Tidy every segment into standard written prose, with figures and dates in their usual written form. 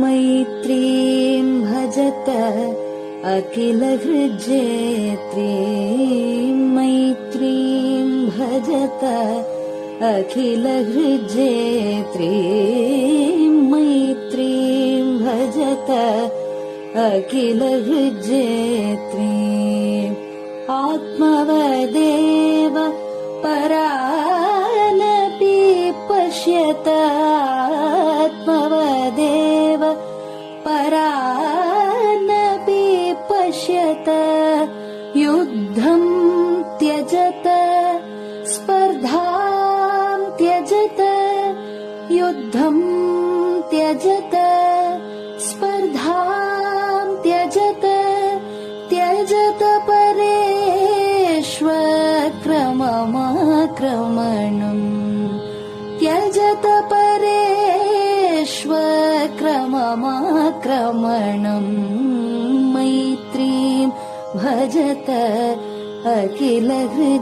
मैत्रीं भजत अखिलहृज्जेत्रीं मैत्रीं भजत अखिलहृज्जेत्रीं मैत्रीं भजत अखिलहृज्जेत्रीम् आत्मवदेव परानपि पश्यत आत्मवदेव परानपि पश्यत युद्धं त्यजत स्पर्धां त्यजत युद्धं त्यजत स्पर्धां त्यजत त्यजत परेष्वक्रममाक्रमणम् त्यजत परेष्वक्रममाक्रमणम् मैत्रीं भजत अखिलहृज्जेत्रीं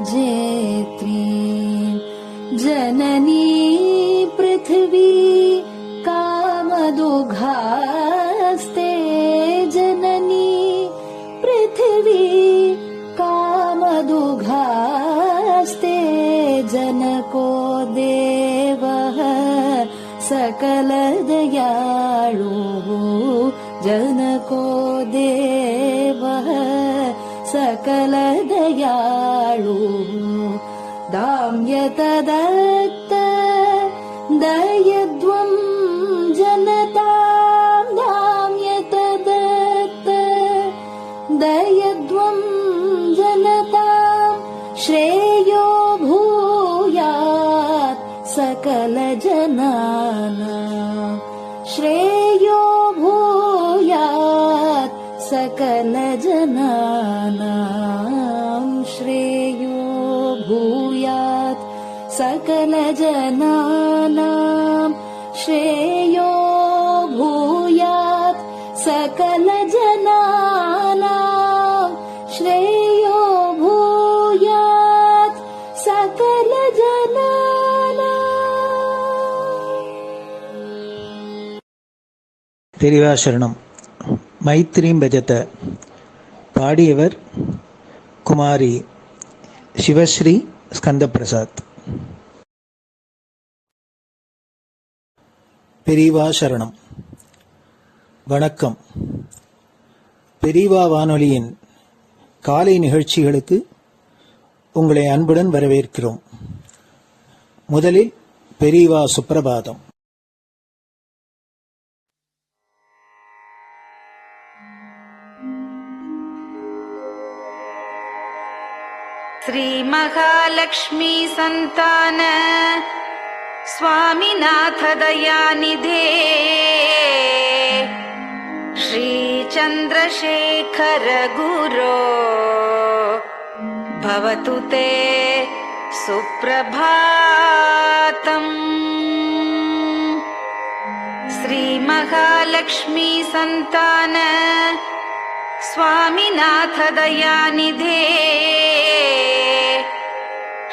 जननी पृथिवी कामदुघास्ते जननी पृथिवी कामदुघास्ते जनको देवः सकलदयाळुः जनको देवः सकलदयाळुः दाम्यत दत्त दयध्वं जनतां दाम्यत दत्त दयध्वं जनतां श्रेयो भूयात् सकलजनानां श्रेयो भूयात् सकलजनानां श्रेयो भूयात् सकलजनानां श्रेयो भूयात् सकलजनानां श्रेयो भूयात् सकलजनानां. பெரிவாசரணம். மைத்ரீம் பஜத. பாடியவர் குமாரி சிவஸ்ரீ ஸ்கந்தபிரசாத். பெரியவா சரணம். வணக்கம். பெரியவா வானொலியின் காலை நிகழ்ச்சிகளுக்கு உங்களை அன்புடன் வரவேற்கிறோம். முதலில் பெரியவா சுப்பிரபாதம். श्री महालक्ष्मी संतान स्वामीनाथ दयानिधे श्री चंद्रशेखर गुरो भवतु ते सुप्रभातम्. श्री महालक्ष्मी संतान स्वामीनाथ दयानिधे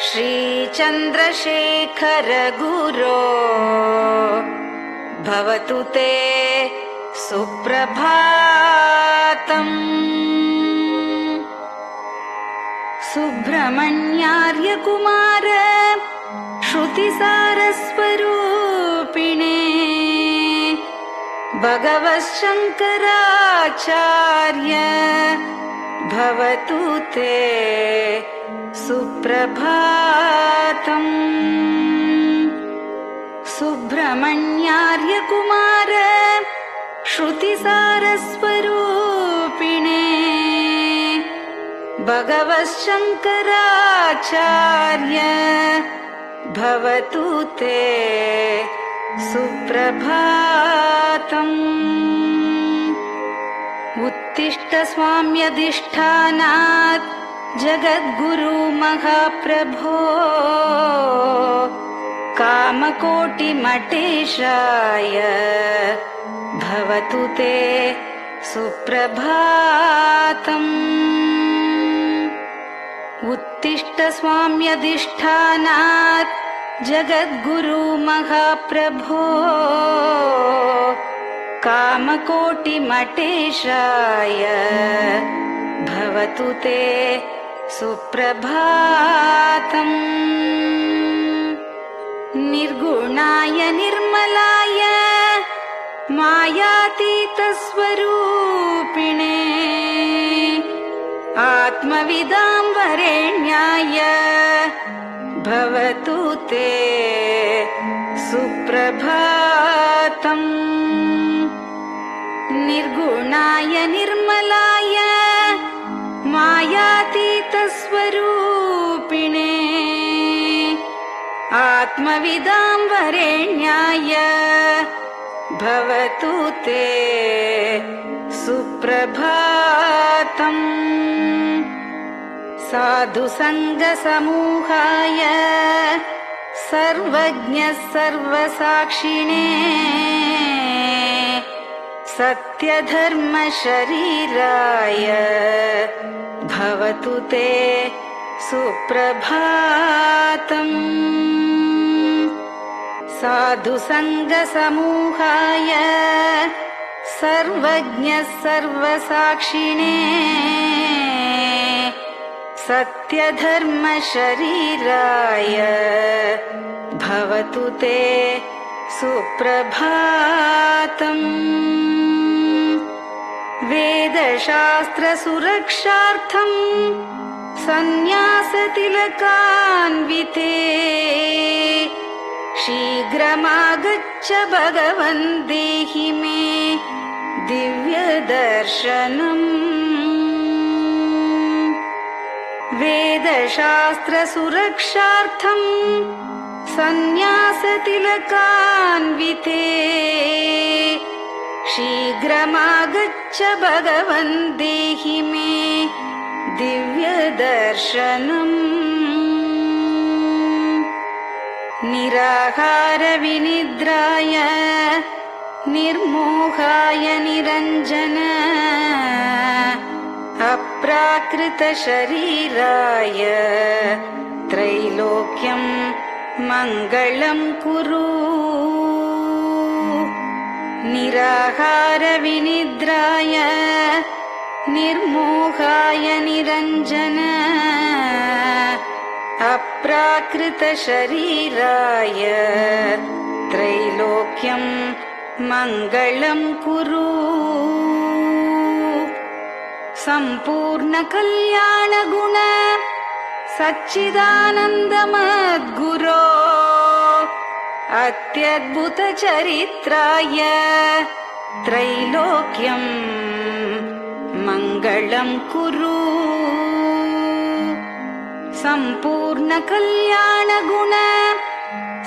श्री चंद्रशेखर गुरो भवतु ते सुप्रभातम्. सुब्रह्मण्यार्य कुमार श्रुतिसारस्वरूपिणे भगवच्छंकराचार्य भवतु ते सुप्रभातम्. सुब्रह्मण्यार्य कुमार श्रुतिसारस्वरूपिणे भगवच्छंकराचार्य भवतु ते सुप्रभातम्. उत्तिष्ठ स्वाम्यधिष्ठानात् जगद्गुरु महाप्रभो कामकोटिमठेशाय भवतु ते सुप्रभातम्. उत्तिष्ठ स्वाम्यधिष्ठानात् जगद्गुरु महाप्रभो कामकोटिमटेशाय भवतु ते सुप्रभातम्। निर्गुणाय निर्मलाय मायातीतस्वरूपिणे आत्मविदां वरेण्याय भवतु ते सुप्रभातम्। निर्गुणाय निर्मलाय मायातीतस्वरूपिणे आत्मविदां वरेण्याय भवतु ते सुप्रभातम्। साधुसङ्गसमूहाय सर्वज्ञः सर्वसाक्षिणे सत्यधर्मशरीराय भवतु ते सुप्रभातम्। साधुसङ्गसमूहाय सर्वज्ञः सर्वसाक्षिणे सत्यधर्मशरीराय भवतु ते सुप्रभातम्। वेदशास्त्रसुरक्षार्थं सन्न्यासतिलकान्विते शीघ्रमागच्छ भगवन् देहि मे दिव्यदर्शनम्। वेदशास्त्रसुरक्षार्थं सन्न्यासतिलकान्विते शीघ्रमागच्छ भगवन् देहि मे दिव्यदर्शनम्। निराहारविनिद्राय निर्मोहाय निरञ्जन अप्राकृतशरीराय त्रैलोक्यं मङ्गलं कुरु। निराहारविनिद्राय निर्मोहाय निरञ्जन अप्राकृतशरीराय त्रैलोक्यं मङ्गलं कुरु। सम्पूर्णकल्याणगुण सच्चिदानन्दमद्गुरो अत्यद्भुतचरित्राय त्रैलोक्यं मङ्गलं कुरु। सम्पूर्णकल्याणगुण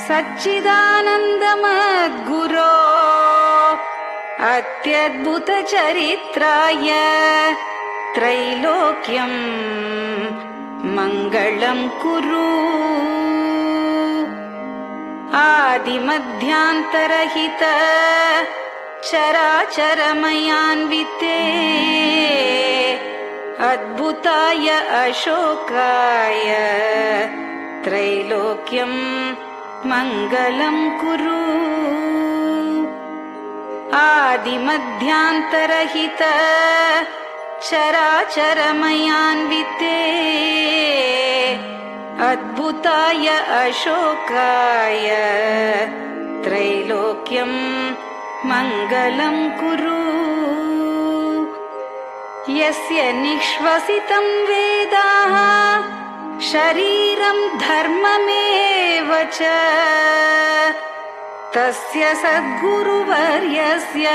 सच्चिदानन्दमद्गुरो अत्यद्भुतचरित्राय त्रैलोक्यं मङ्गलं कुरु। आदिमध्यान्तरहित चराचरमयान्विते अद्भुताय अशोकाय त्रैलोक्यं मङ्गलं कुरु। आदिमध्यान्तरहित चराचरमयान्विते अद्भुताय अशोकाय त्रैलोक्यं मङ्गलं कुरु। यस्य निःश्वसितं वेदाः शरीरं धर्ममेव च तस्य सद्गुरुवर्यस्य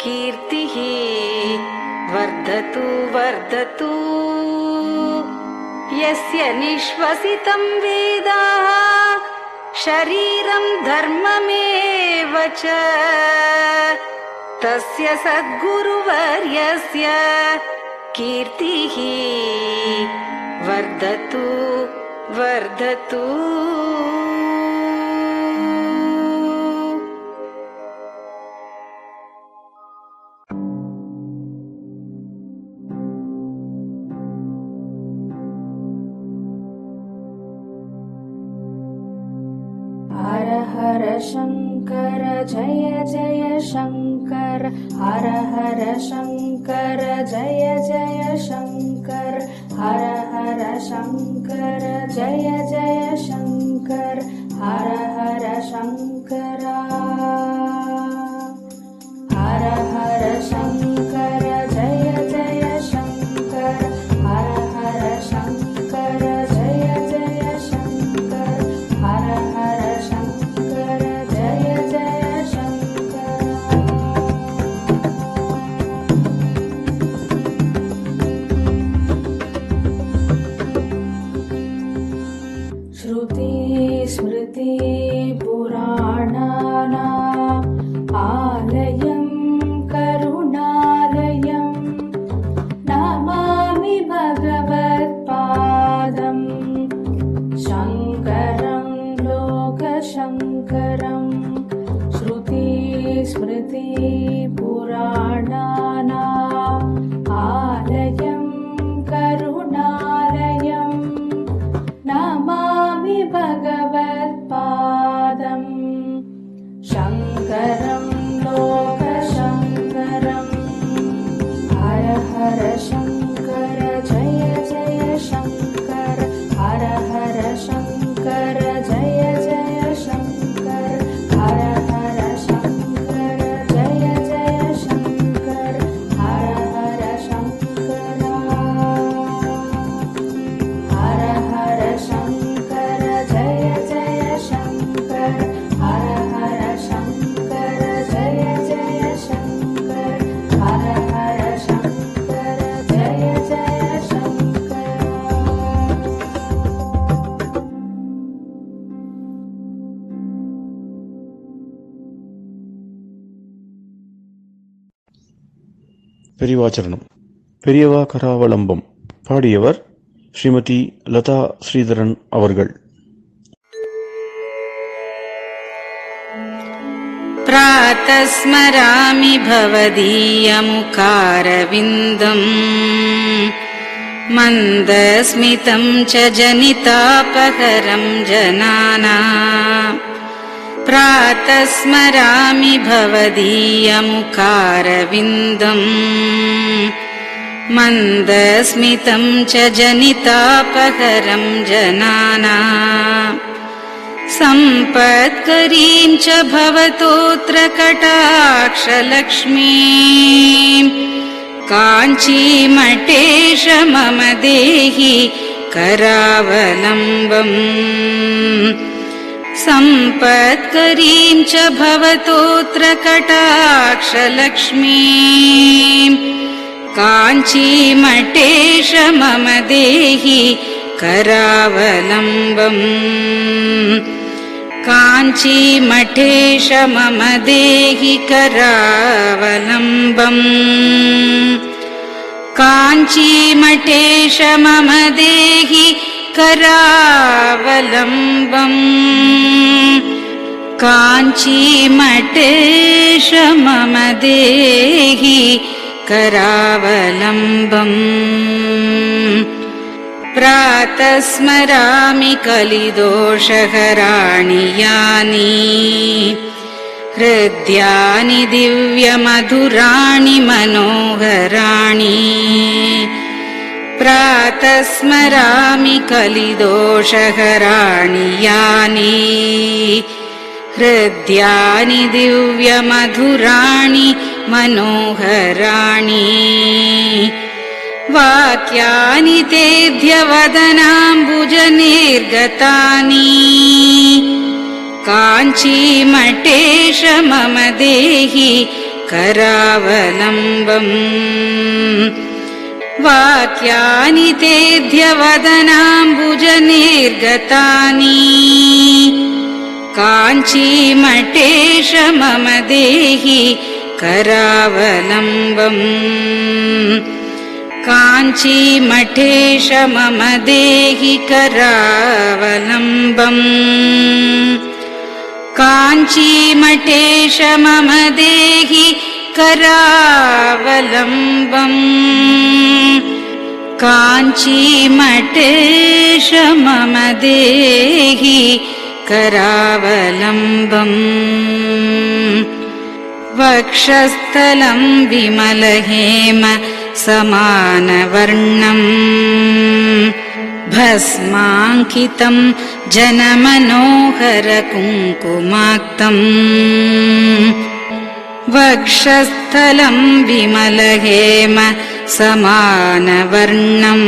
कीर्तिः वर्धतु वर्धतु। यस्य निःश्वसितं वेदाः शरीरं धर्ममेव च तस्य सद्गुरुवर्यस्य कीर्तिः वर्धतु वर्धतु। हर हर शङ्कर जय जय शङ्कर हर हर शङ्कर जय जय शङ्कर हर हर शङ्कर जय जय शङ्कर हर हर शङ्करा हर हर शङ्कर जय जय शङ्कर हर हर शङ्कर जय जय शङ्कर हर हर शङ्कर जय जय शङ्कर श्रुति स्मृति पुराणानाम् आलयं करुणालयं नमामि भगवत्पादं शङ्करं लोकशङ्करं श्रुति स्मृति पुराणानाम् आलयं करुणालयं नमामि भगवत्पादं शङ्करं लोकशङ्करम् हर हर शङ्कर जय जय शङ्कर हर हर शङ्कर जय जय शङ्कर हर हर शङ्कर जय जय शङ्कर हर हर शङ्करा हर हर शङ्कर जय जय शङ्कर हर हर शङ्कर जय जय शङ्कर हर हर शङ्कर जय जय शङ्कर பெரியவாச்சரணம். பெரியவா கராவலம்பம். பாடியவர் ஸ்ரீமதி லதா ஸ்ரீதரன் அவர்கள். प्रातः स्मरामि भवदीयमुखारविन्दम् मन्दस्मितं च जनितापहरं जनानाम् प्रातः स्मरामि भवदीयमुखारविन्दम् मन्दस्मितं च जनितापहरं जनानाम् सम्पत्करीं च भवतोऽत्र कटाक्षलक्ष्मीं काञ्चीमठेश मम देहि करावलम्बम् सम्पत्करीं च भवतोऽत्र कटाक्षलक्ष्मीं काञ्चीमठेश मम देहि करावलम्बम् काञ्चीमठेश मम देहि करावलम्बम् काञ्चीमठेश मम देहि करावलम्बम् काञ्चीमठेश मम देहि करावलम्बम् प्रातः स्मरामि कलिदोषहराणि यानि हृद्यानि दिव्यमधुराणि मनोहराणि प्रातः स्मरामि कलिदोषहराणि यानि हृद्यानि दिव्यमधुराणि मनोहराणि वाक्यानि तेऽध्यवदनाम्बुजनिर्गतानि काञ्चीमठेश मम देहि करावलम्बम् वाक्यानि तेऽध्यवदनाम्बुजनिर्गतानि काञ्चीमठेश मम देहि करावलम्बम् काञ्चीमठेश मम देहि करावलम्बम् काञ्चीमठेश मम देहि करावलम्बम् काञ्चीमठेश मम देहि करावलम्बम् वक्षस्थलं विमलहेम समानवर्णम् भस्माङ्कितं जनमनोहरकुङ्कुमाक्तम् वक्षस्थलं विमलहेम समानवर्णम्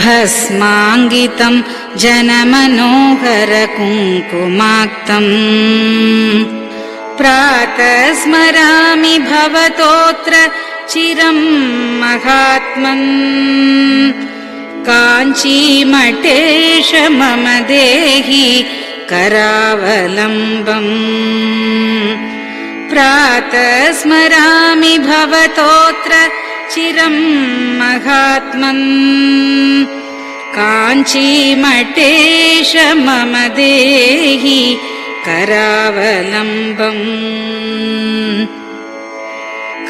भस्माङ्कितं जनमनोहरकुङ्कुमाक्तम् प्रातः स्मरामि भवतोऽत्र चिरं महात्मन् काञ्चीमठेश मम देहि करावलम्बम् प्रातः स्मरामि भवतोऽत्र चिरं महात्मन् काञ्चीमठेश मम देहि करावलम्बम्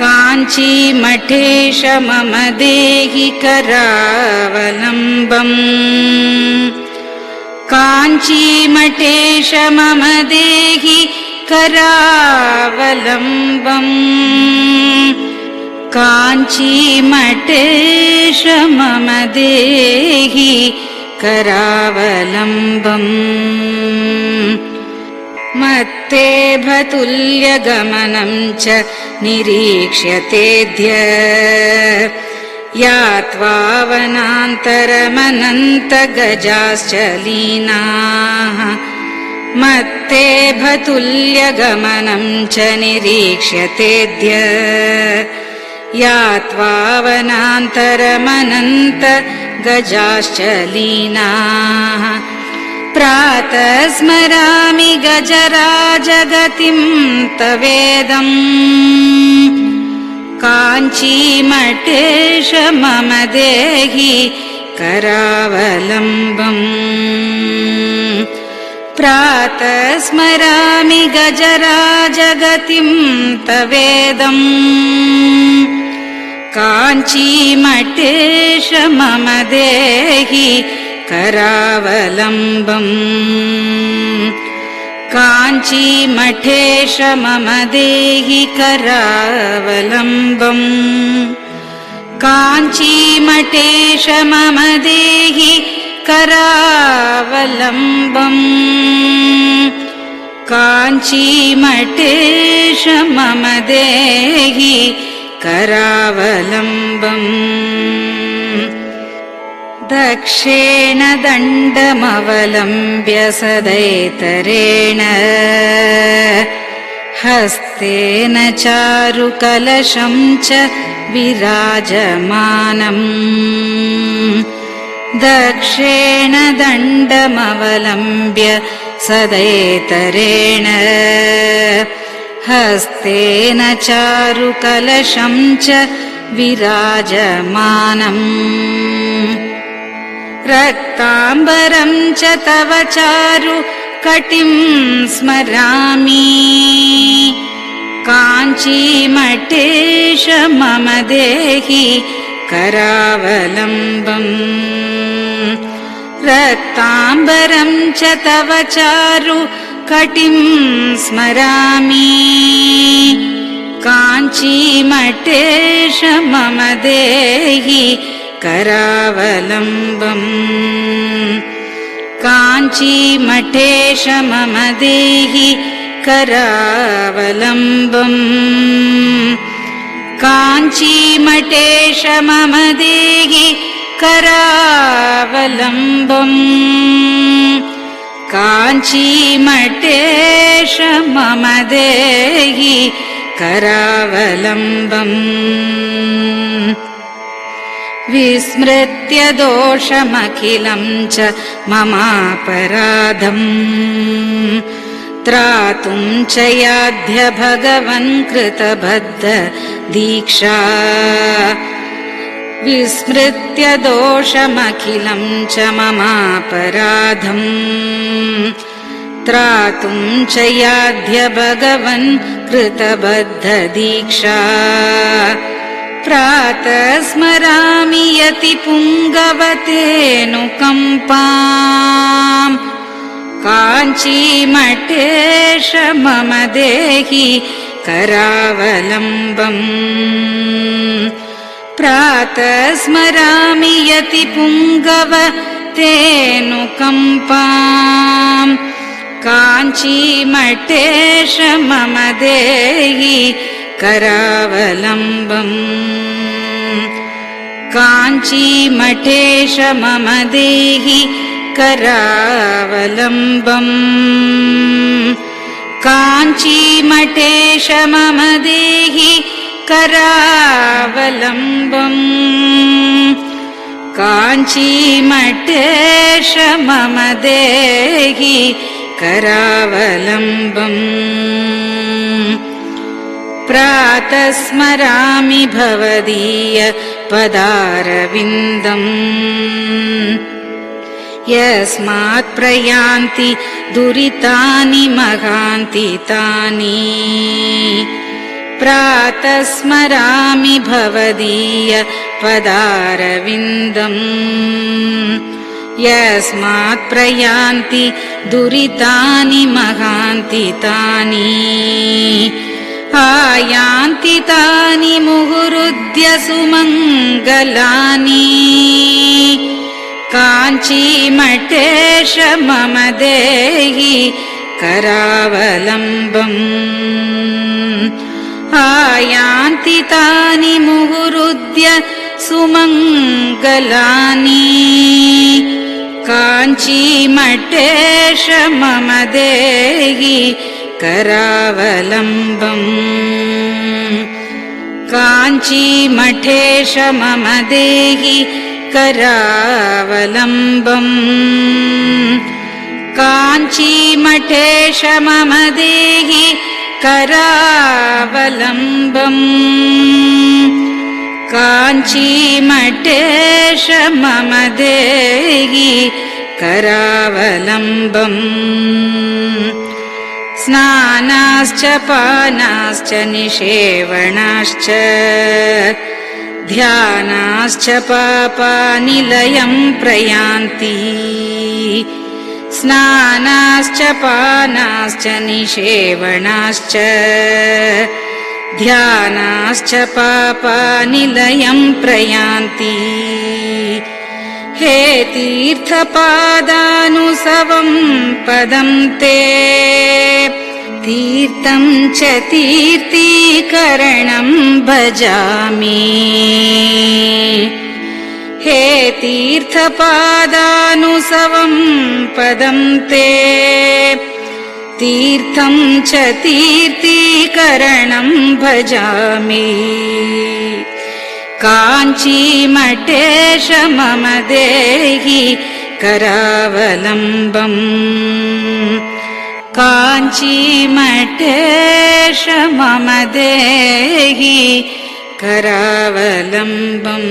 काञ्चीमठेश मम देहि करावलम्बम् काञ्चीमठेश मम देहि करावलम्बम् काञ्चीमठेश मम देहि करावलम्बम् मत्तेभतुल्यगमनं च निरीक्ष्यतेऽद्य यात्वा वनान्तरमनन्तगजाश्च लीनाः मत्तेभतुल्यगमनं च निरीक्ष्यतेऽद्य यात्वा वनान्तरमनन्तगजाश्च लीनाः प्रातः स्मरामि गजराजगतिं तवेदम् काञ्चीमठेश मम देहि करावलम्बम् प्रातः स्मरामि गजराजगतिं तवेदम् काञ्चीमठेश मम देहि करावलम्बम् काञ्चीमठेश मम देहि करावलम्बम् काञ्चीमठेश मम देहि करावलम्बम् काञ्चीमठेश मम देहि करावलम्बम् दक्षेण दण्डमवलम्ब्य सदैतरेण हस्तेन चारुकलशं च विराजमानम् दक्षेण दण्डमवलम्ब्य सदैतरेण हस्तेन चारुकलशं च विराजमानम् रक्ताम्बरं च तव चारु कटिं स्मरामि काञ्चीमठेश मम देहि करावलम्बम् रक्ताम्बरं च तव चारु कटिं स्मरामि काञ्चीमठेश मम देहि करावलम्बम् काञ्चीमठेश मम देहि करावलम्बम् काञ्चीमठेश मम देहि करावलम्बम् काञ्चीमठेश मम देहि करावलम्बम् विस्मृत्य दोषमखिलं च ममापराधम् त्रातुं च याध्य भगवन् कृतबद्ध दीक्षा विस्मृत्य दोषमखिलं च ममापराधम् त्रातुं च याध्य भगवन् कृतबद्ध दीक्षा प्रातः स्मरामि यति पुङ्गवतेऽनुकम्पाम् काञ्चीमठेश मम देहि करावलम्बम् प्रातः स्मरामि यतिपुङ्गव तेऽनुकम्पाम् काञ्चीमठेश मम देहि करावलम्बम् काञ्चीमठेश मम देहि करावलम्बम् काञ्चीमठेश मम देहि करावलम्बम् काञ्चीमठेश मम देहि करावलम्बम् प्रातः स्मरामि भवदीय पदारविन्दम् यस्मात् प्रयान्ति दुरितानि महान्ति तानि प्रातः स्मरामि भवदीय पदारविन्दम् यस्मात् प्रयान्ति दुरितानि महान्ति तानि आयान्ति तानि मुहुरुद्य सुमङ्गलानि काञ्चीमठेश मम देहि करावलम्बम् आयान्ति तानि मुहुरुद्य सुमङ्गलानि काञ्चीमठेश मम देहि करावलम्बम् काञ्चीमठेश मम देहि करावलम्बम् काञ्चीमठेश मम देहि करावलम्बम् काञ्चीमठेश मम देहि करावलम्बम् स्नानाश्च पानाश्च निषेवणाश्च ध्यानाश्च पापानिलयं प्रयान्ति स्नानाश्च पानाश्च निषेवणाश्च ध्यानाश्च पापानिलयं प्रयान्ति हे तीर्थपादानुसवं पदं ते तीर्थं च तीर्थीकरणं भजामि हे तीर्थपादानुसवं पदं ते तीर्थं च तीर्थीकरणं भजामि काञ्चीमठेश मम देहि करावलम्बम् काञ्चीमठेश मम देहि करावलम्बम्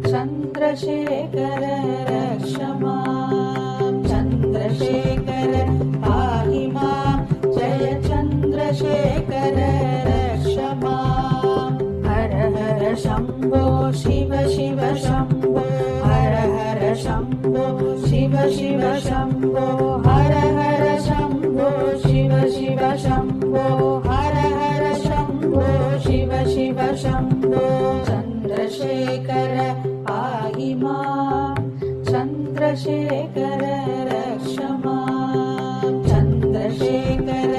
चन्द्रशेखर रक्ष माम् चन्द्रशेखर पाहि माम् जय चन्द्रशेखर रक्ष माम् हर हर शम्भो शिव शिव शम्भो हर हर शम्भो शिव शिव शम्भो हर हर शम्भो शिव शिव शम्भो हर हर शम्भो शिव शिव शम्भो चन्द्रशेखर पाहि माम् चन्द्रशेखर रक्ष माम् चन्द्रशेखर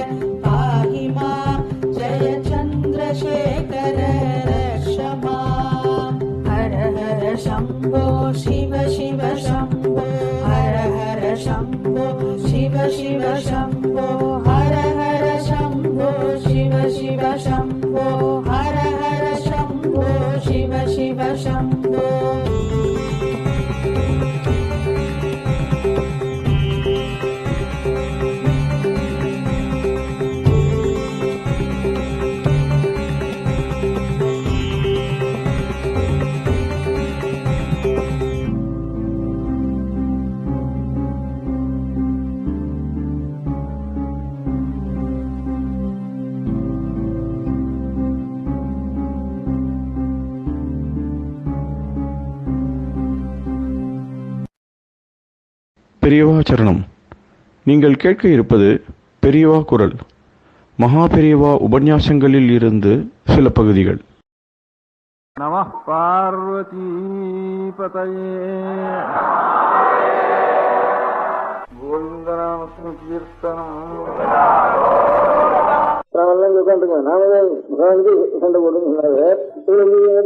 पाहि माम् जय चन्द्रशेखर रक्ष माम् हर हर शम्भो शिव शिव शम्भो हर हर शम्भो शिव शिव शम्भो हर हर शम्भो शिव शिव शम्भो हर हर शम्भो शिव शिव शम्भो பெரியவா சரணம். நீங்கள் கேட்க இருப்பது பெரியவா குரல். மகா பெரியவா உபன்யாசங்களில் இருந்து சில பகுதிகள். நமः பார்வதி பதயே. கோவிந்தநாம கீர்த்தனம். நாமெல்லாம் உட்காந்துக்கோங்க. நாமளே உட்காந்து சண்டை போட்டு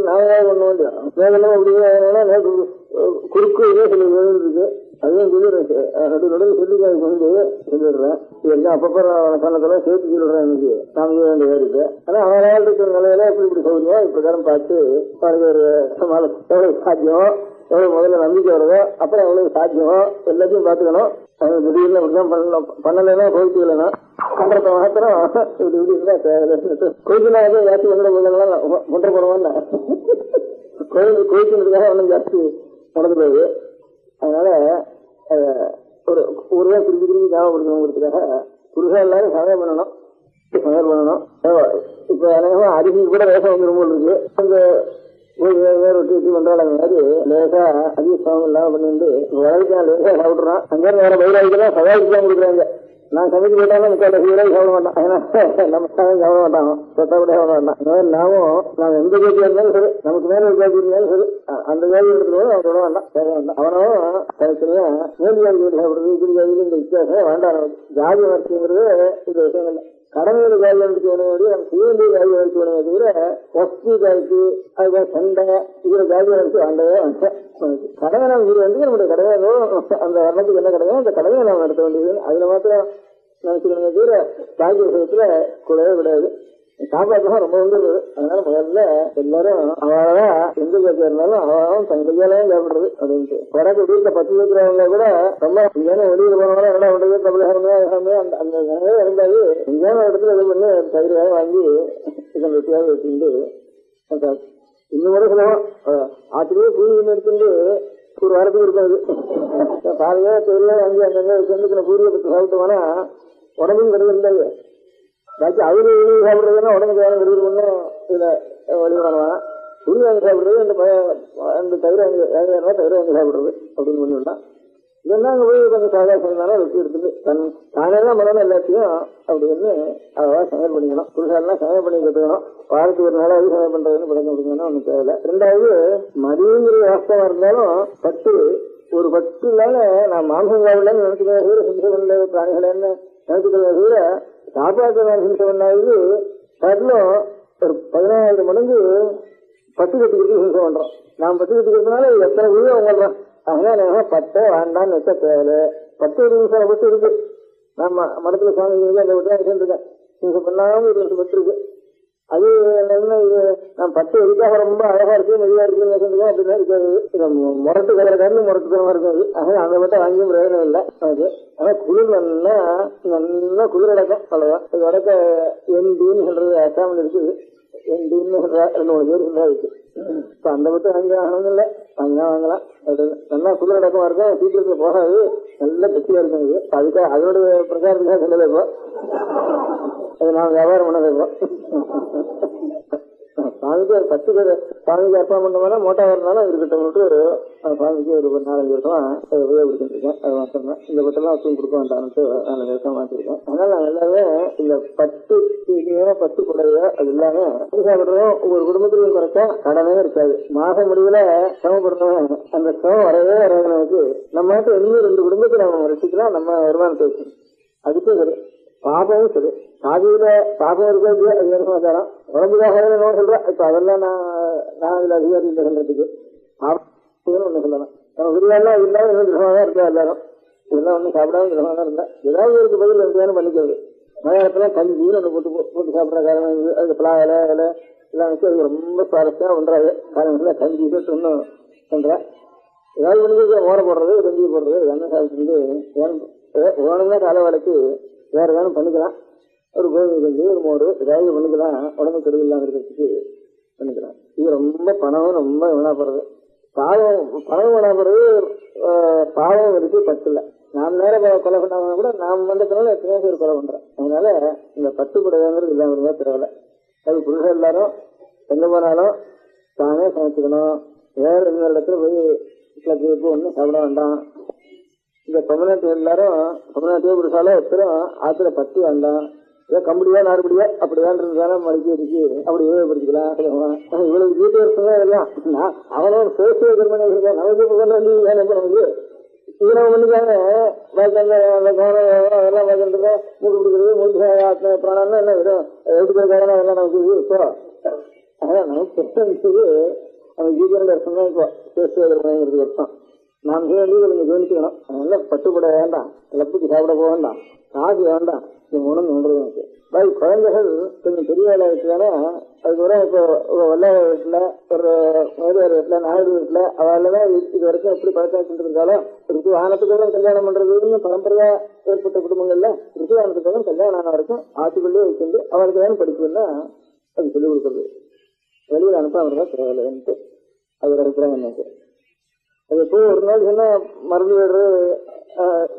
நாமளே ஒண்ணு வேண்டிய வேகமா அப்படியே குறுக்கு இதே சில இருக்கு. அதையும் நடுவில் சொல்லிக்காய் கொண்டு சொல்லிடுறேன். எல்லாம் அப்பப்போ சொன்னதெல்லாம் சேர்த்து சொல்லிடுறேன். இன்னைக்கு நாம வேண்டிய வேடிக்கை. ஆனா அவரால் இருக்கிற நிலையில இப்படி சௌகரியம் இப்படிதான் பார்த்து எவ்வளவு சாத்தியம், எவ்வளவு முதல்ல நம்பிக்கை வருதோ அப்புறம் எவ்வளவு சாத்தியம் எல்லாத்தையும் பார்த்துக்கணும். திடீர்னு இப்படிதான் பண்ணணும். பண்ணலைன்னா போயிட்டு இல்லைன்னா பண்றத மாத்திரம் இப்படி இப்படி இருந்தா கோயிலுனா ஜாஸ்தி கொண்டு போதெல்லாம் முட்டை போடுவோம்னா கோயிலுக்காக ஒன்றும் ஜாஸ்தி நடந்து போகுது. அதனால ஒரு ரூபா திருப்பி ஞாபகப்படுத்தணுங்கிறதுக்காக புருஷா எல்லாரும் சமையல் பண்ணணும். இப்ப அநேகமா அரிசி கூட வேஷம் வந்துடும் போல் இருக்கு. அந்த வேற ஒட்டி பண்றாள் அந்த மாதிரி லேசா அதிக சமம் இல்லாம பண்ணிட்டு வளர்ச்சி நான் லேசா சாப்பிடுறான். அங்கே வேற பயிராகிதான் சவாலுக்கு தான் கொடுக்குறாங்க. நான் சமைச்சு போட்டாலும் முக்கால் சீராக சாப்பிட மாட்டான். ஏன்னா நம்ம சாப்பிட மாட்டாங்க, சொத்தா கூட சாப்பிட மாட்டான். நாம எந்த கேள்வி இருந்தாலும் சரி, நமக்கு மேல ஒரு கேள்வி இருந்தாலும் சரி, அந்த கேள்வி எடுத்துக்கணும் அவன் சொல்ல வேண்டாம், கேட்க வேண்டாம். அவனும் தனித்தனியா மேல் ஜாதி சாப்பிடுறது இப்படி ஜாதியில் இந்த வித்தியாசம் வேண்டாம். ஜாதி வரிசைங்கிறது இந்த விஷயம் இல்லை. கடமையில ஜாதி வரிசை வேணும், நம்ம செய்ய வேண்டிய ஜாதி வரிசை வேணுமே தவிர வஸ்தி ஜாதிக்கு அதுதான் சண்டை இதுல ஜாதி வரிசை வேண்டவே வேண்டாம். கடமை நாம் இது வந்து நம்முடைய கடமையோ அந்த வர்ணத்துக்கு என்ன கடமையோ அந்த கடமையை நாம் நடத்த வேண்டியது. அதுல மாத்திரம் நினைச்சுக்கணுமே தவிர ஜாதி விஷயத்துல கூடவே கிடையாது. சாப்பாடுலாம் ரொம்ப வந்து அதனால முதல்ல எல்லாரும் அவதான் எந்த ஜாதியா இருந்தாலும் அவன் தன் கையாலையும் சாப்பிடுறது அப்படின்ட்டு. வடக்கு வீட்டுல 10 இருக்கிறவங்க கூட ரொம்ப இங்கே வெளியில போனவங்க என்ன பண்றது தமிழகமே அந்த நிலையே இருந்தாது. எங்கேயான இடத்துல இது பண்ணி தயிராக வாங்கி இதன் வெட்டியாக வச்சுட்டு இன்னும் கூட சொல்லுவோம். ஆத்திரியே பூரி எடுத்துட்டு ஒரு வாரத்துக்கு இருக்காது. பாருங்க தொழில வாங்கி அங்கங்க சேர்ந்து பூரியை பற்றி சாப்பிட்டோம்னா உடம்பும் கிடையாது. பாக்கி அவரு சாப்பிடுறதுன்னா உடம்புக்கு வேணும் கிடையாது. இதுல வழி பண்ணுவாங்க. புளி வாங்கி சாப்பிடுறது அந்த தயிர் வாங்கி தயிர் வாங்கி சாப்பிடுறது அப்படின்னு பண்ணிவிட்டா. இதெல்லாம் அங்கே போய் கொஞ்சம் சாதா சொன்னாலும் வெட்டி எடுத்துட்டு தானே தான் பண்ணணும் எல்லாத்தையும் அப்படின்னு அவ்வளவா சமையல் பண்ணிக்கணும். புதுசாலாம் சமையல் பண்ணி கற்றுக்கணும். வாரத்துக்கு ஒரு நாளாவது சமையல் பண்றதுன்னு பழக்கம் கொடுக்கணும் ஒன்றும் தேவையில்லை. ரெண்டாவது மதியங்கிற வாஸ்தவம் இருந்தாலும் ஒரு 10 இல்லாம நான் மாம்சம் சாப்பிடலன்னு நினைச்சுக்கிறேன். ஹிம்சை பண்ணல பிராணிகளேன்னு நினைச்சுக்கிறத சாப்பாட்டு ஹிம்சை பண்ணாவது காட்டிலும் ஒரு 10,000 மடங்கு 10 கட்டிக்கிறது ஹிம்சை பண்றோம். நாம் 10 கட்டிக்கிறதுனால எத்தனை உயிரை உங்கள்றோம். அதனால 10 வேண்டான்னு வச்ச தேவை 10 நிமிஷம் பட்டு இருக்கு. நம்ம மடத்துல சுவாமி அந்த விட்டு இருக்கேன். ஹிம்சை பண்ணாம ஒரு நிமிஷம் பட்டு இருக்கு. அது என்ன இது நான் 10 எதுக்காக ரொம்ப அழகா இருக்கு மெதுவா இருக்குன்னு அப்படின்னா இருக்காது. முரட்டு கலர் கண்ணு முரட்டுத்தனமா இருக்காது. அதனால அந்த மட்டும் வாங்கியும் பிரயோஜனம் இல்லை. அது ஆனா குளிர் நல்லா குளிர் அடக்கம் அவ்வளவுதான். அது வடக்க எண்டின்னு சொல்றது அசாமில் இருக்குது. எண்டின்னு 2-3 பேர் இருந்தா இருக்கு. இப்ப அந்த மட்டும் வாங்கி ஆகணும் இல்லை, வாங்கலாம். நல்லா குளிர் அடக்கமா இருக்கும். சீக்கிரத்துல போகாது, நல்ல கட்டியா இருக்கும். இது அதுக்காக அதோட பிரச்சாரத்துக்காக சொல்லலை. இப்போ அது நான் வியாபாரம் பண்ணது. சுவாமிக்கு 10 பேர் சுவாமிக்கு அர்ப்பணம் பண்ணோம்னா மோட்டா வரனாலும் இருக்கட்டும். சுவாமிக்கு ஒரு 4-5 வருஷம் உபயோகப்படுத்திருக்கேன். அது மாத்திரம் இந்த பட்டெல்லாம் வச்சு கொடுக்க வேண்டாம்ட்டு 4 வருஷம் மாத்திருக்கேன். அதனால நான் எல்லாமே இந்த 10 குறைய அது இல்லாம சாப்பிடுறோம். ஒவ்வொரு குடும்பத்திலையும் குறைச்சா கடனே இருக்காது. மாச முடிவுல சிரமப்படுறவன் அந்த சிரமம் வரவே வராது. நமக்கு நம்ம இன்னும் 2 குடும்பத்தை நம்ம ரசிக்கலாம். நம்ம வருமானத்தை வச்சு அதுக்கும் சரி, பாபமும் சரி. சாதியில பாபம் இருக்கா இல்லையா அது வேணும் ஆச்சாரம். உடம்புக்காக நோய் சொல்றேன். இப்ப அதெல்லாம் நான் இதுல அதிகாரி இல்லை சொல்றதுக்கு பாபம் ஒண்ணு சொல்லலாம். நம்ம விரிவாலாம் இல்லாம இன்னும் கிரகமா தான் இருக்கா எல்லாரும். இதெல்லாம் ஒன்றும் சாப்பிடாம கிரகமா தான் இருந்தா ஏதாவது ஒரு பதில் வேணும் பண்ணிக்கிறது. மலையாளத்துல கஞ்சின்னு ஒன்று போட்டு சாப்பிட்ற காரணம் அது பலா இலை எல்லாம் வச்சு அது ரொம்ப சுவாரஸ்யமா பண்றாரு. காரணத்துல கஞ்சி ஒன்றும் பண்றேன். ஏதாவது பண்ணி ஓர போடுறது கஞ்சி போடுறது எண்ணெய் சாப்பிட்டு வேணும்னா காலை வேலைக்கு வேற வேணும் பண்ணிக்கலாம். ஒரு கோதுமை கஞ்சி ஒரு மோர் ஏதாவது பண்ணிக்கலாம். உடம்பு கெடுதல் இல்லாம இருக்கிறதுக்கு பண்ணிக்கலாம். இது ரொம்ப பணமும் ரொம்ப வீணாப்படுறது. பணம் வீணாப்படுறது பாவம் இருக்கு பத்துல. நாம் நேரம் கொலை பண்ணாம கூட நாம் வந்ததுனால எத்தனையோ பேர் கொலை பண்றோம். அதனால இந்த பட்டுப்படையாங்கிறது இல்லாம இருந்தா தேவையில்ல. அது புருஷன் எல்லாரும் எங்க போனாலும் தானே சமைச்சுக்கணும். வேற எந்த இடத்துல போய் ஒன்றும் சாப்பிட வேண்டாம். இந்த தமிழ்நாட்டு எல்லாரும் தமிழ்நாட்டிலே புருஷாலும் எத்தரும் ஆத்துல பட்டு வேண்டாம். ஏதோ கம்படியா நாடுபடியா அப்படிதான்றதுதானே மடிக்கி அடிச்சு அப்படி உபயோகப்படுத்திக்கலாம். இவ்வளவு டீட்டெயில்ஸ் தான் எல்லாம் அவனோட சோசியல் கர்மனை இருக்கா நமக்கு வந்து நமக்கு சீரம் பண்ணிக்காங்க. அதெல்லாம் பார்க்கறதுக்கு மூட்டு கொடுக்குறது மூட்டு ஆத்ம பிராணம் என்ன விடும் எட்டு பேருக்காக அதெல்லாம் நமக்கு இப்போ அதான் நமக்கு பெருசு அவன் ஜீவனோட அர்த்தம் தான் இப்போ சோசியல் கர்மங்கிறது அர்த்தம். நாம் செய்ய கொஞ்சம் கவனிச்சுக்கணும். அதனால பட்டுப்பட வேண்டாம், லப்புக்கு சாப்பிட போக வேண்டாம், காசு வேண்டாம். இது உணர்ந்து ஒன்றது எனக்கு பாய். குழந்தைகள் கொஞ்சம் பெரிய வேலை வச்சுதானே அதுக்கப்புறம் இப்போ வெள்ளைய வீட்டுல ஒரு மேரியார் வீட்டுல நாயுடு வீட்டுல அவள்தான் இது வரைக்கும் எப்படி பழக்கம் இருக்காலும் ருத்துவானத்துக்கு கல்யாணம் பண்றதுன்னு பரம்பரையா ஏற்பட்ட குடும்பங்கள்ல ருத்துவானத்துக்கு கல்யாணம் ஆன வரைக்கும் ஆத்துக்குள்ளே வச்சுட்டு அவளுக்கு தான் படிக்குதுன்னா அது சொல்லிக் கொடுக்குறது. வெளியில் அனுப்பாம தேவையில்லைன்ட்டு அது இருக்கிறாங்க எனக்கு. அது போய் ஒரு நாள் சொன்னா மறந்து விடுறது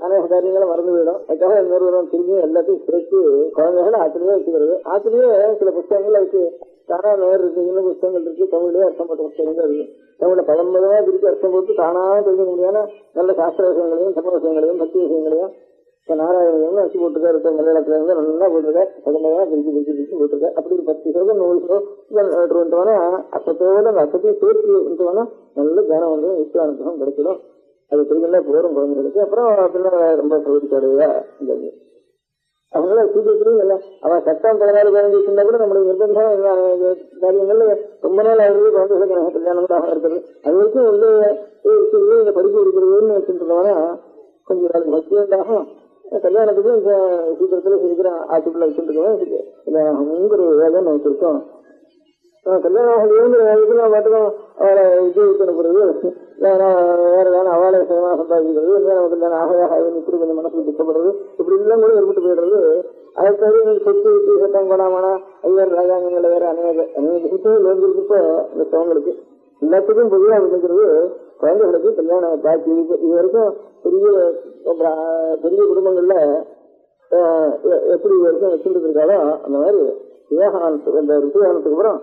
அநேக காரியங்களை மறந்து விடும். அதுக்காக இன்னொரு திரும்பி எல்லாத்தையும் சேர்த்து குழந்தைகளை ஆத்திலேயே வச்சுக்கிறது. ஆத்திலேயே சில புத்தகங்கள் அதுக்கு தானா நேர் இருக்கு, இன்னும் புத்தகங்கள் இருக்கு, தமிழ்லயே அர்த்தம் போட்ட புத்தகங்கள் இருக்கு. தமிழ்ல 19 திருப்பி அர்த்தம் போட்டு தானா தெரிஞ்சுக்க முடியாத நல்ல சாஸ்திர விஷயங்களையும் சம விஷயங்களையும் பக்தி விஷயங்களையும் நாராயணம் வச்சு போட்டிருக்காரு. மலையாளத்துல இருந்து நல்லா போட்டிருக்காரு. 19 திருப்பி போட்டிருக்காரு. அப்படி ஒரு 10 நூறு அர்த்தத்தோட அந்த அர்த்தத்தையும் சேர்த்து வேணா நல்ல தியானம் வந்து விஸ்வானுபவம் கிடைச்சிடும். அது தெரிஞ்சா போரும் குழந்தைகளுக்கு. அப்புறம் ரொம்ப சௌகரியடையா இருந்தது. அதனால சீக்கிரத்திலையும் இல்லை. அவன் சட்டம் 14 15 கூட நம்மளுடைய நிர்பந்தம் காரியங்கள்ல ரொம்ப நாள் ஆகுது. குழந்தைகளுக்கு கல்யாணம் கூட ஆக இருக்கிறது. அது வரைக்கும் வந்து இந்த படிப்பு இருக்கிறதுன்னு வச்சுருந்தவனா கொஞ்சம் நாளைக்கு பக்தி உண்டாகும். கல்யாணத்துக்கும் சீக்கிரத்துல சீக்கிரம் ஆட்சிக்குள்ள வச்சுருக்கோம் ஒரு வேலைன்னு வச்சிருக்கோம். கல்யாணம் ஆகலையோங்கிற வேலைக்குள்ள மட்டும் அவளை விஜயிக்கணும் பிறகு வேற வேலை அவளை சம்பாதிக்கிறது நமக்கு கல்யாணம் ஆகையாக இப்படி கொஞ்சம் மனசுக்கு திட்டப்படுறது இப்படி எல்லாம் கூட ஏற்பட்டு போயிடுறது. அதுக்காக சொத்து விட்டு சட்டம் கொடாமனா ஐயர் ராஜாங்கங்கள வேற அநேக லோஞ்சிருக்கப்போ இந்த சவங்களுக்கு எல்லாத்துக்கும் பொதுவாக நினைக்கிறது குழந்தைகளுக்கு கல்யாணம் பாக்கி இருக்கு. இது வரைக்கும் பெரிய குடும்பங்கள்ல எப்படி வரைக்கும் வச்சுட்டு இருக்காளோ அந்த மாதிரி விவேகானந்த இந்த ருத்துவானத்துக்கு அப்புறம்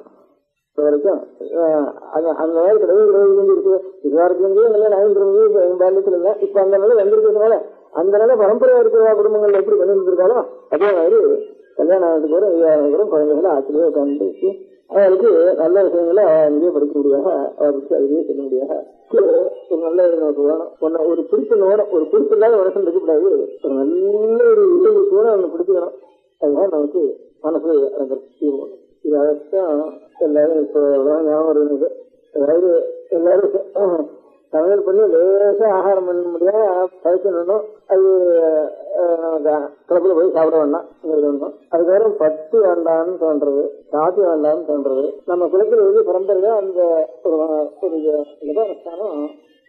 வரைக்கும் அந்த மாதிரி கிடையாது இருக்கு. இதுவரைக்கும் கல்யாணம் ஆகிட்டு பாலியத்தில் இல்லை. இப்ப அந்த நிலை வந்திருக்கிறதுனால அந்த நிலை பரம்பரையா இருக்கிற குடும்பங்கள்ல எப்படி பண்ணிட்டு இருக்காளோ அதே மாதிரி கல்யாணம் ஆனதுக்கு அப்புறம் விவேகானந்தபுரம் குழந்தைகளை ஆச்சரியம் உட்காந்து அவருக்கு நல்ல விஷயங்களை அங்கேயே படிக்க முடியாக அவருக்கு அதுலேயே சொல்ல முடியாக ஒரு நல்ல நமக்கு வேணும். ஒரு பிடிப்பு வேணும். ஒரு பிடிப்பு இல்லாத மனசு இருக்கக்கூடாது. ஒரு நல்ல ஒரு விஷயத்துக்கு வேணும் ஒன்று பிடிச்சிக்கணும். அதுதான் நமக்கு மனசு அலங்கரிச்சு. இது அதான் எல்லாரும் இப்போ ஞாபகம் இருந்தது. அதாவது எல்லாரும் சமையல் பண்ணி லேசா ஆகாரம் பண்ண முடியாம பழக்கணும். அது கிளப்புல போய் சாப்பிட வேண்டாம். அதுக்கப்புறம் பட்டு வேண்டாம்னு தோன்றது, காஃபி வேண்டாம்னு தோன்றது. நம்ம குளத்துல வந்து பரம்பரையா அந்த ஒரு நிதானஸ்தானம்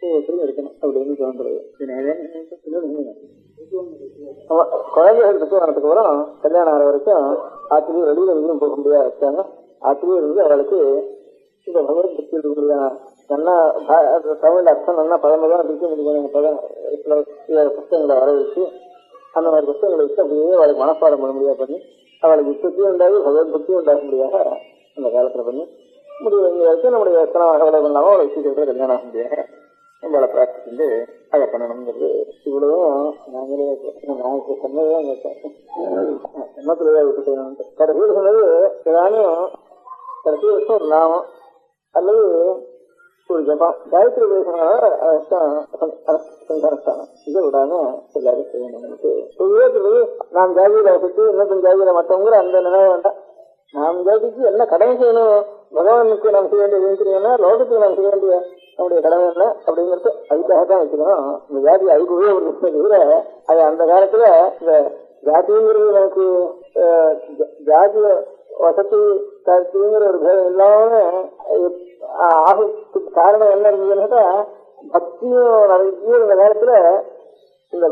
ஒவ்வொருத்தரும் எடுக்கணும் அப்படின்னு தோன்றது. குழந்தைகள் வரதுக்கு அப்புறம் கல்யாணம் ஆகிற வரைக்கும் ஆத்திரியும் வெளியில எங்கேயும் போக முடியாது வச்சாங்க. ஆத்திரியும் இருந்து அவளுக்கு இந்த பகவத் பக்தி இருக்கக்கூடிய நல்லா தமிழ் அர்த்தம் நல்லா 19 பிடிக்க முடியும். புத்தகங்களை வர வச்சு அந்த மாதிரி புத்தகங்களை வச்சு அப்படியே அவளுக்கு மனப்பாடம் பண்ண முடியாது பண்ணி அவளுக்கு யுத்தத்தையும் உண்டாகி பகவத் பக்தியும் உண்டாக முடியாத அந்த காலத்துல பண்ணி முடிவு வரைக்கும் நம்முடைய எத்தனை அவ்வளவு பண்ணாமோ அவளை வச்சு கல்யாணம் ஆக முடியாது. நம்மளை பிராக்டிஸ் செஞ்சு அதை பண்ணணுங்கிறது இவ்வளவும் நாங்களே சொன்னதுதான் எண்ணத்துலதான் விட்டுட்டேன். கடைசியில் சொன்னது ஏதானும் கடைசி வருஷம் ஒரு நாமம் அல்லது ஒரு ஜபம் காயத்ரி சங்காரஸ்தானம் இதை விடாம எல்லாரும் செய்யணும். நாம் ஜாதியில வசதி இன்னும் ஜாதியில மற்றவங்க அந்த நினைவு வேண்டாம். நாம் ஜாதிக்கு என்ன கடமை செய்யணும், பகவானுக்கு நாம் செய்ய வேண்டிய இருக்கிறீங்கன்னா லோகத்துக்கு நாம் செய்ய வேண்டிய நம்முடைய கடமை என்ன அப்படிங்கிறது அதுக்காகத்தான் வச்சுக்கணும். இந்த ஜாதி அதுக்கு உபயோகப்படுத்த தவிர அது அந்த காலத்துல இந்த ஜாதிங்கிறது நமக்கு ஜாதிய வசதி கருத்துங்கிற ஒரு பேதம் இல்லாம ஆகிறதுக்கு காரணம் என்ன இருந்ததுன்னா பக்தியும் நிறைய இந்த நேரத்துல இந்த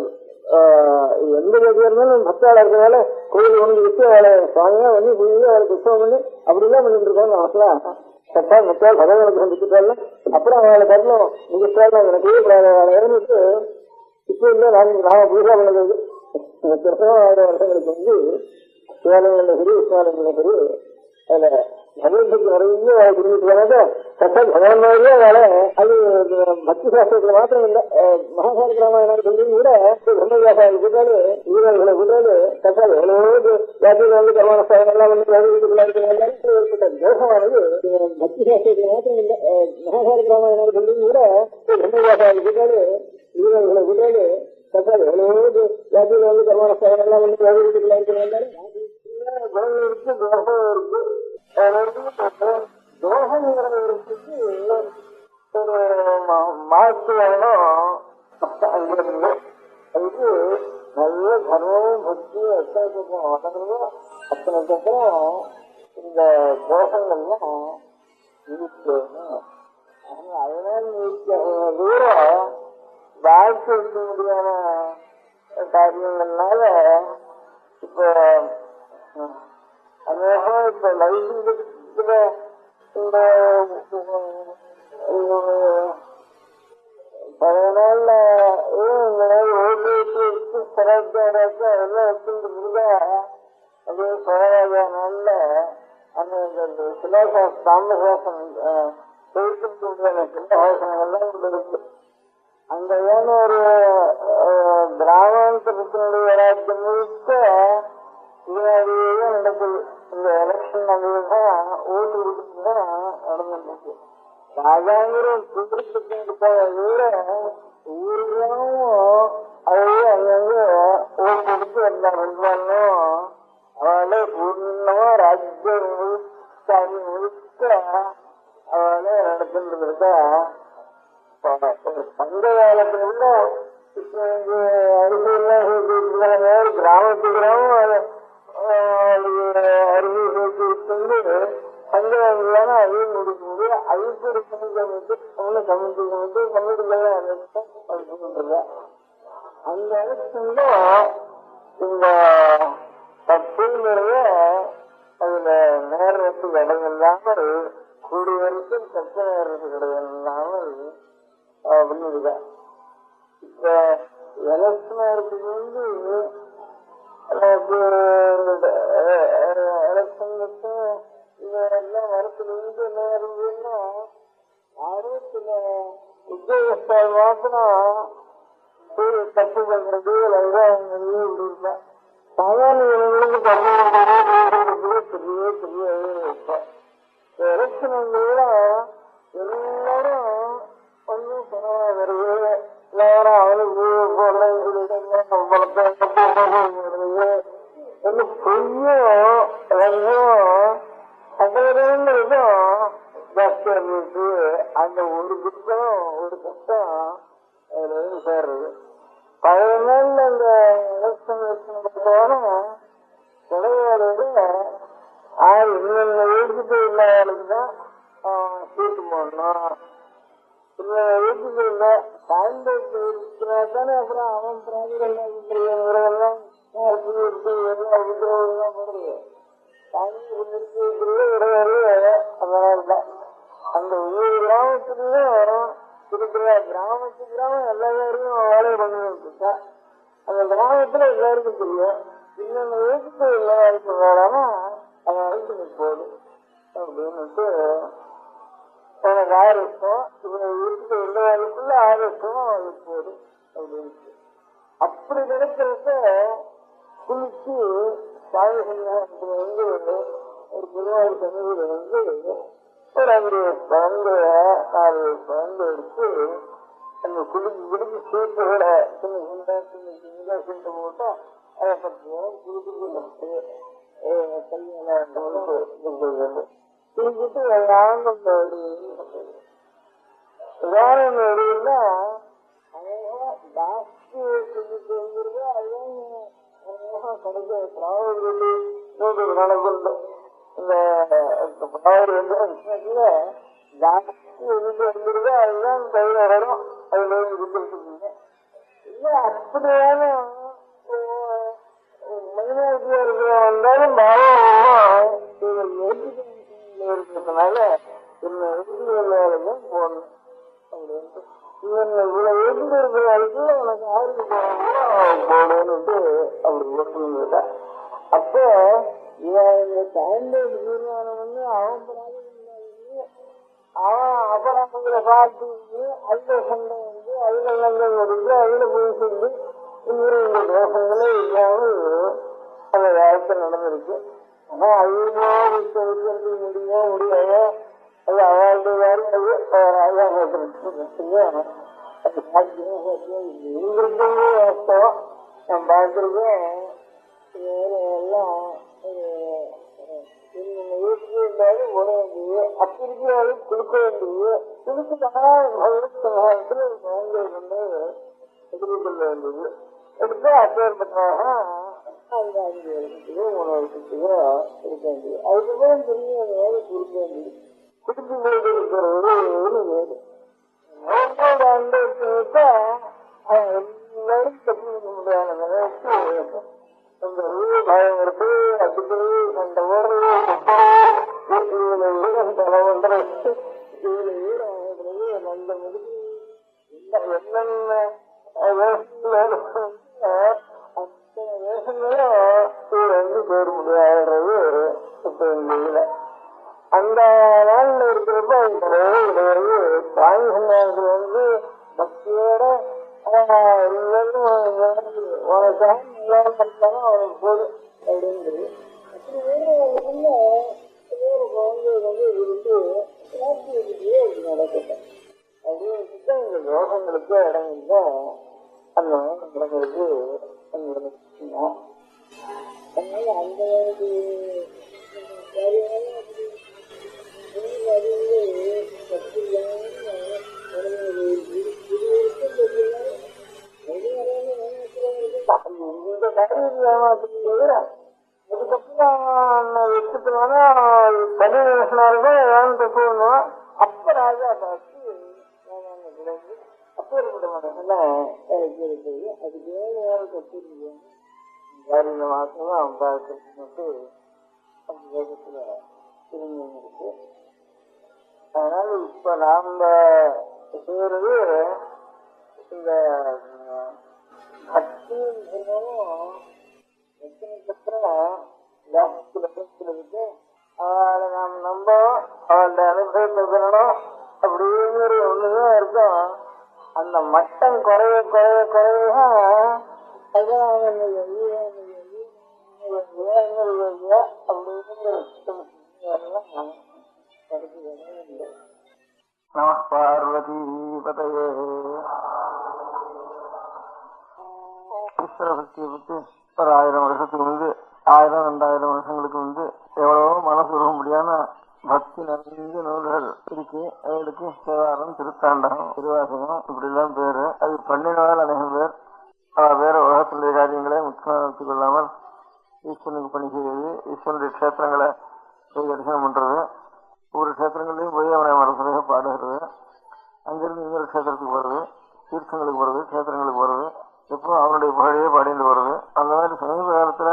எந்த ஜாதியா இருந்தாலும் பக்தாளா இருக்கிறதால கோயில் ஒன்று விட்டு அவளை சுவாமியா பண்ணி புரிஞ்சு அவளுக்கு உற்சவம் பண்ணி அப்படிலாம் பண்ணிட்டு இருக்கோம் அவசரா சட்டா மத்தால் பகவானுக்கு சந்திச்சுட்டால அப்புறம் அவளை கட்டணும் முடிச்சாலும் எனக்கு இறந்துட்டு இப்ப இல்லை நாம பூஜா பண்ணது வருஷங்களுக்கு வந்து சிவாலயங்கள்ல சரி விஸ்வாலயங்கள்ல சரி அதுல பகவத்பக்தி நிறைய அவளை புரிஞ்சுட்டு போனாக்க சட்டா பகவான் மாதிரியே அவளை அது பக்தி சாஸ்திரத்துல மாத்திரம் இல்லை மகாபாரத ராமாயணம் சொல்லி கூட பிரம்மவியாசாயம் கூட்டாளு வீரர்களை கூட்டாளு சட்டா எவ்வளவு ஜாதியில வந்து கர்மான ஸ்தானங்கள்லாம் வந்து ஏற்பட்ட தோஷமானது பக்தி சாஸ்திரத்துல மாத்திரம் இல்லை மகாபாரத ராமாயணம் சொல்லி கூட பிரம்மவியாசாயம் கூட்டாளு வீரர்களை கூட்டாளு சட்டா எவ்வளவு ஜாதியில வந்து கர்மான ஸ்தானங்கள்லாம் வந்து குணம் இருக்கு தோஷம் இருக்கு தோஷங்கிறது ஒரு மாற்று வேணும் அங்கிருந்து அதுக்கு நல்ல தர்மமும் பக்தியும் எத்தனை வளர்ந்ததோ அத்தனை பக்கம் இந்த தோஷங்கள்லாம் இருக்கணும். அதனால தூரம் வாழ்க்கை இருக்க முடியாத காரியங்கள்னால இப்ப அதனால இப்ப லைஃப்ல இந்த பழைய நாள்ல ஓட்டு வச்சு சிறப்பாக எல்லாம் எடுத்துட்டு இருந்தா அதே பழைய நாள்ல அந்த சிலாசாசம் தாமசாசம் சிலாசாசனங்கள்லாம் இருக்கு. அங்க ஏன்னா ஒரு கிராமாந்தரத்தினுடைய ராஜ்யம் முழுக்க இதனாலேயே நடக்குது. இந்த எலெக்ஷன் நடந்ததுதான் ஓட்டு கொடுத்துதான் நடந்துருக்கு. ராஜாங்கிற குடும்பத்துக்கு விட ஊர்களும் அதையே அங்கங்க ஓட்டு கொடுத்து எல்லாம் இருந்தாலும் அவளே பூர்ணமா ராஜ்யம் முழுக்க அவளே நடந்துட்டு இருக்கா. சங்க காலத்துல அரிசியெல்லாம் கிராமத்து கிராமம் அருவி சேர்த்து விட்டு சங்கரான அதையும் முடிக்க முடியும். ஐப்படி கமிட்டி கமிட்டிகள் அந்த எலெக்ஷன்ல இந்த தப்புங்கிறத அதுல நேரத்துக்கு இடம் இல்லாமல் கூடிய வரைக்கும் தக்க நேரத்துக்கு இடம் இல்லாமல் பண்ணிருக்க. இப்ப எலெக்ஷனா இருக்கிறது வந்து எலெக்ஷனுக்கு இதெல்லாம் வரத்துல இருந்து என்ன இருந்ததுன்னா யாரும் சில உத்தியோகஸ்தால் மாத்திரம் தப்பு பண்றது வெங்காயம் இப்படி இருந்தா சாதாரண தப்பு பண்றது பெரிய பெரிய வைப்பேன். எலெக்ஷன் எல்லாரும் ஒன்றும் பணமா வருது எல்லாரும் அவனுக்கு போடுறேன்னு சொல்லிட்டு ஒண்ணு பொய்யும் சகலங்களும் ஜாஸ்தியா இருந்துச்சு. அந்த ஒரு குற்றம் ஒரு கஷ்டம் அதுல இருந்து சேர்றது. பழைய நாள்ல அந்த எலெக்ஷன் கிடையாத இன்னொன்னு எழுதிட்டு இல்லாததான் சீட்டு போடணும். வீட்டுக்கு இல்ல சாயந்தரத்து இருக்கிறாதானே அப்புறம் அவன் பிராதிகள்லாம் போடுறது அதனால அந்த ஒவ்வொரு கிராமத்துலயும் இருக்கிற கிராமத்து கிராமம் எல்லா பேரையும் வேலை பண்ணிட்டு அந்த கிராமத்துல எல்லாருக்கும் தெரியும். இன்னொன்னு வீட்டுக்கு எல்லாருக்கும் வேலைன்னா அவன் வீட்டுக்கு போடும் அப்படின்னுட்டு எனக்கு 6 வருஷம் இவங்க இருக்கிற எல்லாருக்குள்ள 6 வருஷம் அது போடும் அப்படின்ட்டு அப்படி நினைக்கிறத குளிச்சு சாமி சன்னியாசத்துல வந்து ஒரு பெருமாள் சன்னதியில வந்து ஒரு 5 குழந்தை 4 குழந்தை எடுத்து அந்த குடிக்கு சீட்டுகள சின்ன சீட்டை போட்டா அதை பற்றி குளிச்சுட்டு கையெல்லாம் குளிச்சுட்டு ஆனந்தம் உதாரணம் எடுன்னா ஜாஸ்தி குளிச்சு வந்துருது. அதுதான் கிடைக்க பிராவூர் வந்து இன்னொரு நடக்குண்டு. இந்த பிராவூர் வந்து ஜாஸ்தி எதுக்கு வந்துருதோ அதுதான் கையில வரும். அதுல கொடுத்துருக்கீங்க இல்ல அப்படியான மைனாரிட்டியா இருக்கிற வந்தாலும் பாவம் இருக்கிறதுனால என்ன எழுதியும் போடணும் அப்படின்ட்டு இவன் இவ்வளவு எழுதி இருக்கிறாளுக்கு உனக்கு ஆயிரத்தி போடணும்ட்டு அப்படி ஓட்டுங்க. அப்போ இவன் இந்த ஸ்டாண்டர்ட் தீர்மானம் வந்து அவன் அபராதங்களை பார்த்து அதுல சண்டை வந்து அதுல நல்லது வந்து அதுல போய் செஞ்சு இந்த தோஷங்களே இல்லாமல் அந்த காலத்தில் நடந்திருக்கு. ஆனா அதுக்கு முடியாதோ அது அவளுடைய வேலை. அது ராஜாங்க அது வாஸ்தவம் நான் பார்த்துருக்கேன். எல்லாம் இருந்தாலும் போட வேண்டியது அப்படி இருக்கிறாரு கொடுக்க வேண்டியது கொடுத்துட்டாத்துல வந்து எதிர்கொள்ள வேண்டியது எடுத்து அப்பேற்பட்டாக 5 வருஷத்துக்கோ 3 வருஷத்துக்கோ இருக்க வேண்டியது. அதுக்கப்புறம் திரும்பி அந்த வேலை கொடுக்க வேண்டியது குடும்பி போயிட்டு இருக்கிறது வேறு ஆண்டு வச்சா எல்லாரும் தெரிஞ்சுக்க முடியாத நிலைக்கு அந்த பயம் இருக்கு. அதுக்கு அந்த ஓடுறது பண்றது நல்ல முடிஞ்சு என்னென்ன வேஷங்களும் வந்து சேர முடியாதுன்றது இப்ப இந்த அந்த நாள்ல இருக்கிறப்ப சாமி சன்னியாசத்துல வந்து பக்தியோட உனக்காக நல்லா படிச்சாலும் அவனுக்கு போதும் அப்படின்றது. அப்படி வேணுக்குள்ள வேறு குழந்தை வந்து இருந்து நடக்கட்டும் அப்படின்னு இந்த யோகங்களுக்கு இடம் இல்லை. அந்த இடங்களுக்கு அதனால அந்த இந்த கருவி ஏமாத்துக்கு அதுக்கப்புறம் வச்சுட்டோம்னா கடினமாக ஏன் தப்புவோம். அப்ப ராஜா பார்த்து அப்போ இருக்கக்கூட அதுக்கு ஏன் தப்பு இந்த மாசம் அவன் பார்க்கறது அந்த வேகத்துல திரும்பி இருக்கு. அதனால இப்ப நாம செய்யறது இந்த பக்தின்னு சொன்னாலும் எத்தனைக்கப்புறம் ஜாஸ்தி இருக்கு. அவளை நாம் நம்ப அவளோட அனுபவத்தை பெறணும் அப்படிங்கிற ஒண்ணுதான் இருக்கும். அந்த மட்டம் குறைய குறைய குறைய நம பார்வதி பதையே. ஈஸ்வர பக்தியை பத்தி ஒரு 1000 வருஷத்துக்கு வந்து 1000-2000 வருஷங்களுக்கு வந்து எவ்வளவோ மனசு உருவ முடியாம பக்தி நிறைந்த நூல்கள் இருக்கு. அவர்களுக்கு தேவாரம், திருத்தாண்டகம், திருவாசகம் இப்படி எல்லாம் பேரு. அது பண்ணினவால் அநேகம் பேர் வேற உலகத்தினுடைய காரியங்களை முக்கியமாக வைத்துக் கொள்ளாமல் ஈஸ்வரனுக்கு பணி செய்வது, ஈஸ்வரனுடைய கஷேத்திரங்களை போய் தரிசனம் பண்றது, ஒவ்வொரு கஷேத்திரங்களையும் போய் அவனை மனசுரையாக பாடுகிறது, அங்கிருந்து இன்னொரு கஷேத்திரத்துக்கு போறது, தீர்த்தங்களுக்கு போறது, கஷேத்திரங்களுக்கு போறது, எப்போ அவனுடைய புகழையே பாடிட்டு வருது. அந்த மாதிரி சமீப காலத்துல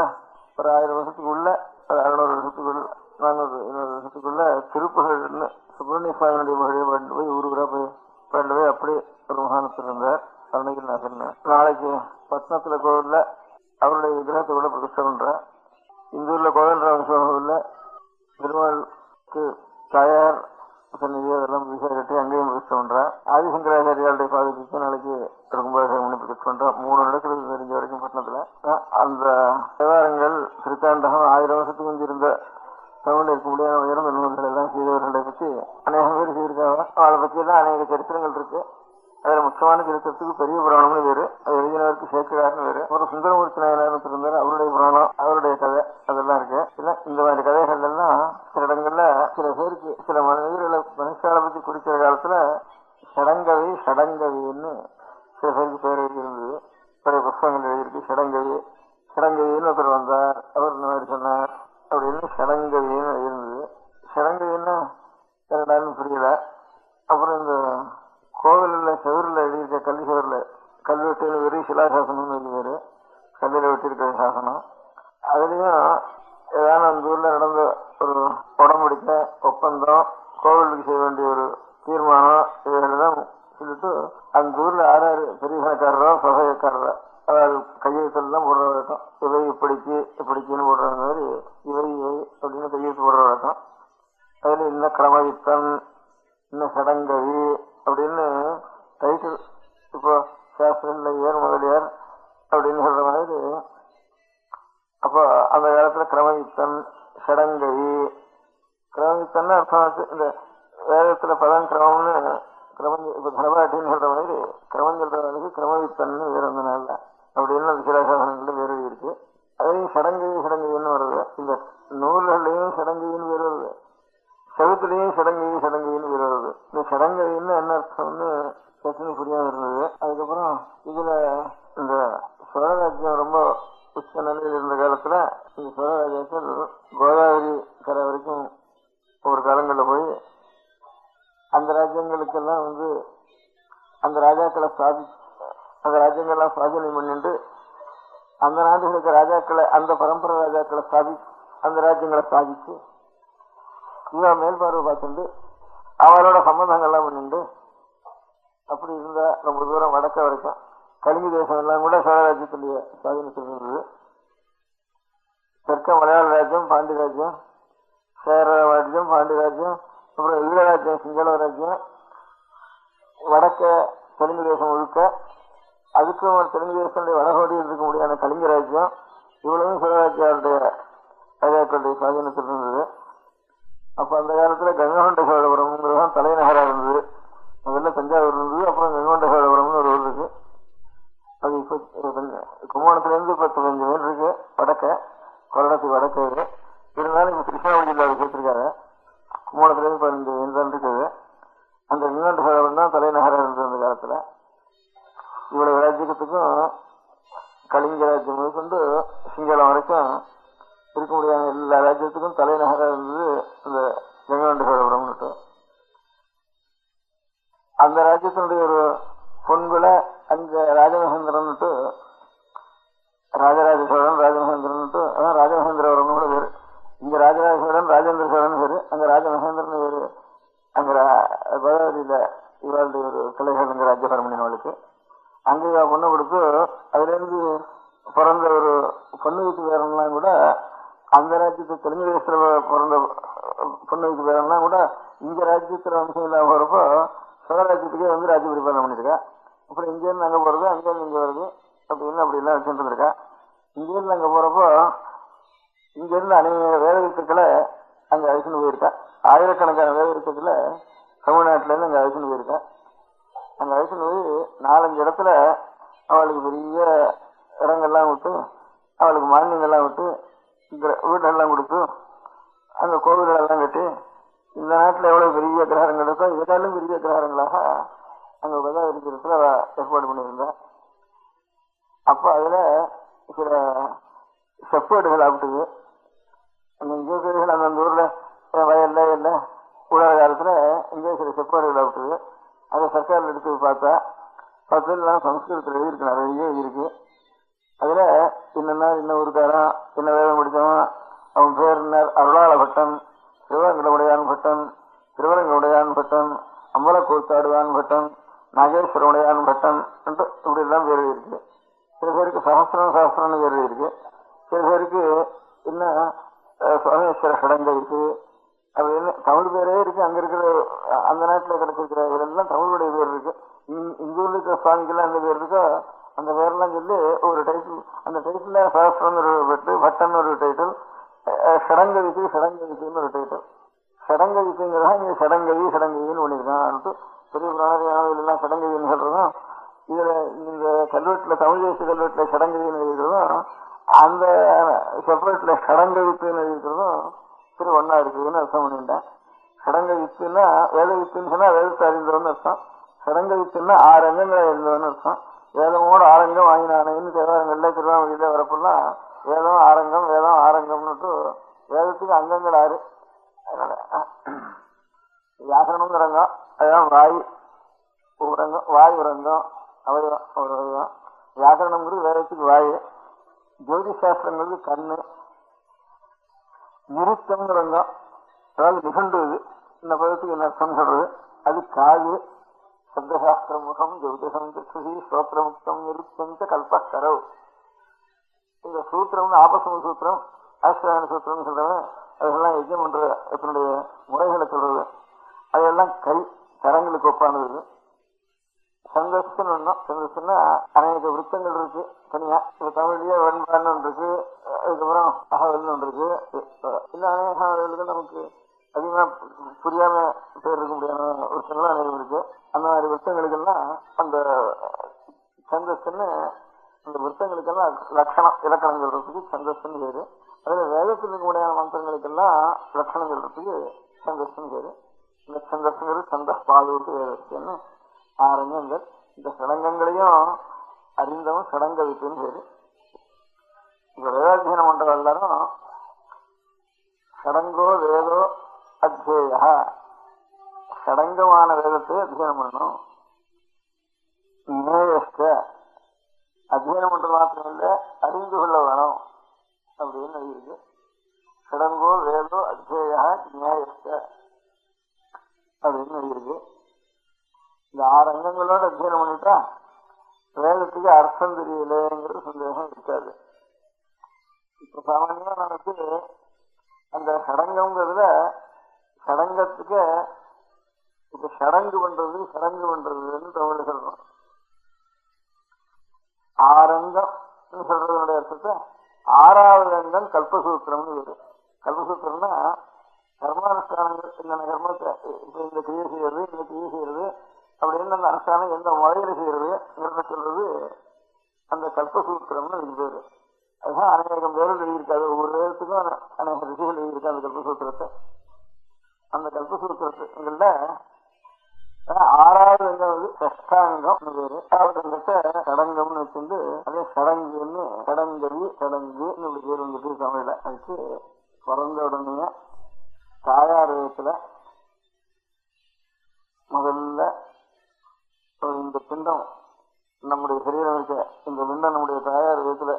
ஒரு 1000 வருஷத்துக்குள்ள ஒரு 600 வருஷத்துக்குள்ள 400 வருஷத்துக்குள்ள திருப்புகழ்னு சுப்பிரமணிய சுவாமியுடைய புகழையே பாடிட்டு போய் ஊருக்குறா போய் பாடிட்டு போய் அப்படி ஒரு மகானத்தில் இருந்தார் அருணகிரிநாதன். நாளைக்கு பத்னத்துல கோவில்ல அவருடைய விக்கிரகத்தை கூட பிரதிஷ்டை பண்ற. இந்த ஊர்ல கோவில்ல திருமாலுக்கு தாயார் சன்னிதி அதெல்லாம் பிரதிஷ்டை கட்டி அங்கேயும் பிரதிஷ்டை பண்றேன். ஆதிசங்கராச்சாரியாளுடைய பாதத்துக்கு நாளைக்கு கும்பாபிஷேகம் பண்ணி பிரதிஷ்டை பண்றேன். 3 நடக்கிறது தெரிஞ்ச வரைக்கும் பட்டணத்துல. அந்த தேவாரங்கள் திருத்தாண்டகம் 1000 வருஷத்துக்கு முந்தி இருந்த தமிழ்ல இருக்க முடியாத உயர்ந்த நூல்கள் எல்லாம் செய்தவர்களை பற்றி அநேகம் பேர் செய்திருக்காங்க. அதை பற்றி எல்லாம் அநேக சரித்திரங்கள் இருக்கு. அதுல முக்கியமான சரித்திரத்துக்கு பெரிய புராணம்னு வேறு, அது எழுதினவருக்கு சேர்க்கிறார்னு வேறு, ஒரு சுந்தரமூர்த்தி நாயனார் இருந்தார் அவருடைய புராணம், அவருடைய கதை அதெல்லாம் இருக்கு. இந்த மாதிரி கதைகள் எல்லாம் சில இடங்கள்ல சில பேருக்கு சில மனிதர்களை மனுஷாலை பத்தி குடிக்கிற காலத்துல சடங்கவின்னு சில பேருக்கு பேர் எழுதியிருந்தது. பழைய புஸ்தகங்கள் எழுதியிருக்கு. சடங்கவி, சடங்கவின்னு ஒருத்தர் வந்தார், அவர் இந்த மாதிரி சொன்னார் அப்படின்னு சடங்கவின்னு இருந்தது. சடங்கவின்னா என்னடான்னு புரியல. அப்புறம் இந்த கோவிலில் செவரில் எழுதியிருக்க கல் செவரில் கல்வெட்டுன்னு வெறும் சிலாசாசனம்னு பேரு, கல்லில் வெட்டியிருக்கிற சாசனம். அதுலேயும் ஏதாவது அந்த ஊரில் நடந்த ஒரு உடம்படிக்க ஒப்பந்தம், கோவிலுக்கு செய்ய வேண்டிய ஒரு தீர்மானம், இதெல்லாம் சொல்லிட்டு அந்த ஊர்ல யாராரு பெரிய கணக்காரரோ சபைக்காரரோ அவர் கையெழுத்தெல்லாம் போடுற வழக்கம். இவை இப்படிக்குன்னு போடுற மாதிரி இவை அப்படின்னு கையெழுத்து போடுற வழக்கம். அதுல இன்ன கிரமயுத்தம், இன்ன சடங்கவி அப்படின்னு டைட்டில். இப்போ சாஸ்திரர் முதலியார் அப்படின்னு சொல்ற மாதிரி. அப்போ அந்த காலத்துல கிரமயுத்தன், சடங்கவி. கிரமயுத்தன்னு அர்த்தம் இந்த வேதத்துல பதம் கிரமம்னு இப்ப தனபாட்டின்னு சொல்ற மாதிரி கிரமம் சொல்றவங்களுக்கு கிரமவித்தன்னு வேற இருந்தனால அப்படின்னு அந்த சிலாசாசனங்கள்ல வேறு இருக்கு. அதையும் சடங்கைன்னு வருது. இந்த நூல்கள்லையும் சடங்கைன்னு வேறு வருது, செவத்துலையும் சடங்கைன்னு வேறு வருது. இந்த சடங்கைன்னு என்ன அர்த்தம்னு பிரச்சனை புரியாம இருந்தது. அதுக்கப்புறம் இதுல இந்த சோழராஜ்யம் ரொம்ப உச்ச நிலையில் இருந்த காலத்துல இந்த சோழராஜ்யத்தில் கோதாவரி கரை வரைக்கும் ஒரு காலங்களில் போய் அந்த ராஜ்யங்களுக்கெல்லாம் அந்த ராஜ்யங்கள்லாம் சுவாதீனம் பண்ணிட்டு அந்த நாடுகளுக்கு ராஜாக்களை, அந்த பரம்பரை ராஜாக்களை அந்த ராஜ்யங்களை சாதிச்சு இவன் மேல்பார்வை பார்த்துட்டு அவரோட சம்பந்தங்கள்லாம் பண்ணிட்டு அப்படி இருந்தா ரொம்ப தூரம் வடக்க வரைக்கும் கலிங்க தேசம் எல்லாம் கூட சோழராஜ்யத்துடைய சுவாதீனத்தில் இருந்தது. தெற்க மலையாள ராஜ்யம், பாண்டி ராஜ்யம், சேர ராஜ்யம், பாண்டி ராஜ்யம், அப்புறம் ஈழராஜ்யம், சிங்கள ராஜ்யம், வடக்க தெலுங்கு தேசம் முழுக்க, அதுக்கும் தெலுங்கு தேசத்துடைய வடகோடியில் இருக்க முடியாத கலிங்க ராஜ்யம், இவ்வளவும் சிவராஜ்யாருடைய ராஜாக்களுடைய சுவாதீனத்தில் இருந்தது. அப்ப அந்த காலத்துல கங்ககொண்ட சோழபுரம்ங்கிறதான் தலைநகரா இருந்தது. முதல்ல தஞ்சாவூர் இருந்தது, அப்புறம் கங்ககொண்ட சோழபுரம்னு ஒரு ஊர் இருக்கு. அது இப்ப கும்பகோணத்துல இருந்து 15 மைல் இருக்கு வடக்க, கொரடத்துக்கு வடக்க. இருந்தாலும் இப்ப கிருஷ்ணாவளி ஜில்லாவில் சேர்த்திருக்காங்க. கும்பகோணத்திலிருந்து 15 மைல் தான் இருக்குது. அந்த கங்ககொண்ட சோழபுரம் தான் தலைநகரம் இருந்தது அந்த காலத்துல. இவ்வளவு ராஜ்யத்துக்கும் கலிங்க ராஜ்யம் முதற்கொண்டு சிங்களம் வரைக்கும் இருக்க முடியாத எல்லா ராஜ்யத்துக்கும் தலைநகரம் இருந்தது இந்த கங்ககொண்ட சோழபுரம். அந்த ராஜ்யத்தினுடைய ஒரு பொன்வில அங்க ராஜமகேந்திரன் ராஜராஜ சோழன், ராஜமகேந்திரன், அதான் ராஜமகேந்திரவரம் கூட பேரு. இங்க ராஜராஜ சோழன், ராஜேந்திர சோழன் பேரு, அங்க ராஜமகேந்திரன் பேரு. அங்க கோதாவரியில இவருடைய ஒரு கிளைகள் அங்க ராஜ்யபரமணியனுக்கு அங்க இவ பொண்ணு கொடுத்து அதுல இருந்து பிறந்த ஒரு பொண்ணு வீட்டு பேரெல்லாம் கூட அந்த ராஜ்யத்து தெலுங்கு தேசத்துல பிறந்த பொண்ணு வீட்டு பேரெல்லாம் கூட இங்க ராஜ்யத்துல வம்சம் இல்லாம போறப்போ சோழராஜ்யத்துக்கே ராஜ்ய பரிபாலனை பண்ணிருக்கா. அப்புறம் இங்க இருந்து அங்க போறது, அங்க இருந்து இங்க வருது அப்படின்னு அப்படி எல்லாம் வச்சுட்டு இருந்திருக்கா. இங்க இருந்து அங்க போறப்போ இங்க இருந்து அநேக வேத வித்துக்களை அங்க அழிச்சுன்னு போயிருக்கா. ஆயிரக்கணக்கான வேத வித்துக்களை தமிழ்நாட்டுல இருந்து அங்க அழிச்சுன்னு போயிருக்கா. அங்க அழிச்சுன்னு போய் 4-5 இடத்துல அவளுக்கு பெரிய இடங்கள்லாம் விட்டு, அவளுக்கு மானியங்கள்லாம் விட்டு, வீட்டெல்லாம் கொடுத்து, அந்த கோவில்கள் எல்லாம் கட்டி, இந்த நாட்டுல எவ்வளவு பெரிய கிரகங்கள் இருக்கோ இதனாலும் பெரிய கிரகங்களாக அங்க கோதாவரி தீரத்துல ஏற்பாடு பண்ணியிருந்தா. அப்ப அதுல சில செப்பேடுகள் ஆப்பிட்டுது. அந்த இந்தியர்கள் அந்த ஊர்ல வயல்ல இல்ல உலக காலத்துல இங்கே சில செப்பேடுகள் ஆப்பிட்டுது. அதை சர்க்காரில் எடுத்து பார்த்தா சம்ஸ்கிருதத்தில் எழுதியிருக்கு, நிறைய இருக்கு. அதுல இன்ன ஊருக்காரன், என்ன வேதம் முடிச்சவன், அவன் பேர் என்ன, அருளாள பட்டன், திருவரங்கமுடையான் பட்டன், திருவரங்கமுடையான் பட்டன், அம்பலக்கூத்தாடுவான் பட்டன், நாகேஸ்வரமுடையான் பட்டன் இப்படி எல்லாம் பேர் இருக்கு. சில பேருக்கு சஹஸ்ரம்னு பேர் இருக்கு. சில பேருக்கு இன்னும் சுவாமேஸ்வர சடங்க இருக்கு அப்படின்னு தமிழ் பேரே இருக்கு. அங்க இருக்கிற அந்த நாட்டுல கிடைச்சிருக்கிற இதெல்லாம் தமிழுடைய பேர் இருக்கு. இங்க உள்ள இருக்கிற சுவாமிக்கெல்லாம் அந்த பேர் இருக்கோ அந்த பேரெல்லாம் சொல்லி ஒரு டைட்டில், அந்த டைட்டில் சஹஸ்ரம் ஒரு பெட்டு, பட்டன் ஒரு டைட்டில், சடங்கவித்துன்னு ஒரு டைட்டில். சடங்கவித்துங்கிறதா இங்க சடங்கவின்னு பண்ணிருக்கான். பெரிய புராணம் எல்லாம் சடங்கவின்னு சொல்றதும், இதுல இந்த கல்வெட்டுல தமிழ் தேச கல்வெட்டுல சடங்கவின்னு எழுதிக்கிறதும், அந்த செப்பரேட்ல சடங்கவித்துன்னு எழுதிக்கிறதும் சரி ஒன்னா இருக்குதுன்னு அர்த்தம் பண்ணிட்டேன். சடங்கவித்துன்னா வேத வித்துன்னு சொன்னா வேதத்தை அறிந்தவன்னு அர்த்தம். சடங்கவித்துன்னா 6 அங்கங்களை அறிந்தவன்னு அர்த்தம். வேதமோடு ஆரங்கம் வாங்கினானேன்னு தேவாரங்கள்ல திருவாமொழியில வரப்பெல்லாம் வேதம் ஆரங்கம்னுட்டு வேதத்துக்கு அங்கங்கள் 6. அதனால வியாக்கரணம் ரங்கம், அதுதான் வாய் உரங்கம் அவயவம் ஒரு வடிவம். வியாக்கரணம்ங்கிறது வேதத்துக்கு வாய், ஜோதிஷ் சாஸ்திரங்கிறது கண்ணு, நிருத்தம் ரங்கம் அதாவது நிகழ்வு, இந்த பதத்துக்கு என்ன அர்த்தம் சொல்றது, அது காது. சப்தசாஸ்திர முகம் ஜோதிஷம் சுசி ஸ்தோத்திரமுக்தம் நிருத்தம் கல்பக்கரவ். இந்த சூத்திரம்னு ஆபசம சூத்திரம், ஆஸ்திராயண சூத்திரம் சொல்றவன் அதெல்லாம் யஜ்யம் பண்ற இதனுடைய முறைகளை சொல்றது. அதெல்லாம் கை கரங்களுக்கு ஒப்பானது. சந்தஸ்துன்னு ஒண்ணும், சந்தஸ்துன்னா அநேக விருத்தங்கள் இருக்கு தனியா. இப்ப தமிழ்லயே வெண்பான்னு ஒன்று இருக்கு, அதுக்கப்புறம் அகவல்னு ஒன்று இருக்கு. இன்னும் அநேக அகவல்கள் நமக்கு அதிகமா புரியாம பேர் இருக்க முடியாத விருத்தங்கள்லாம் அநேகம் இருக்கு. அந்த மாதிரி விருத்தங்களுக்கெல்லாம் அந்த சந்தஸ்துன்னு, அந்த விருத்தங்களுக்கெல்லாம் லட்சணம் இலக்கணம் சொல்றதுக்கு சந்தஸ்துன்னு பேரு. அதுல வேதத்தில் இருக்கக்கூடிய மந்திரங்களுக்கெல்லாம் லட்சணம் சொல்றதுக்கு சந்தஸ்துன்னு பேரு. இந்த சந்தஸ்துங்கிறது சந்த பாதுகாப்பு வேதத்துன்னு ஆரங்கங்கள். இந்த சடங்கங்களையும் அறிந்தவன் சடங்க வித்துன்னு பேரு. இப்ப வேதாத்தியனம் பண்ற எல்லாரும் சடங்கோ வேதோ அத்தியேய, சடங்கமான வேதத்தை அத்தியனம் பண்ணணும். நேயஸ்ட, அத்தியனம் பண்றது மாத்திரம் இல்லை, அறிந்து கொள்ள வேணும் அப்படின்னு இருக்கு. சடங்கோ வேதோ அத்தியேய நேயஸ்ட அப்படின்னு இருக்கு. இந்த 6 அங்கங்களோட அத்தியனம் பண்ணிட்டா வேதத்துக்கு அர்த்தம் தெரியலேங்கிறது சந்தேகம் இருக்காது. இப்ப சாமானியமா நமக்கு அந்த சடங்கம்ங்கிறதுல சடங்கத்துக்கு இப்ப சடங்கு பண்றதுன்னு தமிழ்ல சொல்றோம். 6 அங்கம் சொல்றதுனுடைய அர்த்தத்தை 6வது அங்கம் கல்பசூத்திரம்னு பேரு. கல்பசூத்திரம்னா கர்மானுஷ்டானங்கள், இந்த கர்மத்தை இப்ப இந்த கிரியை செய்யறது அப்படின்னு அந்த அனுஷ்டானம் எந்த முறையில செய்யறதுங்கிறத சொல்றது அந்த கல்பசூத்திரம்னு அதுக்கு பேரு. அதுதான் அநேகம் பேர்கள் எழுதியிருக்காது. ஒவ்வொரு வேதத்துக்கும் அநேக ரிஷிகள் எழுதியிருக்காங்க அந்த கல்பசூத்திரத்தை. அந்த கல்பசூத்திரங்கள்ல 6வது அங்கம் சஷ்டாங்கம் பேரு. 6வது அங்கத்தை சடங்கம்னு வச்சிருந்து அதே சடங்குன்னு சடங்குன்னு பேர் வந்துட்டு தமிழ்ல. அதுக்கு பிறந்த உடனே தாயார் விதத்துல முதல்ல இந்த பிண்டம் நம்முடைய சரீரம் இருக்க இந்த பிண்டம் நம்முடைய தாயார் விதத்துல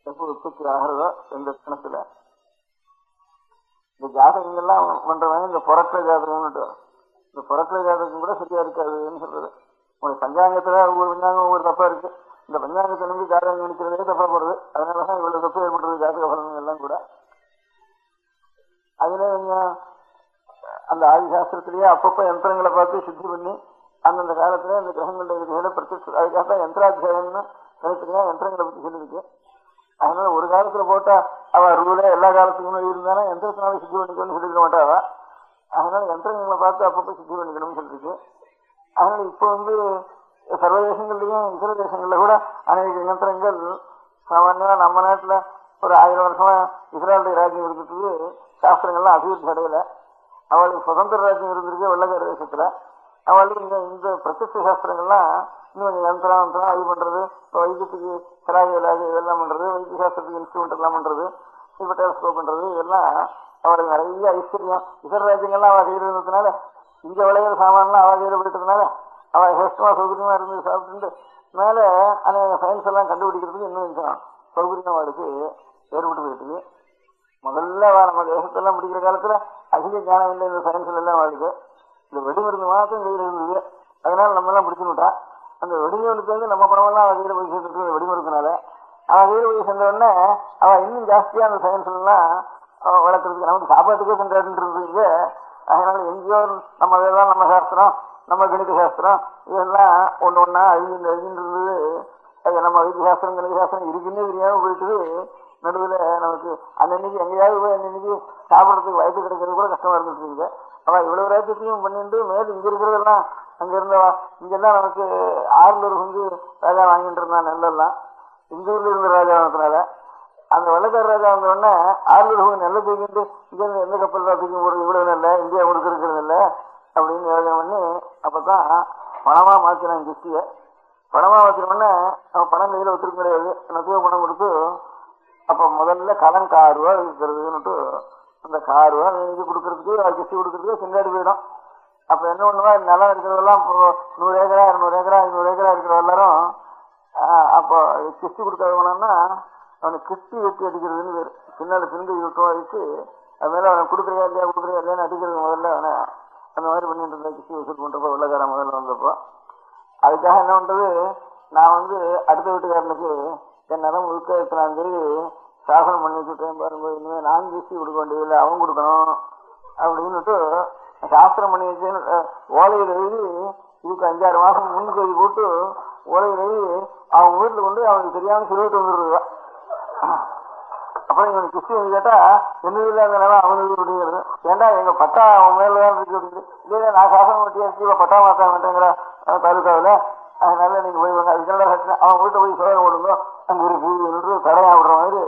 எப்போ உற்பத்தி ஆகிறதோ இந்த கணத்துல இந்த ஜாதகங்கள்லாம் பண்றவங்க இந்த புறக்கிற ஜாதகம்னுட்டு, இந்த புறக்கிற ஜாதகம் கூட சரியா இருக்காதுன்னு சொல்றது. உங்களுடைய பஞ்சாங்கத்துல ஒவ்வொரு பஞ்சாங்கம் ஒவ்வொரு தப்பா இருக்கு. இந்த பஞ்சாங்கத்தை நம்பி ஜாதகம் நினைக்கிறதே தப்பா போடுறது. அதனாலதான் இவ்வளவு தப்பு ஏற்படுறது ஜாதக பலன்கள் எல்லாம் கூட. அதுல அந்த ஆதிசாஸ்திரத்திலேயே அப்பப்ப யந்திரங்களை பார்த்து சுத்தி பண்ணி அந்தந்த காலத்துல அந்த கிரகங்களுடைய விதிகளை பிரத்யட்ச, அதுக்காக யந்திராத்தியாயம்னு தனித்தனியா யந்திரங்களை பத்தி சொல்லியிருக்கு. அதனால ஒரு காலத்துல போட்டா அவ ரூலே எல்லா காலத்துக்குமே இருந்தாலும் யந்திரத்தினால சுத்தி பண்ணிக்கணும்னு சொல்லிக்க மாட்டாவா. அதனால யந்திரங்களை பார்த்து அப்பப்ப சுத்தி பண்ணிக்கணும்னு சொல்லிருக்கு. அதனால இப்ப சர்வ தேசங்கள்லயும் இதர தேசங்கள்ல கூட அநேக யந்திரங்கள் சாமான்யமா நம்ம நாட்டுல ஒரு 1000 வருஷமா இஸ்ரேலுடைய ராஜ்யம் இருக்கிறதுக்கு சாஸ்திரங்கள்லாம் அபிவிருத்தி அடையல. அவளுக்கு சுதந்திர ராஜ்யம் இருந்திருக்கு வெள்ளக்கார தேசத்துல. அவளுக்கு இந்த பிரத்யட்ச சாஸ்திரங்கள்லாம் இன்னும் கொஞ்சம் யந்திரம் அது பண்றது, வைத்தியத்துக்கு சராஜலாக இதெல்லாம் பண்றது, வைத்திய சாஸ்திரத்துக்கு இன்ஸ்ட்ருமெண்ட் எல்லாம் பண்றது, இப்ப டெலஸ்கோப் பண்றது, இதெல்லாம் அவளுக்கு நிறைய ஐஸ்வர்யம். இதர ராஜ்யங்கள்லாம் அவள் கையில் இருந்ததுனால, இங்க விளையிற சாமான்லாம் அவள் கையில போயிட்டதுனால அவள் ஹேஷ்டமா சௌகரியமா இருந்து சாப்பிட்டு மேல அநேக சயின்ஸ் எல்லாம் கண்டுபிடிக்கிறதுக்கு இன்னும் கொஞ்சம் சௌகரியம் அவளுக்கு ஏற்பட்டு போயிட்டு. முதல்ல நம்ம தேசத்தெல்லாம் பிடிக்கிற காலத்துல அதிக ஞானம் இல்லை இந்த சயின்ஸ்ல எல்லாம் அவளுக்கு. இந்த வெடிமருந்து மாத்திரம் கையில் இருந்தது. அதனால நம்ம எல்லாம் பிடிச்சுட்டா அந்த வெடிமருந்துக்கு வந்து நம்ம பணமெல்லாம் அவள் கையில போய் சேர்த்துட்டு வெடிமருந்துனால அவள் கையில போய் சென்ற உடனே அவள் இன்னும் ஜாஸ்தியா அந்த சயின்ஸ்ல எல்லாம் வளர்க்கறதுக்கு நமக்கு சாப்பாட்டுக்கே கொண்டாடிட்டு இருந்தீங்க. அதனால எங்கேயோ நம்ம இதெல்லாம் நம்ம சாஸ்திரம், நம்ம கணித சாஸ்திரம் இதெல்லாம் ஒண்ணா அழிஞ்சின்றது. அது நம்ம வைத்திய சாஸ்திரம் கணித சாஸ்திரம் இருக்குன்னே தெரியாம போயிட்டு நடுவில் நமக்கு அன்னைக்கு எங்கேயாவது போய் அன்னைக்கு சாப்பிடறதுக்கு வயசு கிடைக்கிறது கூட கஷ்டமா இருந்துட்டு. அவன் இவ்வளவு ராஜ்யத்தையும் பண்ணிட்டு மேல இங்க இருக்கிறதெல்லாம் அங்க இருந்தவா இங்கெல்லாம் நமக்கு 600 பங்கு ராஜா வாங்கிட்டு இருந்தான் நெல்லெல்லாம் இந்த ஊர்ல இருந்த ராஜாவத்தினால. அந்த வெள்ளக்கார ராஜா வந்தோடனே 600 பங்கு நெல்லை தூக்கிட்டு இங்க இருந்து எந்த கப்பல் தூக்கி போடுறது இவ்வளவு நெல்ல இந்தியா கொடுக்கறது இல்லை அப்படின்னு யோஜனை பண்ணி அப்பதான் பணமா மாத்தினான் கிஸ்டிய. பணமா வச்சிருக்கோம்னா நம்ம பணம் கையில வச்சிருக்க கிடையாது. நசுவ பணம் கொடுத்து அப்ப முதல்ல கடன் 6 ரூபா இருக்கிறதுன்னுட்டு அந்த 6 ரூபா வேலைக்கு கொடுக்கறதுக்கு கிஸ்தி கொடுக்கறதுக்கு சிந்தாடி போயிடும். அப்ப என்ன பண்ணுவா, நிலம் இருக்கிறதெல்லாம் 100 ஏக்கரா 200 ஏக்கரா 500 ஏக்கரா இருக்கிற எல்லாரும் அப்போ கிஸ்தி கொடுக்காதவனா அவனுக்கு கிஸ்தி வெட்டி அடிக்கிறதுன்னு பேரு. பின்னால சிந்து விட்டும் அடிச்சு அது மேல அவனை கொடுக்குறியா இல்லையான்னு அடிக்கிறது முதல்ல அவனை அந்த மாதிரி பண்ணிட்டு இருந்தா. கிஸ்தி வசூல் பண்றப்போ வெள்ளக்காரன் முதல்ல வந்தப்போ அதுக்காக என்ன பண்றது, நான் அடுத்த வீட்டுக்காரனுக்கு என் நிலம் முழுக்க நான் சரி சாசனம் பண்ணி வச்சுட்டேன் பாருங்க, இனிமே நான் கிஸ்தி கொடுக்க வேண்டியதில்லை அவன் கொடுக்கணும் அப்படின்னுட்டு சாஸ்திரம் பண்ணி வச்சு ஓலையில் எழுதி இதுக்கு 5-6 மாசம் முன்னுக்கு எழுதி போட்டு ஓலையில் எழுதி அவங்க வீட்டுல கொண்டு அவனுக்கு தெரியாம சொல்லிட்டு வந்துடுறா. அப்புறம் இவனுக்கு கிஸ்தி வந்து கேட்டா என்ன இல்லாத நிலம் அவனுக்கு அப்படிங்கிறது. ஏன்டா எங்க பட்டா அவன் மேலதான் இருக்கு அப்படின்னு. இல்லையா நான் சாசனம் வட்டியாச்சு பட்டா மாற்ற வேண்டேங்கிற தாலுக்காவில, அதனால நீங்க போய் அதுக்கு அவன் வீட்டை போய் சோதனை ஓடுங்க அங்க இருக்கு கடையா விடுற மாதிரி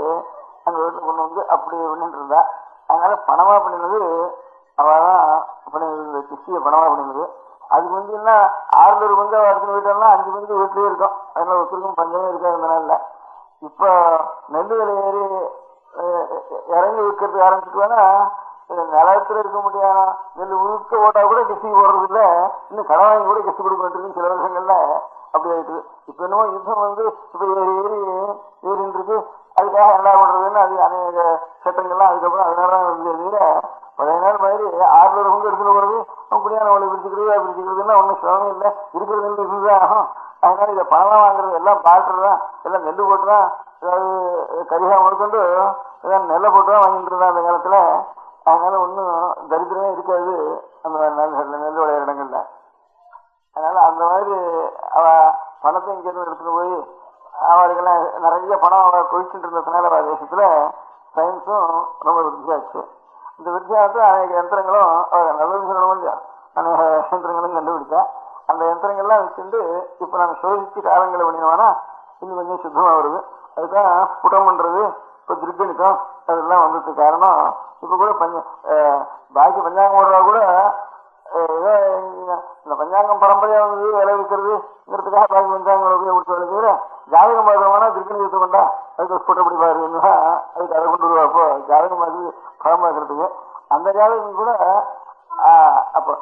அங்க வீட்டுல கொண்டு வந்து அப்படி பண்ணிட்டு இருந்தா. அதனால பணமா பண்ணினது அவதான் பண்ணினது, கிஸ்திய பணமா பண்ணினது. அதுக்கு என்ன 600 பங்கு அடுத்த வீட்டெல்லாம் 5 பங்கு வீட்லயே இருக்கும். அதனால ஒருத்தருக்கும் பஞ்சமே இருக்காது அந்த நாள்ல. இப்ப நெல் விலை ஏறி இறங்கி விற்கிறது ஆரம்பிச்சுட்டுவானா நிலத்துல இருக்க முடியாத நெல் முழுக்க ஓட்டா கூட கிஸ்தி போடுறது இல்லை, இன்னும் கடன் வாங்கி கூட கிஸ்தி கொடுக்க வேண்டியிருக்கு சில வருஷங்கள்ல. அப்படி ஆயிட்டு இப்ப என்னமோ யுத்தம் இப்ப ஏறின்னு இருக்கு. அதுக்காக என்ன பண்றதுன்னு அது அநேக சட்டங்கள்லாம் அதுக்கப்புறம் அதனாலதான் இருந்தது. பழைய நாள் மாதிரி 600 பங்கு எடுத்துட்டு போறது அப்படியான அவளை பிரிச்சுக்கிறதுன்னா ஒன்னும் சிரமம் இல்லை, இருக்கிறது நெல் இதுதான் ஆகும். அதனால இதை பணம் வாங்குறது எல்லாம் பால்டர் தான், எல்லாம் நெல் போட்டுதான், அதாவது கரிகா முதற்கொண்டு நெல்லை போட்டுதான் வாங்கிட்டு இருந்தான் அந்த காலத்துல. அதனால ஒன்னும் தரித்திரமே இருக்காது அந்த நெல் விளையாட இடங்கள்ல. அதனால அந்த மாதிரி அவ பணத்தை இங்கிருந்து எடுத்துட்டு போய் அவளுக்கெல்லாம் நிறைய பணம் அவ கொழிச்சுட்டு இருந்ததுனால தேசத்துல சயின்ஸும் ரொம்ப விருத்தியாச்சு. இந்த விருத்தியாகத்து அநேக யந்திரங்களும் நல்ல விஷயம் இல்லையா, அநேக யந்திரங்களும் கண்டுபிடிச்சா. அந்த யந்திரங்கள்லாம் வச்சுட்டு இப்ப நம்ம சோதிச்சு காலங்களை பண்ணினோம்னா இன்னும் கொஞ்சம் சுத்தமா வருது. அதுதான் புடம் பண்றது, இப்ப திருக்கணிக்கம் அதெல்லாம் வந்ததுக்கு காரணம். இப்ப கூட பாக்கி பஞ்சாங்கம் ஓடுறா கூட ஏதோ இந்த பஞ்சாங்கம் பரம்பரையா வந்து விலை விற்கிறதுங்கிறதுக்காக பாக்கி பஞ்சாங்கம் உபயோகிச்சு ஜாதகம் பார்த்தோம்னா திருக்கணி யுத்தம் பண்ணா அதுக்கு போட்டப்படி பாருன்னா அதுக்கு அதை கொண்டு வருவா. அப்போ ஜாதகம் மாதிரி படம் பார்க்கறதுக்கு அந்த ஜாதகம் கூட அப்போ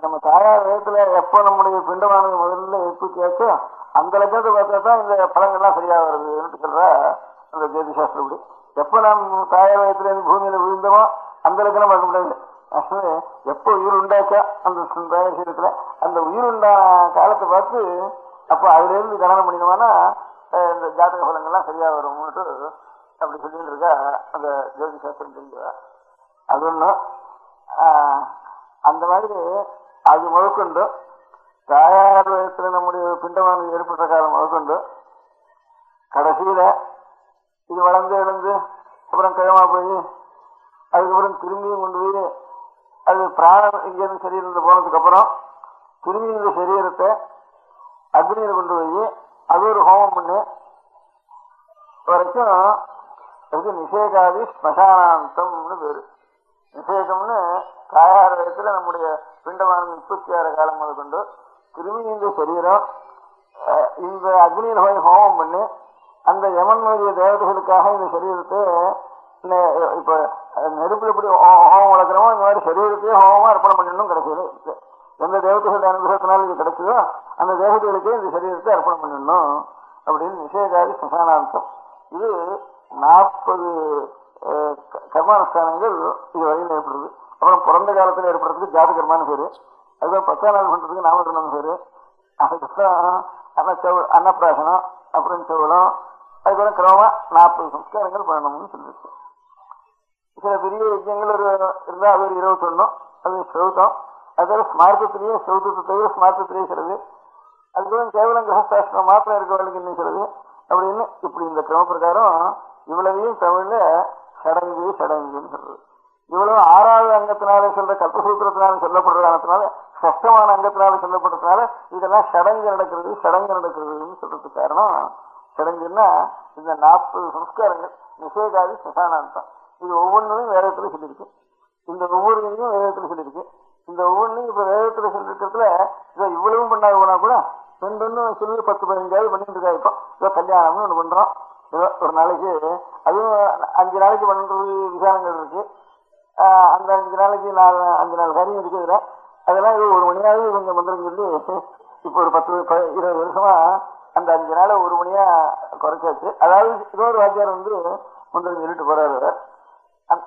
நம்ம தாயார் வேகத்துல எப்போ நம்முடைய பிண்டமானது முதல்ல எப்போ கேட்கும் அந்த லட்சத்தை பார்த்தா தான் இந்த பழங்கள்லாம் சரியா வருதுன்னு சொல்ற அந்த ஜோதி சாஸ்திரப்படி. எப்போ நாம் தாயார் வேகத்துல இருந்து பூமியில விழுந்தோமோ அந்த லட்சணம் பார்க்க முடியாது. எப்போ உயிர் உண்டாச்சா அந்த தயாரிசத்துல அந்த உயிர் உண்டா காலத்தை பார்த்து அப்போ அதுல இருந்து கணனம் பண்ணினோம்னா இந்த ஜாதக பலங்கள்லாம் சரியா வரும்னுட்டு அப்படி சொல்லிட்டு இருக்கா அந்த ஜோதி சாஸ்திரம் தெரிஞ்சா. அது ஒண்ணு. அந்த மாதிரி அது முதற்கொண்டு தாயார் வயசுல நம்முடைய பிண்டமானது ஏற்பட்ட காலம் முதற்கொண்டு கடைசியில இது வளர்ந்து எழுந்து அப்புறம் கிழமா போய் அதுக்கப்புறம் திரும்பியும் கொண்டு போய் அது பிராணம் இங்கிருந்து சரீரத்தில் போனதுக்கு அப்புறம் திரும்பி இந்த சரீரத்தை அக்னியில கொண்டு போய் அது ஒரு ஹோமம் பண்ணி வரைக்கும் அதுக்கு நிஷேகாதி ஸ்மசானாந்தம்னு பேரு. நிஷேகம்னு தாயார் வயசுல நம்முடைய பிண்டமானது 36 காலம் முதல் கொண்டு திரும்பி இந்த சரீரம் இந்த அக்னியில போய் ஹோமம் பண்ணி அந்த யமன் முதலிய தேவதைகளுக்காக இந்த சரீரத்தை இப்ப நெருப்புல எப்படி ஹோமம் வளர்க்கிறோமோ இந்த மாதிரி சரீரத்தையே ஹோமமா அர்ப்பணம் பண்ணணும். கிடைச்சது எந்த தேவதைகளுடைய அனுகிரகத்தினால இது கிடைச்சதோ அந்த தேவதைகளுக்கே இந்த சரீரத்தை அர்ப்பணம் பண்ணிடணும் அப்படின்னு நிஷேகாதி ஸ்மசானாந்தம். இது 40 கர்மானுஷ்டானங்கள் இது வரையில் ஏற்படுறது. அப்புறம் பிறந்த காலத்தில் ஏற்படுறதுக்கு ஜாத கர்மான்னு பேரு, அதுதான் 10ஆம் நாள் பண்றதுக்கு நாமகரணம்னு பேரு. அதுக்கப்புறம் அன்னப்பிராசனம் அப்புறம் செவலம் அதுக்கப்புறம் கிரமமா 40 சம்ஸ்காரங்கள் பண்ணணும்னு சொல்லிருக்கு. சில பெரிய யஜ்யங்கள் இருந்தா அது ஒரு 21, அது சௌத்தம். அதுக்காக ஸ்மார்த்தத்திலேயே சௌத்தத்தை தவிர ஸ்மார்த்தத்திலேயே சிலது, அதுக்கப்புறம் கேவலம் கிரகஸ்தாஸ்திரம் மாத்திரம் இருக்கவர்களுக்கு இன்னும் சிலது அப்படின்னு இப்படி இந்த கிரம பிரகாரம் இவ்வளவையும் தமிழ்ல சடங்குன்னு சொல்றது. இவ்வளவு 6வது அங்கத்தினால சொல்ற கல்பசூத்திரத்தினால சொல்லப்படுறதுனால சஷ்டமான அங்கத்தினால சொல்லப்படுறதுனால இதெல்லாம் சடங்கு நடக்கிறதுன்னு சொல்றதுக்கு காரணம். சடங்குன்னா இந்த 40 சம்ஸ்காரங்கள் நிஷேகாதி ஸ்மசானாந்தம். இது ஒவ்வொன்றும் வேதத்துல சொல்லியிருக்கு. இந்த ஒவ்வொருத்தையும் வேதத்துல சொல்லியிருக்கு. இந்த ஒவ்வொன்றையும் இப்ப வேதத்துல சொல்லிருக்கிறதுல இதை இவ்வளவும் பண்ணாது போனா கூட சொல்லி 10-15 பண்ணிட்டு இருக்கா. இப்போ ஏதோ கல்யாணம்னு ஒண்ணு பண்றோம். ஏதோ ஒரு நாளைக்கு அதுவும் 5 நாளைக்கு பண்றது விசாரங்கள் இருக்கு. அந்த 5 நாளைக்கு 5 நாள் காரியம் இருக்குதுல. அதெல்லாம் இது 1 மணியாவது இவங்க மந்திரம் சொல்லி இப்போ ஒரு 10-20 வருஷமா அந்த 5 நாளை 1 மணியா குறைச்சாச்சு. அதாவது இன்னொரு வாத்தியார் வந்து மந்திரம் சொல்லிட்டு போறாரு.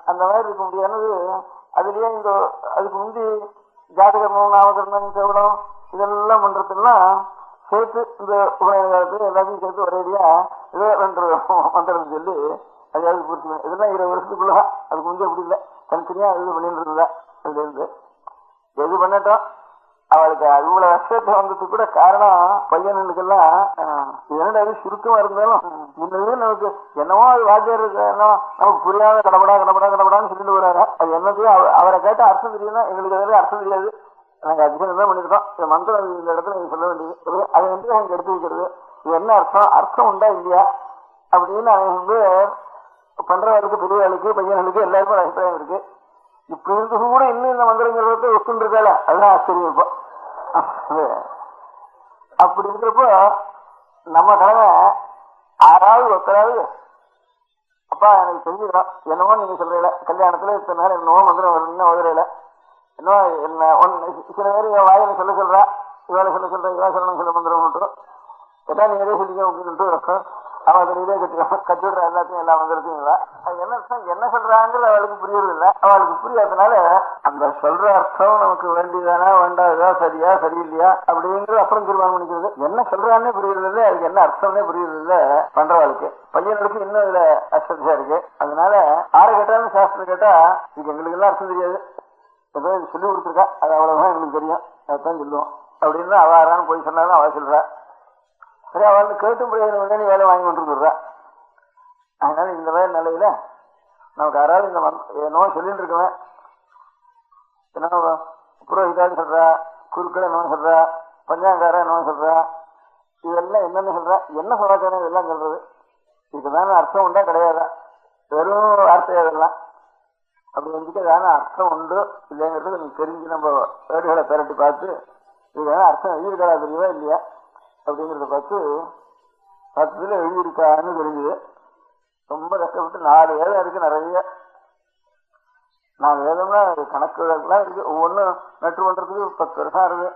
அந்த மாதிரி இருக்க முடியானது. அதுலயே இந்த அதுக்கு முந்தி ஜாதகர்மம், நாமகரணம், செவடம் இதெல்லாம் பண்றதுலாம் சேர்த்து இந்த உபநயன காலத்துல எல்லாத்தையும் சேர்த்து ஒரேடியா ஏதோ 2 மந்திரம் சொல்லி அதையாவது பூர்த்தி பண்ணி இதெல்லாம் 20 வருஷத்துக்குள்ளதான். அதுக்கு முந்தைய அப்படி இல்லை, தனித்தனியா இது பண்ணிட்டு இருந்தா. அதுல இருந்து எது பண்ணட்டும் அவளுக்கு இவ்வளவு வருஷத்தை வந்ததுக்கு கூட காரணம் பையனுக்கெல்லாம் என்னடா சுருக்கமா இருந்தாலும் முன்னதே நமக்கு என்னவோ அது வாத்தியார் இருக்கு, என்னவோ நமக்கு புரியாத கடப்படான்னு சொல்லிட்டு வராரு. அது என்னத்தையும் அவரை கேட்ட அர்த்தம் தெரியும்னா எங்களுக்கு எதாவது அர்த்தம் தெரியாது. நாங்க அதிகம் தான் பண்ணிருக்கோம். இந்த மந்திரம் இந்த இடத்துல நீங்க சொல்ல வேண்டியது அதை வந்து நாங்க எடுத்து வைக்கிறது. இது என்ன அர்த்தம் உண்டா இல்லையா அப்படின்னு அவங்க வந்து பண்றவர்களுக்கு, பெரியவர்களுக்கு, பையன்களுக்கு எல்லாருக்கும் ஒரு அபிப்பிராயம் இருக்கு. இப்ப இருந்து கூட இன்னும் இந்த மந்திரங்கிறத ஒத்துன்னு இருக்கால, அதுதான் ஆச்சரியம். இப்போ அப்படி இருக்கிறப்போ நம்ம கடமை 6வது ஒருத்தராவது அப்பா எனக்கு தெரிஞ்சுக்கிறோம் என்னமோ நீங்க சொல்றீங்கள கல்யாணத்துல இத்தனை நேரம் என்னவோ மந்திரம் வரும்னு உதறையில என்ன சில பேர் வாயில சொல்றா, இவாளை சொல்ற இவா சொல்லணும் சொல்ல மந்திரம் மட்டும் எல்லாம் நீங்க எதே சொல்லிக்க அப்படின்ட்டு அவன் தெரியலே கட்டிவிடுற எல்லாத்தையும் எல்லா மந்திரத்தையும் அது என்ன சொல்றாங்கிறது அவளுக்கு புரியறது இல்லை. அவளுக்கு புரியாதனால அந்த சொல்ற அர்த்தம் நமக்கு வேண்டியதானா வேண்டாதா, சரியா சரியில்லையா அப்படிங்கிறது அப்புறம் தீர்மானம் பண்ணிக்கிறது. என்ன சொல்றான்னே புரியறது இல்லை, அதுக்கு என்ன அர்த்தம்னே புரியறது இல்லை பண்றவாளுக்கு. பையனுக்கு இன்னும் இதுல அஸ்தியா இருக்கு. அதனால ஆறு கேட்டாலும் சாஸ்திரம் கேட்டா இதுக்கு எங்களுக்கு எல்லாம் அர்த்தம் தெரியாது, ஏதோ இது சொல்லி கொடுத்துருக்கா, அது அவ்வளவுதான் எங்களுக்கு தெரியும், அதுதான் சொல்லுவோம் அப்படின்னு அவாரான்னு போய் சொன்னாலும் அவ சொல்றா. சரி, அவளுக்கு கேட்டும் பிரயோஜனம் வேலை வாங்கி கொண்டு வந்துடுறா. அதனால இந்த மாதிரி நிலையில நமக்கு யாராவது இந்த என்னவோ சொல்லிட்டு இருக்கவன் என்ன புரோஹிதான்னு சொல்றா, குருக்கள் என்னவோ சொல்றா, பஞ்சாங்காரா என்னவோ சொல்றா, இதெல்லாம் என்னன்னு சொல்றா, என்ன சமாச்சாரம் இதெல்லாம் சொல்றது, இதுக்குதான அர்த்தம் உண்டா கிடையாதா, வெறும் வார்த்தை அதெல்லாம் அப்படி வந்துட்டு ஏதான அர்த்தம் உண்டு இல்லைங்கிறது எனக்கு தெரிஞ்சு நம்ம வேடுகளை திரட்டி பார்த்து இதுதான அர்த்தம் எழுதியிருக்கா தெரியவா இல்லையா அப்படிங்கிறத பார்த்து 10 எழுதியிருக்கான்னு தெரிஞ்சுது. ரொம்ப கஷ்டப்பட்டு 4 வேதம் இருக்கு, நிறைய 4 வேதம்னா கணக்குலாம் இருக்கு. ஒவ்வொன்றும் நட்டு பண்றதுக்கு 10 வருஷம் இருக்கு.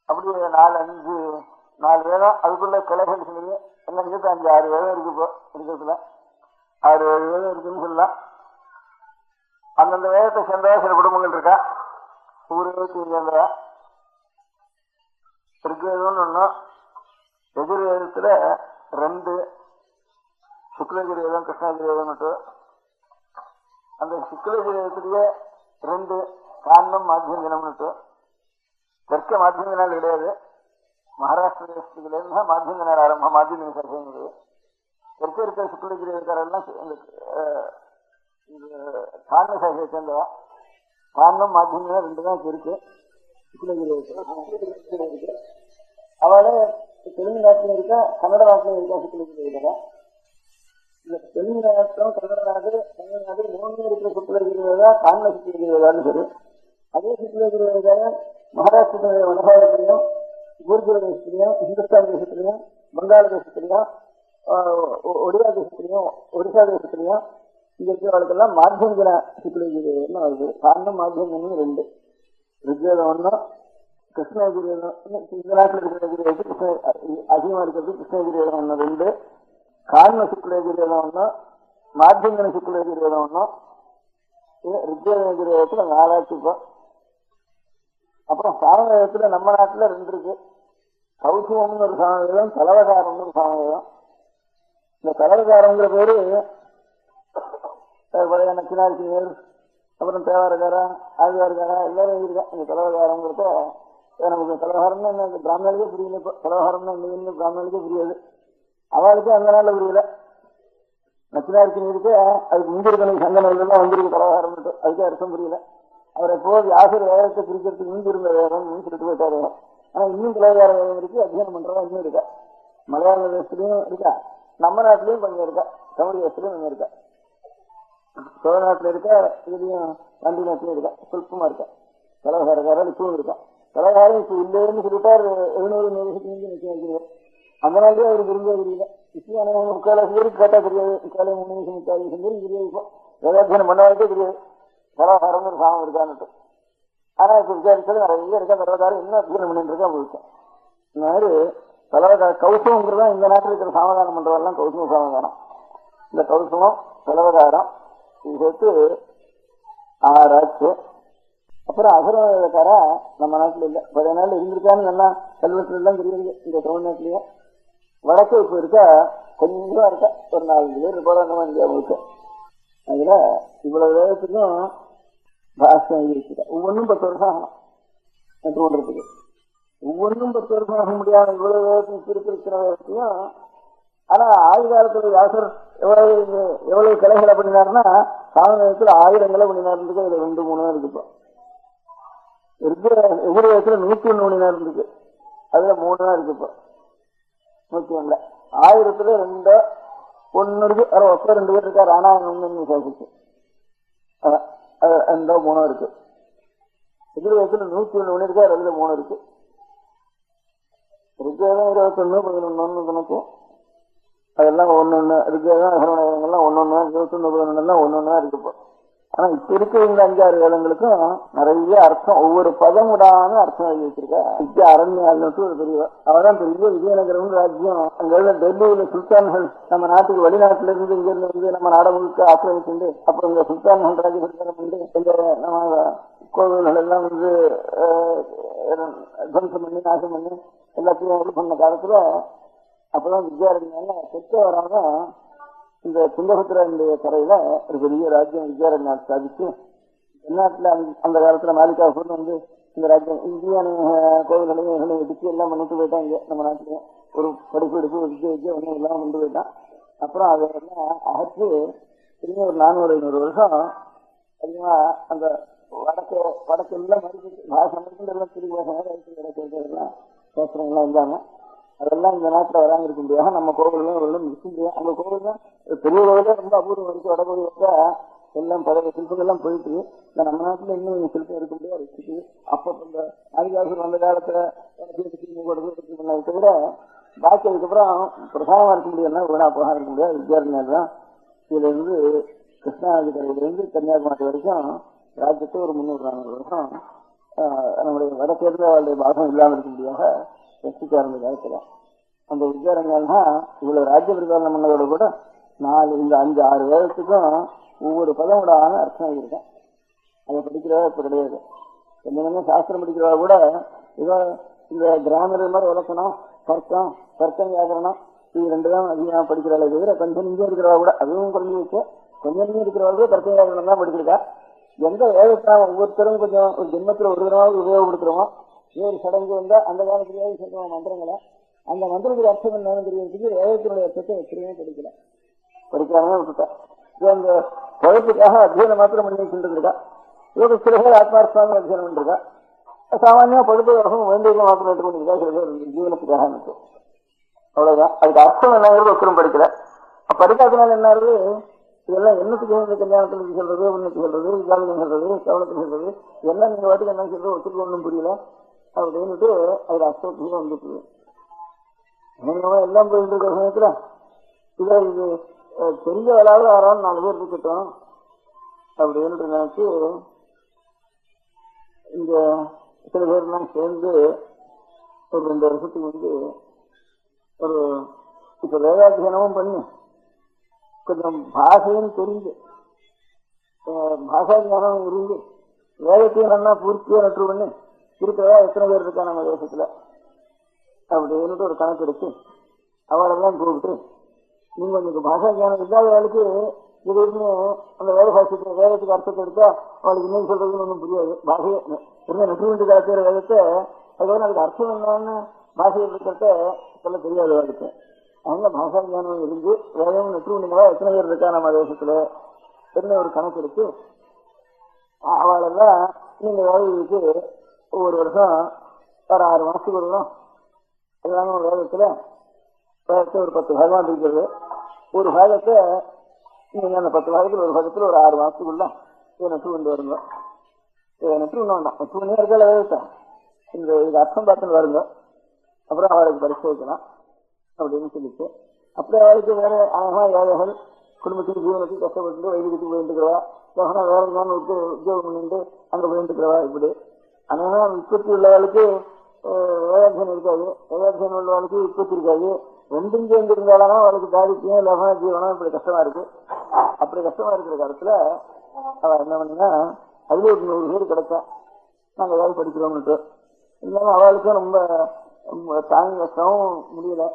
அப்படி 4 வேதம் அதுக்குள்ள கிளைகள் சொல்லுது. என்ன 5-6 வேதம் இருக்கு. இப்போ இருக்கிறதுல 6-7 வேதம் இருக்குன்னு சொல்லலாம். அந்தந்த வேதத்தை சேர்ந்தவா சில குடும்பங்கள் இருக்கா, ஊருக்கு சேர்ந்தவா. ரிக்வேதம்னு ஒன்னும், எதிர்வேதத்துல 2 சுக்லகிரேதம், கிருஷ்ணகிரேதம் மட்டும். அந்த சுக்லகிரேதத்திலேயே 2 காரணம் மாத்தியம் தினம்னுட்டு. தெற்க மாத்தியம் தினால் கிடையாது, மகாராஷ்டிர தேசத்துக்குலேருந்து மாத்தியம் தினால் ஆரம்பம், மாத்தியம் தின சர்ச்சைங்கிறது. தெற்க இருக்கிற சுக்லகிரேதக்காரெல்லாம் காரண சாகையை சேர்ந்தவா. காரணம் மாத்தியம் தினம் 2 தான் இருக்கு. இருக்கு அவளே தெலுங்கு நாட்டிலும் இருக்கா, கன்னட நாட்டிலும் இருக்கா. சுக்லகிரேதா இந்த தெலுங்கு நாட்டம், கன்னட நாடு, தமிழ்நாடு 3 இருக்கிற சுக்லகிரேதா காரண சுக்லகிரேதான்னு சரி. அதே சுக்லகிரேதா மகாராஷ்டிர வனபாகத்திலையும், குருகுல தேசத்திலையும், இந்துஸ்தான் தேசத்திலையும், வங்காள தேசத்திலையும், ஒடியா தேசத்திலையும், ஒடிசா தேசத்திலையும் இங்க இருக்கிறவர்களுக்கெல்லாம் மாத்தியந்தின சுக்லகிரேதம்னு வருது. காரணம் மாத்தியந்தினம் 2. ரிக்வேதம் 1, கிருஷ்ணகிரேதம் இந்த நாட்டில் இருக்கிற அதிகமா இருக்கிறது கிருஷ்ணகிரேதம் 1, 2. காரண சுக்லகிரேதம் 1, மாத்தியந்தின சுக்லகிரேதம் 1, ரிக்வேதத்துல 4 இப்போ. அப்புறம் சாமவேதத்துல நம்ம நாட்டுல 2 இருக்கு. கௌசுவம்னு ஒரு சாமவேதம், தலவகாரம்னு ஒரு சாமவேதம். இந்த தலவகாரங்கிற பேரு பழைய நச்சினார்க்கியர், அப்புறம் தேவாரக்காரா, ஆழ்வார்காரா எல்லாரும் இருக்கா. இந்த தலவகாரங்கிறத நமக்கு தலவகாரம்னா என்ன பிராமணர்களுக்கே புரியல. இப்போ தலவகாரம்னா என்ன பிராமணர்களுக்கே புரியாது, அவளுக்கே அந்த நாள்ல புரியல. நச்சினார்க்கியருக்கு அதுக்கு முந்திருக்கணும் சங்கனெல்லாம் வந்திருக்கு தலவகாரம், அதுக்கே அர்த்தம் புரியல. அவர் எப்போ வியாசர் வேதத்தை பிரிக்கிறதுக்கு முன்பு இருந்த வேதம் சொல்லிட்டு போயிட்டாரு. ஆனா இன்னும் தலவகார வேதம் இருக்கு, அத்தியானம் பண்றதா இன்னும் இருக்கா. மலையாள தேசத்துலயும் இருக்கா, நம்ம நாட்டிலயும் கொஞ்சம் இருக்கா, தமிழ் தேசத்துலயும் கொஞ்சம் இருக்கா, சோழ நாட்டுல இருக்கா, இதுலயும் பாண்டி நாட்டிலயும் இருக்கா, சுல்பமா இருக்கா. தலவகாரக்காரர் இப்பவும் இருக்கா. பலகாரம் இப்ப இல்லைன்னு சொல்லிட்டார் 700 நிமிஷத்துக்கு நிச்சயம் வைக்கிறோம். அந்த நாள்லயே அவருக்கு விரும்ப தெரியல. இப்பயும் 3/4 பேருக்கு கேட்டா தெரியாது. 3 நிமிஷம் 3 நிமிஷம் பேருக்கு தெரியாது. இப்போ வேதாத்தியனம் பண்ணவாக்கே தெரியாது பலகாரம் ஒரு சாமம் இருக்கான்னு. ஆனா இப்ப விசாரிச்சது நிறைய இருக்கா பலகாரம் என்ன அத்தியனம் பண்ணிட்டு இருக்கா அவங்களுக்கு. இந்த மாதிரி பலவகார கௌசவங்கிறதா இந்த நாட்டில் இருக்கிற சாமதானம் பண்றதெல்லாம் கௌசவ சாமதானம். இந்த கௌசவம் பலவகாரம் இது சேர்த்து 6 ஆச்சு. அப்புறம் அசுரக்காரா நம்ம நாட்டுல இல்ல, 10 நாள் இருந்திருக்கான்னு நல்லா கல்வெட்டுல எல்லாம் தெரியுது. இந்த தமிழ்நாட்டிலேயே வடக்கு இப்ப இருக்கா கொஞ்சம் இருக்கா ஒரு 4 பேர் போல அந்த மாதிரி இந்தியாவுக்கு. அதுல இவ்வளவு வேதத்துக்கும் பாஷ்யம் எழுதிருக்கா. ஒவ்வொன்றும் 10 வருஷம் ஆகணும் என்று ஒன்றதுக்கு. ஒவ்வொன்றும் 10 வருஷம் ஆக முடியாத இவ்வளவு வேதத்தையும் திருப்பிருக்கிற வேதத்தையும். ஆனா ஆயுத காலத்துல வியாசர் எவ்வளவு கிளைகளை பண்ணினாருன்னா சாமவேதத்துல 1000 பண்ணினாருந்துக்கு அதுல 2-3 இருக்குப்போ. எதிர்வேதத்துல 101 பண்ணினார் இருந்துக்கு அதுல 3 தான் இருக்குப்போ. 101 1000த்துல 2-1 இருக்கு. ஒப்ப 2 பேர் இருக்கா ராணாயணம்னு விசாரிச்சு 2-3 இருக்கு. எதிர்வேதத்துல 101 இருக்கு. அதுல 3 இருக்கு. ருக்வேதம் 21, 11 கணக்கு அதெல்லாம் 1-1. ருக்வேதம் அகரவணங்கள்லாம் 1-1, 21, 11 1-1 இருக்குப்போ. ஆனா இப்ப இருக்க இந்த 5-6 வேதங்களுக்கும் நிறைய அர்த்தம் ஒவ்வொரு பதம் விடாம அர்த்தம் எழுதி வச்சிருக்கா. வித்யா அரண்யாள்னு ஒரு பெரிய அவதான் பெரிய விஜயநகரம் ராஜ்யம். அங்க டெல்லியில சுல்தான்கள் நம்ம நாட்டுக்கு வெளிநாட்டுல இருந்து இங்க இருந்து நம்ம நாட முழுக்க ஆக்கிரமிச்சுண்டு அப்புறம் இந்த சுல்தான்கள் ராஜபரிகாரம் வந்து இந்த நம்ம கோவில்கள் எல்லாம் துவம்சம் பண்ணி நாசம் பண்ணி எல்லாத்தையும் பண்ண காலத்துல அப்பதான் வித்யாரண்யால தெற்க வராம இந்த துங்கபத்ரனுடைய கரையில ஒரு பெரிய ராஜ்யம் வித்யாரண்யால் ஸ்தாபிச்சு தென்னாட்டுல அந்த காலத்துல மாலிகாபூர்னு வந்து இந்த ராஜ்யம் இந்தியான கோவில்களையும் இடிச்சு எல்லாம் பண்ணிட்டு போயிட்டாங்க. நம்ம நாட்டுல ஒரு படிப்பு வித்யா ஒன்றும் எல்லாம் கொண்டு போயிட்டான். அப்புறம் அதெல்லாம் அகற்று திரும்பி ஒரு 400-500 வருஷம் அதிகமா அந்த வடக்கு எல்லாம் மறுபடியும் பாஷை எல்லாம் திருப்பி பாஷை பேசுறவங்களாம் இருந்தாங்க. அதெல்லாம் இந்த நாட்டுல வராம இருக்க முடியாது. நம்ம கோவிலும் இருக்க முடியாது. அந்த கோவில் தான் பெரிய கோவிலே ரொம்ப அபூர்வம் இருக்கு. வடகோவில் வச்சா எல்லாம் பழைய சிற்பங்கள்லாம் போயிட்டு இந்த நம்ம நாட்டுல இன்னும் சிற்பம் இருக்க முடியாது வச்சுட்டு. அப்ப இந்த ஆதிவாசம் அந்த காலத்துல பண்ணதை விட பாக்கி அதுக்கப்புறம் பிரதானமா இருக்க முடியாதுன்னா வீணா போக இருக்க முடியாது. வித்யாரண்யர் தான் இதுல இருந்து கிருஷ்ணாநதி கரையில இருந்து கன்னியாகுமரி வரைக்கும் ராஜ்யத்தை ஒரு 300-400 வருஷம் நம்முடைய வடக்கேற்ற அவருடைய பாகம் இல்லாம இருக்க முடியாத ரசிக்க ஆரம்ப காலத்துல அந்த வித்யாரண்யா இவ்வளவு ராஜ்ய பிரதானம் பண்ணதோட கூட 5-6 வேதத்துக்கும் ஒவ்வொரு பதமுடான அர்த்தம் இருக்கேன். அதை படிக்கிறவா இப்ப கிடையாது. கொஞ்சம் சாஸ்திரம் படிக்கிறவா கூட ஏதோ இந்த கிராமர் மாதிரி விளக்கணும் தர்க்கம் வியாகரணம் இது 2 தான் அதிகமாக படிக்கிறாளே தவிர கொஞ்சம் இங்கே இருக்கிறவா கூட அதுவும் குறைஞ்சி வச்சு கொஞ்சம் இருக்கிறவா கூட தர்க்க வியாகரணம் தான் படிச்சிருக்கா. எந்த வேதத்தை ஒவ்வொருத்தரும் கொஞ்சம் ஒரு ஜென்மத்துல ஒரு தடவை உபயோகப்படுத்துறோமோ ஒரு சடங்கு வந்தா அந்த காலத்திலேயே சொல்லுவோம் மந்திரங்களை. அந்த மந்திரத்துக்கு அர்த்தம் என்னன்னு தெரியறதுக்கு வேதத்தினுடைய அர்த்தத்தை எப்படியுமே படிக்காமே விட்டுட்டா. அந்த குழப்பத்துக்காக அத்தியனம் மாத்திரம் பண்ணி வச்சுட்டு இருக்கா. இவங்க சில பேர் ஆத்மார்த்தமாக அத்தியனம் பண்ணிருக்கா. சாமானியமா படுப்பு வேண்டிய மாத்திரம் எடுத்துக்கொண்டிருக்கா. சில பேர் ஜீவனத்துக்காக இருக்கு. அவ்வளவுதான். அதுக்கு அர்த்தம் என்னங்கிறது ஒருத்தரும் படிக்கல. படிக்காதனால என்ன ஆகுது, இதெல்லாம் என்னத்துக்கு இந்த கல்யாணத்துக்கு சொல்றது, உன்னத்துக்கு சொல்றது, விசாலத்துக்கு சொல்றது, கவனத்துக்கு சொல்றது, எல்லாம் நீங்க வாட்டுக்கு என்ன சொல்றது ஒத்துக்கு ஒன்றும் புரியல அப்படின்னுட்டு அதுல அர்த்தத்துக்கு வந்துட்டு எல்லாம் போயிட்டு இருக்கிற சமயத்துல இது பெரிய வேளாவது 6-4 பேர் இருக்கட்டும் அப்படின்னு நினைச்சு இங்க சில பேர்லாம் சேர்ந்து ஒரு 2 வருஷத்துக்கு வந்து ஒரு இப்ப வேதாத்தியனமும் பண்ணி கொஞ்சம் பாஷையும் தெரிஞ்சு பாஷா ஞானம் இருந்து வேதத்தையும் பூர்த்தியா நட்டு பண்ணி இருக்கிறதா எத்தனை பேர் இருக்கா நம்ம தேசத்துல அப்படின்னு ஒரு கணக்கு எடுத்து அவளெல்லாம் கூப்பிட்டு நீங்க உங்களுக்கு பாஷா ஞானம் இல்லாத வேலைக்கு திடீர்னு அந்த வேதத்துக்கு அர்த்தத்தை எடுத்தா அவளுக்கு இன்னும் சொல்றதுன்னு ஒன்றும் புரியாது. பாஷையை நெற்று வேண்டிய காலத்துல வேதத்தை அதுக்கு அர்த்தம் என்னன்னு பாஷையில் இருக்கிறத சொல்ல தெரியாது வாழ்க்கை. அவங்க பாஷா ஞானம் இருந்து வேதமும் நெற்று வேண்டியவா எத்தனை பேர் இருக்கா நம்ம தேசத்துல என்ன ஒரு கணக்கு எடுத்து அவளெல்லாம் நீங்க வேலைக்கு ஒவ்வொரு வருஷம் ஒரு 6 மாசத்துக்கு வருவோம். எல்லாமே ஒரு வேதத்தை ஒரு 10 பாகமாக இருக்கிறது. ஒரு பாகத்தை நீங்க அந்த 10 பாகத்தில் ஒரு பாகத்தில் ஒரு 6 மாசத்துக்குள்ள இதை நெற்று கொண்டு வருங்க. இதை நெற்று கொண்டு வேண்டாம். நெற்று கொண்டே இருக்கல வேதத்தை இதுக்கு அர்த்தம் பார்த்துன்னு வருங்க, அப்புறம் அவளுக்கு பரிசு வைக்கலாம் அப்படின்னு சொல்லிட்டு, அப்படியே அவளுக்கு வேற அழகா ஏழைகள் குடும்பத்துக்கு ஜீவனுக்கு கஷ்டப்பட்டு வைத்தியத்துக்கு போயிட்டுக்கிறவா, வேற எங்கேயானு உத்தியோகம் பண்ணிட்டு அங்க போயிட்டுக்கிறவா, இப்படி அழகா உற்பத்தி உள்ளவளுக்கு வேதாத்தியம் இருக்காது, வேதாத்தியம் உள்ளவளுக்கு உற்பத்தி இருக்காது. ரெண்டும் சேர்ந்து இருந்தாலும் அவளுக்கு தாரித்தியம் லபன ஜீவனம் இப்படி கஷ்டமா இருக்கு. அப்படி கஷ்டமா இருக்கிற காலத்துல அவ என்ன பண்ணினா, அதுல ஒரு 100 பேர் கிடைச்சா நாங்க ஏதாவது படிக்கிறோம்னுட்டு. இருந்தாலும் அவளுக்கும் ரொம்ப தாங்கி கஷ்டமும் முடியல.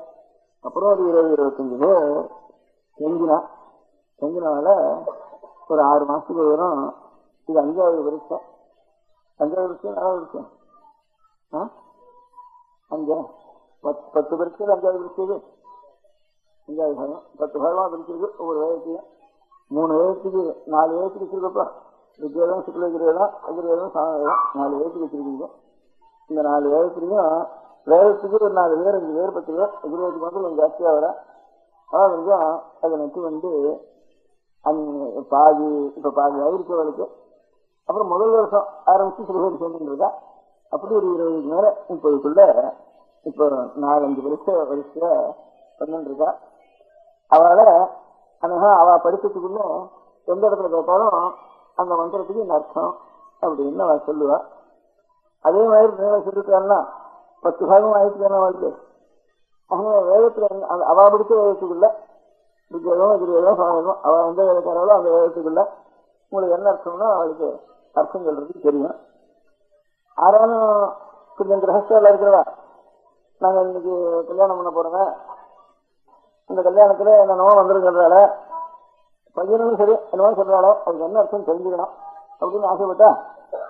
அப்புறம் ஒரு 20-25 பேர் செஞ்சினால ஒரு 6 மாசத்துக்கு வரும். இது 5வது வருஷம், 4வது வருஷம் 10 பரீட்சை 5வது பரீட்சை, 5வது பாகம் 10 பாகமா பிரிச்சிருக்கு. ஒவ்வொரு வயசுலையும் 3 வயசுக்கு 4 வயசுக்கு வச்சிருக்கப்பா. வித்யாதம் சுக்ல கிரேதம் அகிரேதம் சாமவேதம் 4 வயசுக்கு வச்சிருக்கீங்க. இந்த 4 வயசுலையும் வேதத்துக்கு ஒரு 4 பேர் 5 பேர் 10 பேர், எதிர்வேதுக்கு வந்து கொஞ்சம் ஜாஸ்தியா வர கொஞ்சம் அதை நட்டு பாதி இப்ப பாதி ஆயிருக்கவளுக்கு. அப்புறம் முதல் வருஷம் ஆரம்பிச்சு சில பேர் சேர்ந்துருக்கா. அப்படி ஒரு 20 மேல 30க்குள்ள இப்போ 4-5 வரிசையா பண்ணிட்டு இருக்கா. அவளை அவ படிச்சதுக்குள்ள எந்த இடத்துல கேட்டாலும் அந்த மந்திரத்துக்கு இந்த அர்த்தம் அப்படின்னு அவ சொல்லுவா. அதே மாதிரி மேல சொல்லிருக்கான்னா 10 பாகம் ஆயிடுச்சு அவளுக்கு. அவங்க வேதத்துல அவ படிச்ச வேதத்துக்குள்ள வித்யாதம் எதிர்வேதம் சாதகம் அவ எந்த வேதக்காராலோ அந்த வேதத்துக்குள்ள உங்களுக்கு என்ன அர்த்தம்னா அவளுக்கு அர்த்தம் சொல்றதுக்கு தெரியும். ஆறாலும் கொஞ்சம் கிரகஸ்தால இருக்கிறவா, நாங்க இன்னைக்கு கல்யாணம் பண்ண போறோங்க, இந்த கல்யாணத்துல என்னென்னமோ வந்துருக்கிறதால பையனும் சரி என்னமோ சொல்றாளோ அதுக்கு என்ன அர்த்தம் தெரிஞ்சுக்கணும் அப்படின்னு ஆசைப்பட்டா,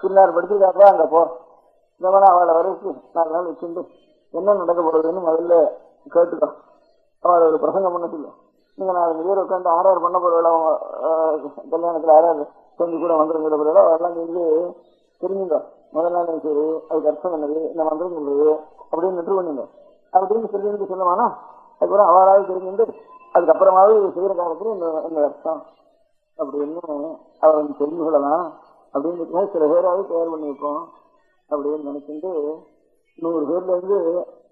பின்னார் படிச்சிருக்காப்பா அங்க போ, இந்த மாதிரி அவளை வரைக்கும் 4 நாள் வச்சுட்டு என்ன நடக்க போறதுன்னு முதல்ல கேட்டுக்கோ. அவளை ஒரு பிரசங்கம் பண்ண சொல்லு. நீங்க 4 பேர் உட்காந்து 6 பண்ண போறவள கல்யாணத்துல 6 செஞ்சு கூட வந்துருங்கிற போறவள அவெல்லாம் செஞ்சு தெரிஞ்சுங்க. முதல் நாள் சரி அதுக்கு அர்த்தம் என்னது, இந்த மந்திரம் சொல்றது அப்படின்னு நெட்டு பண்ணுங்க அப்படின்னு சொல்லி சொல்லுவானா. அதுக்கப்புறம் அவளாவது தெரிஞ்சுட்டு அதுக்கப்புறமாவது செய்யற காலத்துல இந்த அர்த்தம் அப்படின்னு அவள் தெரிஞ்சு கொள்ளலாம் அப்படின்னு சில பேராவது தயார் பண்ணி வைப்போம் அப்படின்னு நினைச்சுட்டு 100 பேர்ல இருந்து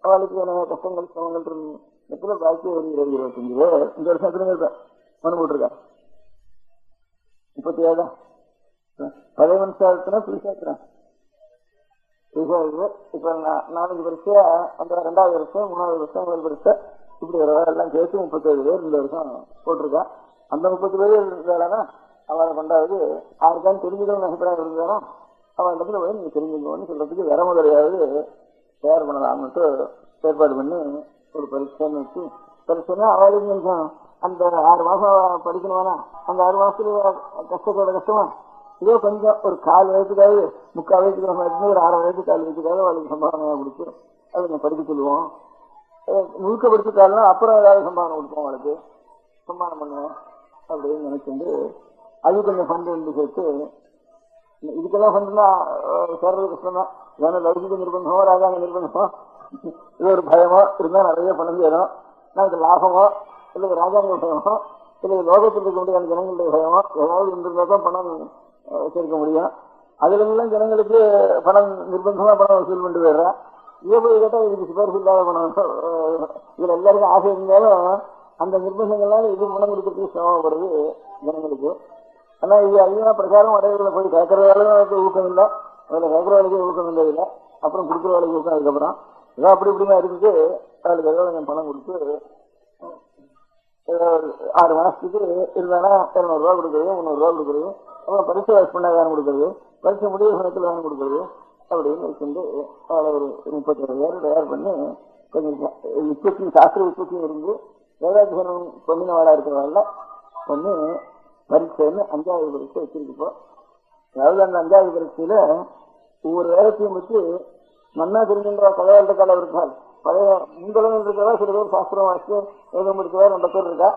அவளுக்கு என்ன கஷ்டங்கள் சிரமங்கள் இடத்துல பாக்கி ஒரு 20-25 பேர் இந்த வருஷத்துல இருப்பேன் மனு போட்டிருக்கா. 37 பழைய மனுஷாத்துனா புதுசாத்துறேன். இப்ப 4 வருஷம் அந்த 2வது வருஷம் 3வது வருஷம் 1 வருஷம் இப்படி எல்லாம் சேர்த்து 37 பேர் இந்த வருஷம் போட்டிருக்கா. அந்த 30 பேர் இருந்தாலும் அவளை கொண்டாவது யாருக்கான்னு தெரிஞ்சுக்கணும்னு அபிப்பிராயம் இருந்தாரோ அவள் இடத்துல போய் நீங்க தெரிஞ்சுக்கணும்னு சொல்றதுக்கு வேற முதலையாவது தயார் பண்ணலாம்னுட்டு ஏற்பாடு பண்ணி ஒரு பரீட்சைன்னு வச்சு, பரீட்சைன்னா அவளுக்கு நிமிஷம் அந்த 6 மாசம் படிக்கணுமானா அந்த 6 மாசத்துல கஷ்டமா இதோ கொஞ்சம் ஒரு 4 வயசுக்காவது 3/4 வயசுக்கு ஒரு 6 வயசு 4 வயசுக்காவது அவளுக்கு சம்பாவனையா கொடுத்து அதை நம்ம படிக்க சொல்லுவோம். முழுக்க படிச்சுட்டாலும் அப்புறம் ஏதாவது சம்பாவனை கொடுப்போம், அவளுக்கு சம்பாவனை பண்ணுவோம் அப்படின்னு நினைச்சுட்டு அது கொஞ்சம் ஃபண்டு வந்து சேர்த்து. இதுக்கெல்லாம் ஃபண்டுனா சேர்றது கஷ்டம் தான். ஏன்னா லௌகிக நிர்பந்தமோ ராஜாங்க நிர்பந்தமோ இது ஒரு பயமோ இருந்தா நிறைய பணம் சேரும். நமக்கு லாபமோ இல்லை ராஜாங்க பயமோ இல்லை லோகத்தில் இருக்க முடியாத ஜனங்களுடைய பயமோ ஏதாவது இருந்திருந்தா தான் பணம் சேர்க்க முடியும். அதுல எல்லாம் ஜனங்களுக்கு பணம் நிர்பந்தமா பணம் வசூல் பண்ணிட்டு போயிடுறா. இதை போய் கேட்டா இதுக்கு சிபாரிசு இல்லாத பணம். இதுல எல்லாருக்கும் ஆசை இருந்தாலும் அந்த நிர்பந்தங்கள்னால இது பணம் கொடுக்கறதுக்கு சிரமம் வருது ஜனங்களுக்கு. ஆனா இது அதிகமா பிரச்சாரம் வரைகளை போய் கேட்கறதாலும் ஊக்கம் இல்லை, அதுல கேட்கற வேலைக்கு ஊக்கம் இல்லை, இல்லை அப்புறம் கொடுக்குற வேலைக்கு ஊக்கம். அதுக்கப்புறம் ஏதோ அப்படி இப்படிமா இருக்குது. அவளுக்கு ஏதோ கொஞ்சம் பணம் கொடுத்து 6 மாசத்துக்கு இருந்தாலும் 200 ரூபா கொடுக்குறது 300 ரூபா கொடுக்குறது, அப்புறம் பரிசு வாய்ஸ் பண்ண வேணும் கொடுக்குறது, பரிசு முடிவு சமயத்தில் வேணும் கொடுக்குறது அப்படின்னு வச்சுட்டு அவளை ஒரு 37 பேர் தயார் பண்ணி கொஞ்சம் உற்பத்தி சாஸ்திர உற்பத்தியும் இருந்து வேதாத்தியனம் பண்ணினவாளா இருக்கிறவாள் பண்ணி பரீட்சைன்னு 5வது பரீட்சை வச்சிருக்கப்போ. அதாவது அந்த 5வது பரீட்சையில ஒவ்வொரு வேதத்தையும் வச்சு மன்னா தெரிஞ்சுன்ற கதையாளர் கால இருக்காள். பழைய முன்தளவில் இருக்கிறதா சில பேர் சாஸ்திரம் வாசிச்சு வேதம் முடிக்கிறதா 2 பேர் இருக்கா.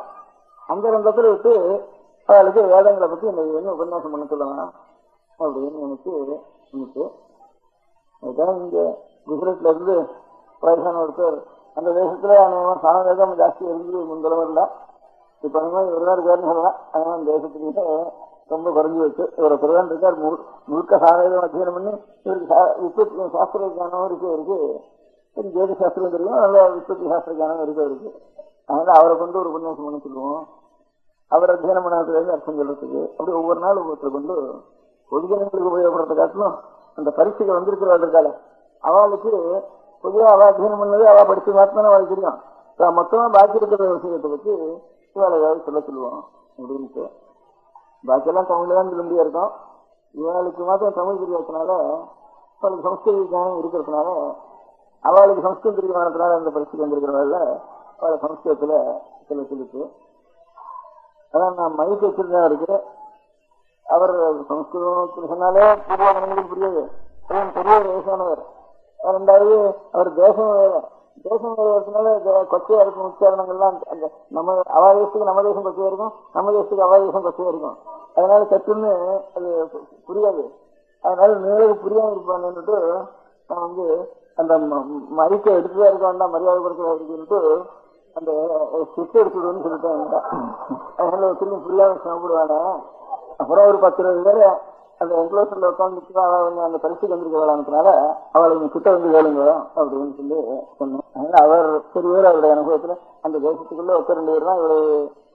அந்த 2 பேர் விட்டு அவளுக்கு வேதங்களை பத்தி என்ன உபன்யாசம் பண்ண சொல்லலாம் அப்படின்னு நினைச்சு அதுதான் இங்க குஜராத்ல இருந்து வயசான ஒருத்தர் அந்த தேசத்துல சாமவேதம் ஜாஸ்தி இருந்து முன்தளவில் இப்ப அந்த மாதிரி ஒரு நாள் இருக்காருன்னு சொல்லலாம். அதனால அந்த தேசத்துக்கிட்ட ரொம்ப குறைஞ்சி வச்சு இவரை பிரதான் இருக்கார். முழுக்க சாதகம் அத்தியனம் பண்ணி இவருக்கு உற்பத்தி சாஸ்திர ஞானம் இருக்கு. ஜோதி சாஸ்திரம் தெரியும், நல்ல உற்பத்தி சாஸ்திர ஞானம் இருக்கு. அதனால அவரை கொண்டு ஒரு உபன்யாசம் பண்ண சொல்லுவோம். அவர் அத்தியனம் பண்ணாததுலேருந்து அர்த்தம் சொல்றதுக்கு அப்படி ஒவ்வொரு நாள் ஒவ்வொருத்தர் கொண்டு பொதுஜனங்களுக்கு உபயோகப்படுறத காட்டிலும் அந்த பரீட்சைகள் வந்திருக்கிறவள் இருக்காள அவளுக்கு பொதுவாக அவள் அத்தியனம் பண்ணது அவள் படிச்சு மாத்தினா அவளுக்கு தெரியும். மொத்தமா பாக்கி இருக்கிற விஷயத்தை வச்சு இவாளை ஏதாவது சொல்லுவோம் அப்படின்ட்டு. பாக்கியெல்லாம் தமிழ்ல தான் சொல்ல இருக்கும். இவளுக்கு மாத்திரம் தமிழ் தெரியாததுனால அவளுக்கு சம்ஸ்கிருத ஞானம் இருக்கிறதுனால அவளுக்கு சம்ஸ்கிருத தெரியாததுனால அந்த பரிசுக்கு வந்திருக்கிறவங்கள அவளை சம்ஸ்கிருதத்துல சொல்லிட்டு அதான் நான் மைக்கு வச்சிருந்தா இருக்கு. அவர் சம்ஸ்கிருதம் சொன்னாலே பூர்வாங்களுக்கு புரியாது. பெரிய வயசானவர். ரெண்டாவது அவர் தேசம் வேறதுனால கொச்சையா இருக்கும் உச்சாரணங்கள்லாம். அந்த நம்ம அவா தேசத்துக்கு நம்ம தேசம் கொச்சையா இருக்கும், நம்ம தேசத்துக்கு அவா தேசம் கொச்சையா இருக்கும். அதனால சட்டுன்னு அது புரியாது. அதனால நேருக்கு புரியாம இருப்பாங்கன்னுட்டு நான் அந்த மைக்கை எடுத்துதான் இருக்க வேண்டாம், மரியாதை கொடுக்க இருக்குன்னுட்டு அந்த சுட்டு எடுத்துடுன்னு சொல்லிட்டேன். அதனால திரும்பி புரியாம சாப்பிடுவாங்க. அப்புறம் ஒரு 10-20 பேர் அந்த என்க்ளோசர்ல உட்காந்துட்டு அந்த பரிசுக்கு வந்திருக்கிறதுனால அவளை கிட்ட வேலுங்க அப்படின்னு சொல்லி சொன்னேன். அதனால அவர் பெரியவர் அவருடைய அனுபவத்துல அந்த தேசத்துக்குள்ள 2 பேர் தான் இவரு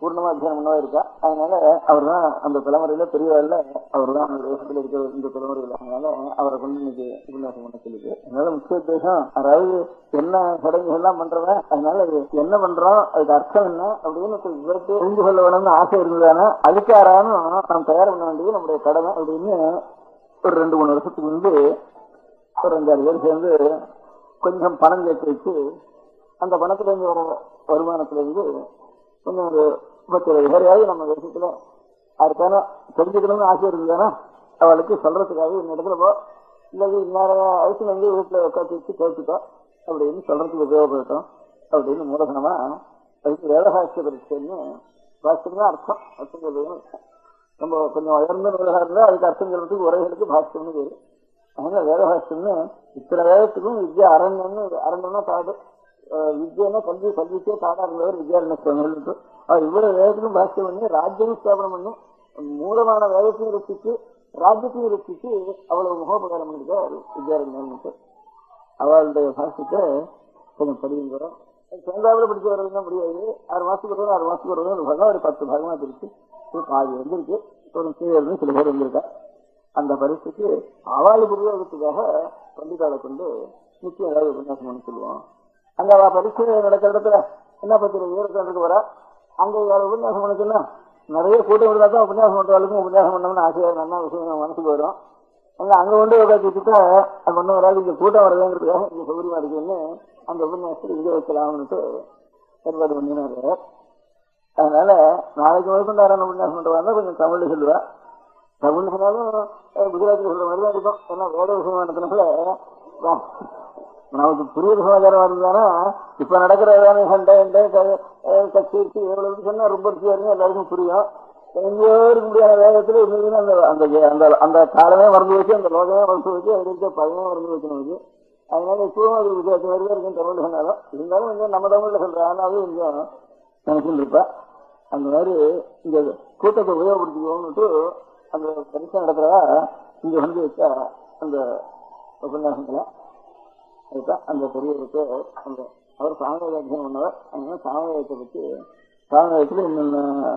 பூர்ணமா அத்தியானம் பண்ணவா இருக்கா. அதனால அவர் தான் அந்த தலைமுறையில பெரியவர்ல அவர் தான் அந்த தேசத்துல இருக்கிற இந்த தலைமுறையில. அதனால அவரை கொண்டு இன்னைக்கு உபன்யாசம் பண்ண சொல்லிட்டு அதனால முக்கிய உத்தேசம் அதாவது என்ன சடங்குகள் எல்லாம் பண்றவன் அதனால என்ன பண்றோம் அதுக்கு அர்த்தம் என்ன அப்படின்னு தெரிந்து கொள்ள வேணும்னு ஆசை இருந்ததானே அதுக்கு யாராலும் நாம் தயார் பண்ண வேண்டியது நம்முடைய கடமை அப்படின்னு ஒரு 2-3 வருஷத்துக்கு முன்பு ஒரு 5-6 பேர் சேர்ந்து கொஞ்சம் பணம் சேர்த்து வச்சு அந்த பணத்துல இருந்து வர வருமானத்துல இருந்து கொஞ்சம் ஒரு 10-20 பேரையாவது நம்ம தேசத்துல யாருக்கான தெரிஞ்சுக்கணும்னு ஆசை இருந்ததுன்னா அவளுக்கு சொல்றதுக்காக இந்த இடத்துல போ இல்லது இன்னொரு வயசுல வீட்டுல உட்காந்து வச்சு கேட்டுட்டோ அப்படின்னு சொல்றதுக்கு உபயோகப்பட்டோம் அப்படின்னு மூலதனமா அதுக்கு வேதசாஸ்திர பரீட்சைன்னு பாஷ்யம்னா அர்த்தம் சொல்றதுன்னு நம்ம கொஞ்சம் உயர்ந்த நூலாக இருந்தா அதுக்கு அர்த்தம் சொல்றதுக்கு உரைகளுக்கு பாஷ்யம்னு பேரு. அதனால வேதபாஷ்யம்னு இத்தனை வேதத்துக்கும் வித்யா அரண்யம்னா காடு வித்யன்னா கல்விக்கே காடா இருந்தவர் வித்யாரண்யத்து இவ்வளவு வேதத்திலும் பாஷ்யம் பண்ணி ராஜ்யம் ஸ்தாபனம் பண்ணி மூலமான வேதத்தையும் ரசிச்சு ராஜ்யத்தையும் ரசிச்சு அவ்வளவு முகோபகாரம் பண்ணிருக்கார் வித்யாரண்யத்து. அவளுடைய பாஷ்யத்தை கொஞ்சம் படிங்கிறோம். சேர்ந்தாவில் படிச்சு வர்றதுன்னா முடியாது. 6 மாசத்துக்கு வருவது ஒரு 10 பாகமா பிரிச்சு பாதி வந்திருக்கு. ஒரு சில பேர் வந்திருக்கா. அந்த பரிசுக்கு அவளுக்கு உபயோகத்துக்காக பண்டிகாலை கொண்டு நிச்சயம் ஏதாவது உபன்யாசம் பண்ணி சொல்லுவோம். அங்க அவ பரிசு நடக்கிற இடத்துல என்ன 10-20 பேர் உட்காந்துருக்கு வரா. அங்க உபன்யாசம் பண்ணிச்சுன்னா நிறைய கூட்டம் விடுதா தான் உபன்யாசம் பண்றவளுக்கும் உபன்யாசம் பண்ணோம்னு ஆசையா நல்லா விஷயம் மனசுக்கு வரும். அங்க கொண்டு உட்காந்துக்கிட்டா அது ஒன்னும் வராது. இங்க கூட்டம் வரதுங்கிறதுக்காக இங்க சௌகரியமா இருக்குன்னு அந்த உபன்யாசத்துக்கு இங்க வைக்கலாம்னுட்டு ஏற்பாடு பண்ணினாரு. அதனால நாளைக்கு முதற்கொண்டு யாரும் உபன்யாசம் பண்றதா கொஞ்சம் தமிழ்ல சொல்லுவா. தமிழ்னு சொன்னாலும் குஜராத்தில் சொல்ற மாதிரிதான் இருக்கும். ஏன்னா வேத விஷயமானதுனால நமக்கு புரிய சமாச்சாரம் இருந்தானா இப்ப நடக்கிற சண்டை கட்சி எவ்வளவு சொன்னா ரொம்ப ருச்சியா எல்லாருக்கும் புரியும். எங்கேயோ இருக்க முடியாத வேகத்துல இருந்ததுன்னா அந்த காலமே மறந்து வச்சு அந்த லோகமே மறந்து வச்சு அது இருக்க பழமே மறந்து வச்சு நமக்கு. அதனால இப்பவும் அது குஜராத் மாதிரி இருக்கும் தமிழ்ல சொன்னாலும் இருந்தாலும் கொஞ்சம் நம்ம தமிழ்ல சொல்றாங்க அது கொஞ்சம் நினைச்சுட்டு இருப்பா. அந்த மாதிரி இந்த கூட்டத்தை உபயோகப்படுத்திக்கோன்னுட்டு அந்த பரிசு நடக்கிறதா இங்க வச்சா அந்த உபன்யாசத்துல அதுதான் அந்த பெரியவருக்கு அந்த அவர் சாமவேத அத்தியனம் பண்ணவர். அதனால சாமவேதத்தை பற்றி சாமவேதத்துல என்னென்ன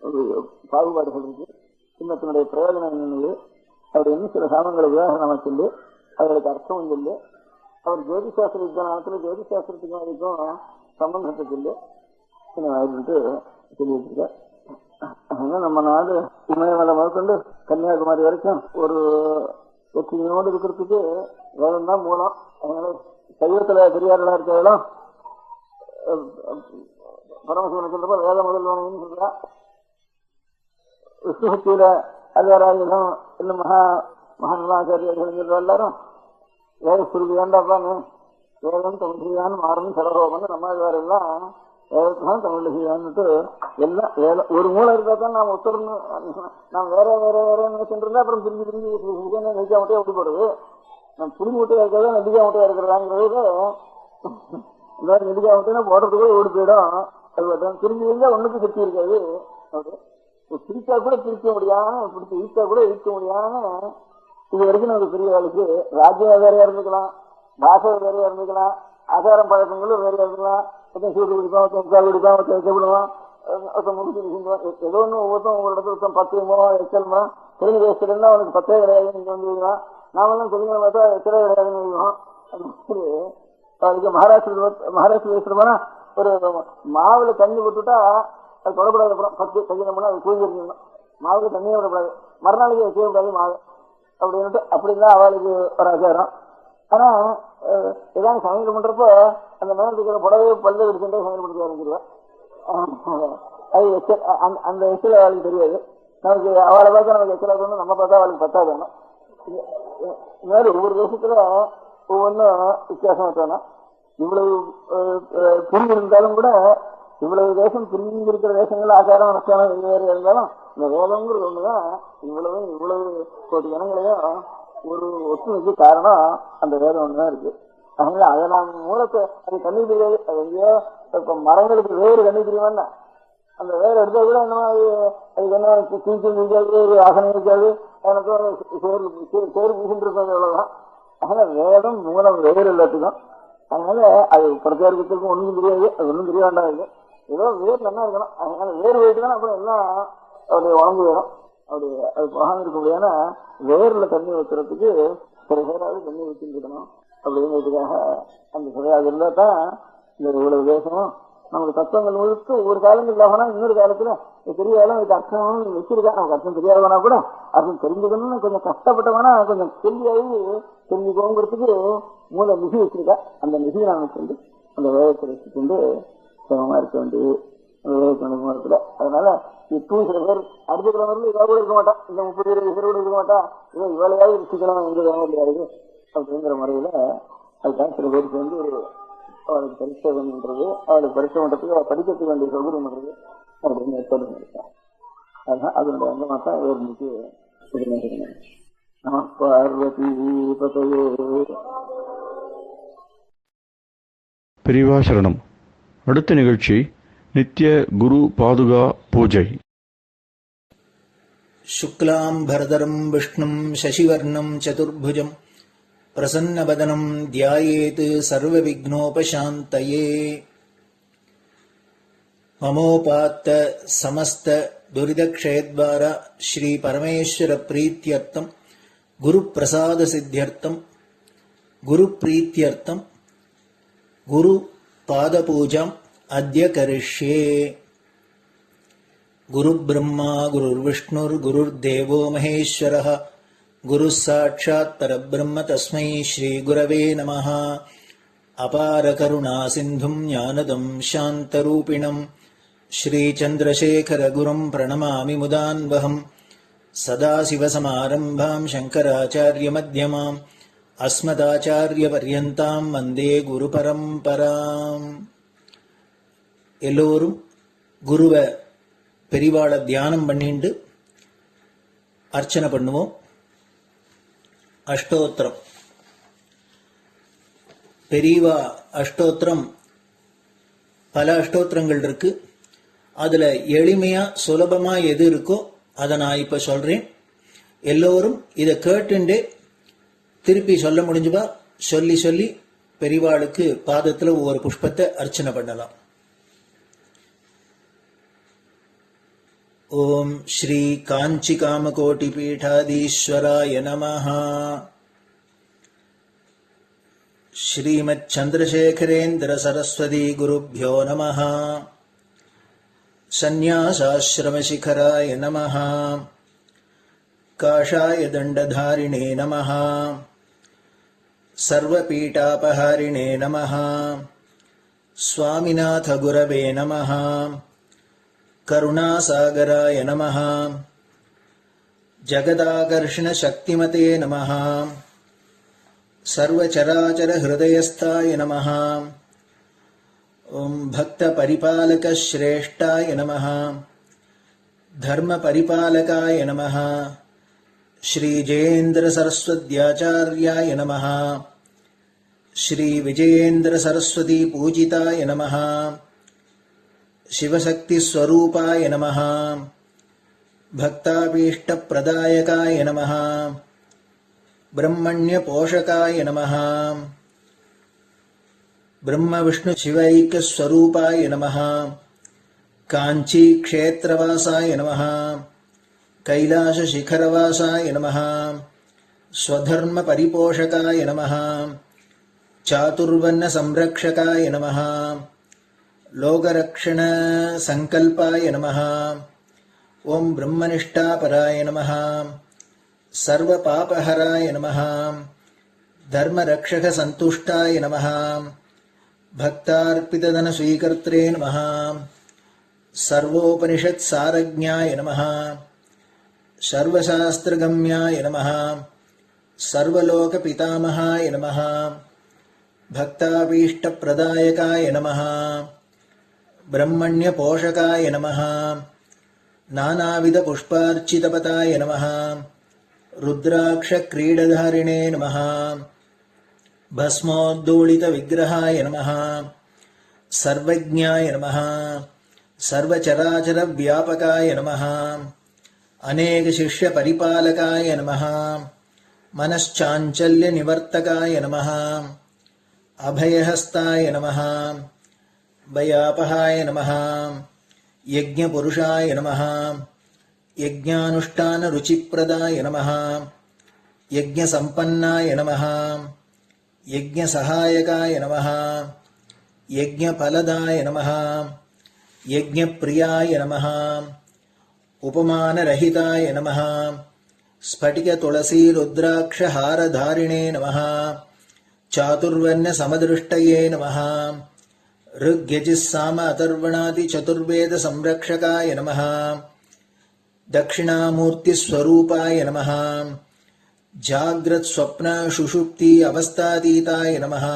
ஒரு பாகுபாடுகள் இருக்கு, இன்னத்தினுடைய பிரயோஜனம் என்னென்னது அப்படின்னு சில சாமங்களை உதாரணமா சொல்லி அவர்களுக்கு அர்த்தம் சொல்லி அவர் ஜோதிசாஸ்திர விஜயானத்துல ஜோதிசாஸ்திரத்துக்கும் அதுக்கும் சம்பந்தத்தை சொல்லி சொல்லிட்டு இருக்க. அதனால நம்ம நாடு இமயமலை முதற்கொண்டு கன்னியாகுமரி வரைக்கும் ஒரு வெற்றியோடு இருக்கிறதுக்கு வேதம் தான் மூலம். அதனால சைவத்துல பெரியார்களா இருக்கிறதெல்லாம் பரமசிவனை சொல்றப்ப வேத முதல்வனைன்னு சொல்றா. விஷ்ணுசக்தியில அல்வாராயுதம் இன்னும் மகான்களாச்சாரியர்கள் சொல்ற எல்லாரும் வேத சுருதி வேண்டாப்பான்னு வேதம் தமிழ் மாறணும் சரகோபன்னு நம்ம எல்லாம் வேதத்தான் தமிழ்ல செய்வான்னுட்டு எல்லாம் வேதம் ஒரு மூலம் இருந்தா தான் நாம் ஒத்துறணும். நாம் வேற நினைச்சுட்டு அப்புறம் பிரிஞ்சு நெல்லிக்கா முட்டையா விட்டு போடுது. நம்ம புளி முட்டையா இருக்கிறதா நெல்லிக்கா முட்டையா இருக்கிறதாங்கிறது நெல்லிக்கா முட்டையா போடுறதுக்குள்ள ஓடி போயிடும். அது பிரிஞ்சு இருந்தா ஒண்ணுக்கு சக்தி இருக்காது. அப்படி பிரிச்சா கூட பிரிக்க முடியாம பிடிச்சி ஈர்த்தா கூட ஈர்க்க முடியாம இது வரைக்கும் நமக்கு பெரிய ஆளுக்கு ராஜ்யம் வேறையா இருந்துக்கலாம், பாஷை வேறையா இருந்துக்கலாம், ஆசாரம் பழக்கங்களும் வேறையா இருந்துக்கலாம். சூடு குடிப்பான், முக்கால் குடிப்பான், வைக்கப்படுவான், ஏதோ ஒன்று ஒவ்வொருத்தரும் ஒவ்வொரு இடத்துல 10 எச்சல்மா தெலுங்கு தேசத்துலன்னா அவனுக்கு 10 கிடையாது நீங்க வந்துருக்கலாம். நாமெல்லாம் தெலுங்கு பார்த்தா எச்சலே கிடையாதுன்னு வைக்கணும். அதுக்கு மகாராஷ்டிர தேசத்துல போனா ஒரு மாவுல தண்ணி விட்டுட்டா அது தொடப்படாது. அப்புறம் 10 கையினோம்னா அது தூங்கி இருக்கணும். மாவுக்கு தண்ணியே விடக்கூடாது, மறுநாளைக்கு செய்யக்கூடாது மாவு அப்படின்ட்டு அப்படின்னா அவளுக்கு ஒரு ஆச்சாரம். ஆனா ஏதாவது சமையல் பண்றப்போ அந்த மேல இருக்கிற புடவை பல்ல எடுத்துட்டு சமையல் பண்ணி ஆரம்பிச்சிருவேன். அது எச்சல், அந்த எச்சல் அவளுக்கு தெரியாது. நமக்கு அவளை பார்த்தா நமக்கு எச்சலா தோணும், நம்ம பார்த்தா அவளுக்கு பத்தாது வேணும். இந்த மாதிரி ஒவ்வொரு தேசத்துல ஒவ்வொன்றும் வித்தியாசமா தோணும். இவ்வளவு புரிஞ்சு இருந்தாலும் கூட இவ்வளவு தேசம் புரிஞ்சு இருக்கிற தேசங்கள் ஆச்சாரம் அனுஷ்டானம் வேறு இருந்தாலும் இந்த வேதம்ங்கிறது ஒண்ணுதான் இவ்வளவு கோடி ஜனங்களையும் ஒரு ஒற்றுமைக்கு காரணம் அந்த வேதம் ஒண்ணுதான் இருக்கு. அதனால அதை நான் மூலத்தை அது கண்ணி தெரியாது. அது எங்கேயோ இப்ப மரங்களுக்கு வேறு கண்ணி தெரியுமான்னா அந்த வேறு எடுத்தா கூட என்ன அதுக்கு என்ன தீச்சு இருக்காது, ஆசனம் இருக்காது, எனக்கு சேரு பூசிட்டு இருக்காது, அவ்வளவுதான். அதனால வேதம் மூலம் வேறு எல்லாத்துக்கும். அதனால அது பிரச்சாரத்துக்கும் ஒன்றும் தெரியாது, அது ஒன்றும் தெரிய வேண்டாம். ஏதோ வேர் என்ன இருக்கணும். அதனால வேறு போயிட்டு தானே அப்புறம் எல்லாம் அவருடைய உடம்பு வேணும். அப்படி அது போகாம இருக்க முடியாதுன்னா வேர்ல தண்ணி வைக்கிறதுக்கு சில பேராவது தண்ணி வச்சுருக்கணும் அப்படிங்கிறதுக்காக அந்த சிலையாக இருந்தா தான் இந்த இவ்வளவு தேசம் நமக்கு தத்துவங்கள் முழுக்க ஒரு காலங்கள் இல்லாமனா இன்னொரு காலத்துல பெரிய காலம் இதுக்கு அர்த்தம் வச்சிருக்கா. நமக்கு அர்த்தம் தெரியாதவனா கூட அர்த்தம் தெரிஞ்சுக்கணும்னு கொஞ்சம் கஷ்டப்பட்டவனா கொஞ்சம் கேள்வியாகி தெரிஞ்சுக்கோங்கிறதுக்கு மூல நிதி வச்சிருக்கா. அந்த நிதியை நமக்கு வந்து அந்த வேகத்தை வச்சுக்கொண்டு சமமா இருக்க வேண்டியது வேகத்துல. அதனால இப்போ சில பேர் அடுத்த கிழமையில இவா கூட இருக்க மாட்டான், இந்த 30-20 பேர் கூட இருக்க மாட்டான். இவன் இவளையாவது ருசிக்கலாம் எங்க வேலையாவது அப்படிங்கிற முறையில அதுக்காக சில பேர் சேர்ந்து ஒரு அவளுக்கு பரிசை பண்றது, அவளுக்கு பரிசை பண்றதுக்கு அவள் படிக்கிறதுக்கு வேண்டிய சௌகரியம் பண்றது அப்படின்னு ஏற்பாடு பண்ணிருக்கான். அதுதான் அதனுடைய அங்கமா தான் இன்னைக்கு நம பார்வதி பதையே. பெரியவா சரணம். அடுத்த நிகழ்ச்சி நித்திய குரு பாதுகா பூஜை. शुक्लां भरदरं विष्णुं शशिवर्णं चतुर्भुजं प्रसन्नवदनं ध्यायेत् सर्वविघ्नोपशान्तये. ममोपात्त समस्त दुरितक्षयद्वारा श्री परमेश्वर प्रीत्यर्थं गुरुप्रसाद सिद्ध्यर्थं गुरुप्रीत्यर्थं गुरु पादपूजाम् अद्य करिष्ये. गुरुब्रह्मा गुरुर्विष्णुर्गुरुर्देवो महेश्वरः गुरुः साक्षात् परब्रह्म तस्मै श्रीगुरवे नमः. अपारकरुणासिन्धुं ज्ञानदं शान्तरूपिणं श्रीचन्द्रशेखरगुरुं प्रणमामि मुदान्वहम्. सदाशिवसमारम्भां शङ्कराचार्यमध्यमाम् अस्मदाचार्यपर्यन्तां वन्दे गुरुपरम्पराम्. எல்லோரும் குருவை பெரிவாளை தியானம் பண்ணிண்டு அர்ச்சனை பண்ணுவோம். அஷ்டோத்திரம். பெரியவா அஷ்டோத்திரம் பல அஷ்டோத்திரங்கள் இருக்கு. அதுல எளிமையா சுலபமா எது இருக்கோ அதை நான் இப்ப சொல்றேன். எல்லோரும் இதை கேட்டுண்டே திருப்பி சொல்ல முடிஞ்சுபா சொல்லி சொல்லி பெரிவாளுக்கு பாதத்துல ஒவ்வொரு புஷ்பத்தை அர்ச்சனை பண்ணலாம். ओम श्री कांची कामकोटि पीठाधीश्वराय नमः. श्रीमच्चंद्रशेखरेन्द्र सरस्वती गुरुभ्यो नमः. सन्यासाश्रम शिखराय नमः. काषाय दंडधारिणे नमः. सर्वपीठापहारिणे नमः. स्वामिनाथ गुरवे नमः. करुणासागराय नमः. जगदाकर्षण शक्तिमते नमः. सर्वचराचर हृदयस्थाय नमः. ओम भक्त परिपालक श्रेष्ठाय नमः. धर्म परिपालकाय नमः. श्री जयेन्द्र सरस्वत्याचार्याय नमः. श्री विजयेन्द्र सरस्वती पूजिताय नमः. शिवशक्ति स्वरूपाय नमः. भक्ताभीष्टप्रदायकाय नमः ब्रह्मण्यपोषकाय नमः ब्रह्मविष्णुशिवैक्यस्वरूपाय नमः काञ्चीक्षेत्रवासाय नमः कैलासशिखरवासाय नमः स्वधर्मपरिपोषकाय नमः चातुर्वर्णसंरक्षकाय नमः लोकरक्षणसङ्कल्पाय नमः ॐ ब्रह्मनिष्ठापराय नमः सर्वपापहराय नमः धर्मरक्षकसन्तुष्टाय नमः भक्तार्पितधनस्वीकर्त्रे नमः सर्वोपनिषत्सारज्ञाय नमः सर्वशास्त्रगम्याय नमः सर्वलोकपितामहाय नमः भक्ताभीष्टप्रदायकाय नमः ब्रह्मण्यपोषकाय नमः नानाविधपुष्पार्चितपताय नमः रुद्राक्षक्रीडधारिणे नमः भस्मोद्धूलितविग्रहाय नमः सर्वज्ञाय नमः सर्वचराचरव्यापकाय नमः अनेकशिष्यपरिपालकाय नमः मनश्चाञ्चल्यनिवर्तकाय नमः अभयहस्ताय नमः भयापहाय नमः यज्ञपुरुषाय नमः यज्ञानुष्ठानरुचिप्रदाय नमः यज्ञसम्पन्नाय नमः यज्ञसहायकाय नमः यज्ञफलदाय नमः यज्ञप्रियाय नमः उपमानरहिताय नमः स्फटिकतुलसीरुद्राक्षहारधारिणे नमः चातुर्वर्ण्यसमदृष्टये नमः ऋग्यजुस्साम अथर्वणादिचतुर्वेदसंरक्षकाय नमः दक्षिणामूर्तिस्वरूपाय नमः जाग्रत्स्वप्नसुषुप्ति अवस्थातीताय नमः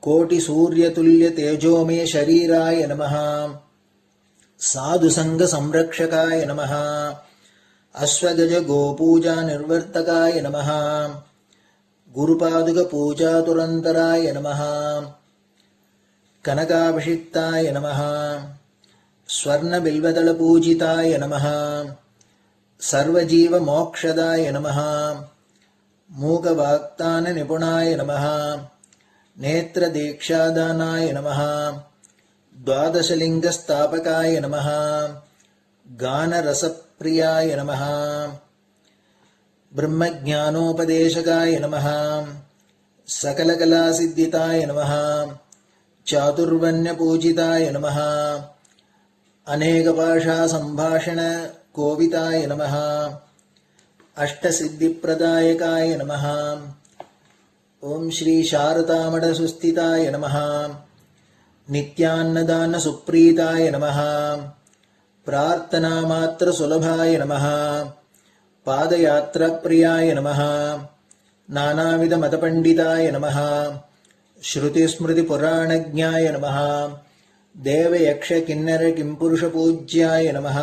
कोटिसूर्यतुल्यतेजोमे शरीराय नमः साधुसङ्गसंरक्षकाय नमः अश्वगजगोपूजानिर्वर्तकाय नमः गुरुपादुकपूजातुरन्तराय नमः कनकाभिषिक्ताय नमः स्वर्णबिल्वदलपूजिताय नमः सर्वजीवमोक्षदाय नमः मूकवाक्ताननिपुणाय नमः नेत्रदीक्षादानाय नमः द्वादशलिङ्गस्थापकाय नमः गानरसप्रियाय नमः ब्रह्मज्ञानोपदेशकाय नमः सकलकलासिद्धिताय नमः चातुर्वर्ण्यपूजिताय नमः अनेकभाषासम्भाषणकोविदाय नमः अष्टसिद्धिप्रदायकाय नमः ॐ श्री शारदामठसुस्थिताय नमः नित्यान्नदानसुप्रीताय नमः प्रार्थनामात्रसुलभाय नमः पादयात्राप्रियाय नमः नानाविधमतपण्डिताय नमः श्रुतिस्मृतिपुराणज्ञाय नमः देवयक्षकिन्नरकिंपुरुषपूज्याय नमः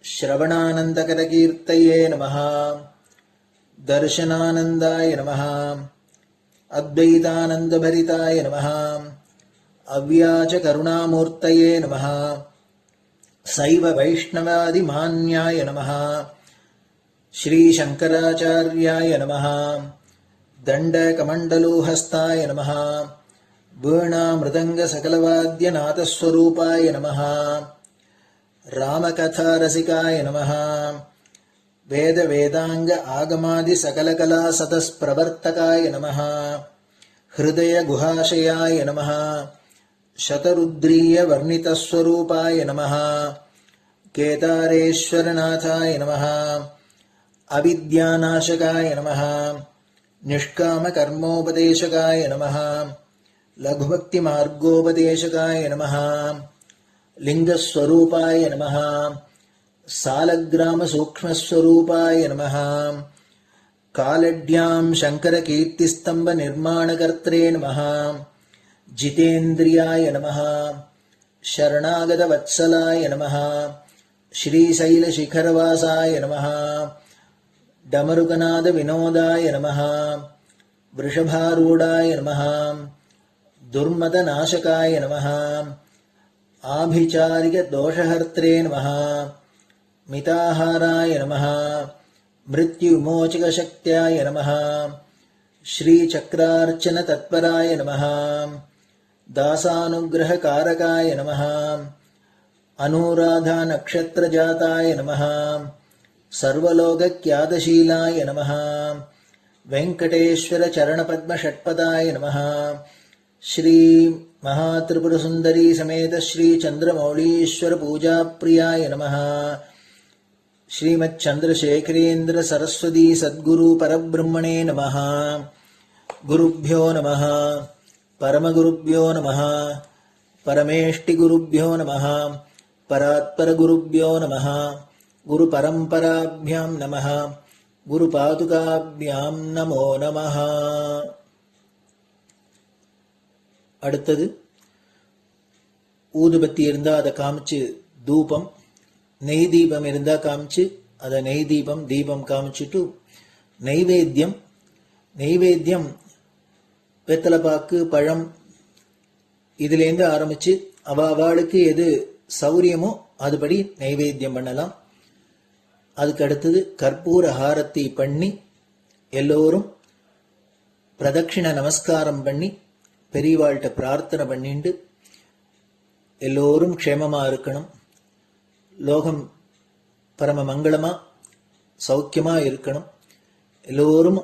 श्रवणानन्दकरकीर्तये नमः दर्शनानन्दाय नमः अद्वैतानन्दभरिताय नमः अव्याजकरुणामूर्तये नमः शैव वैष्णवादिमान्याय नमः श्रीशङ्कराचार्याय नमः दण्डकमण्डलोहस्ताय नमः वीणामृदङ्गसकलवाद्यनाथस्वरूपाय नमः रामकथारसिकाय नमः वेदवेदाङ्ग आगमादिसकलकलासतस्प्रवर्तकाय नमः हृदयगुहाशयाय नमः शतरुद्रीयवर्णितस्वरूपाय नमः केदारेश्वरनाथाय नमः अविद्यानाशकाय नमः निष्कामकर्मोपदेशकाय नमः लघुभक्तिमार्गोपदेशकाय नमः लिङ्गस्वरूपाय नमः सालग्रामसूक्ष्मस्वरूपाय नमः कालड्यां शङ्करकीर्तिस्तम्भनिर्माणकर्त्रे नमः जितेन्द्रियाय नमः शरणागतवत्सलाय नमः श्रीशैलशिखरवासाय नमः डमरुकनादविनोदाय नमः वृषभारूढाय नमः दुर्मदनाशकाय नमः आभिचारिकदोषहर्त्रे नमः मिताहाराय नमः मृत्युमोचकशक्त्याय नमः श्रीचक्रार्चनतत्पराय नमः दासानुग्रहकारकाय नमः अनुराधानक्षत्रजाताय नमः सर्वलोकख्यातशीलाय नमः वेङ्कटेश्वरचरणपद्मषट्पदाय नमः श्री महात्रिपुरसुन्दरी समेत श्री चन्द्रमौलीश्वर पूजाप्रियाय नमः श्रीमच्चन्द्रशेखरेन्द्र सरस्वती सद्गुरु परब्रह्मणे नमः गुरुभ्यो नमः परमगुरुभ्यो नमः परमेष्टिगुरुभ्यो नमः परात्परगुरुभ्यो नमः गुरुपरम्पराभ्यां नमः गुरुपादुकाभ्यां नमो नमः. அடுத்தது ஊதுபத்தி இருந்தா அதை காமிச்சு தூபம், நெய் தீபம் இருந்தா காமிச்சு அதை நெய் தீபம் தீபம் காமிச்சுட்டு நைவேத்தியம் வெத்தலைப்பாக்கு பழம் இதுலேருந்து ஆரம்பிச்சு அவளுக்கு எது சௌரியமோ அதுபடி நைவேத்தியம் பண்ணலாம். அதுக்கு அடுத்தது கற்பூர ஹாரத்தி பண்ணி எல்லோரும் பிரதட்சிண நமஸ்காரம் பண்ணி பெரியவாள்கிட்ட பிரார்த்தனை பண்ணிண்டு எல்லோரும் க்ஷேமமா இருக்கணும், லோகம் பரம மங்களமா சௌக்கியமா இருக்கணும், எல்லோரும்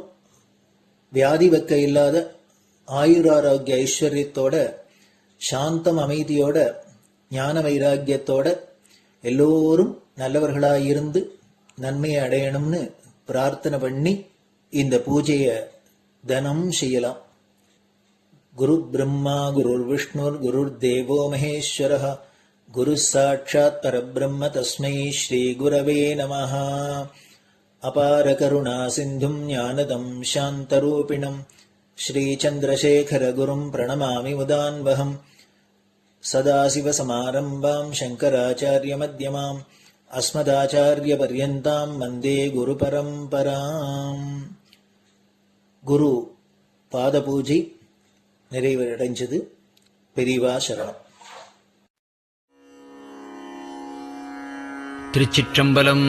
வியாதி வெக்க இல்லாத ஆயுராரோக்கிய ஐஸ்வர்யத்தோட சாந்தம் அமைதியோட ஞான வைராக்கியத்தோட எல்லோரும் நல்லவர்களாயிருந்து நன்மையை அடையணும்னு பிரார்த்தனை பண்ணி இந்த பூஜையை தினம் செய்யலாம். குரு பிரம்மா குருர் விஷ்ணுர் குருர் தேவோ மகேஸ்வரः குரு சாட்சாத் பரபிரம்ம தஸ்மை ஸ்ரீ குரவே நமः. அபார கருணா சிந்தும் ஞானதம் சாந்தரூபிணம் ஸ்ரீ சந்திரசேகர குரும் பிரணமாமி முதான்வகம். சதாசிவசமாரம்பாம் சங்கராச்சாரிய மத்யமாம் அஸ்மதாச்சாரிய பர்யந்தாம் வந்தே குரு பரம்பராம். குரு பாத பூஜை நிறைவடைஞ்சது. பெரியவா சரணம். திருச்சிற்றம்பலம்.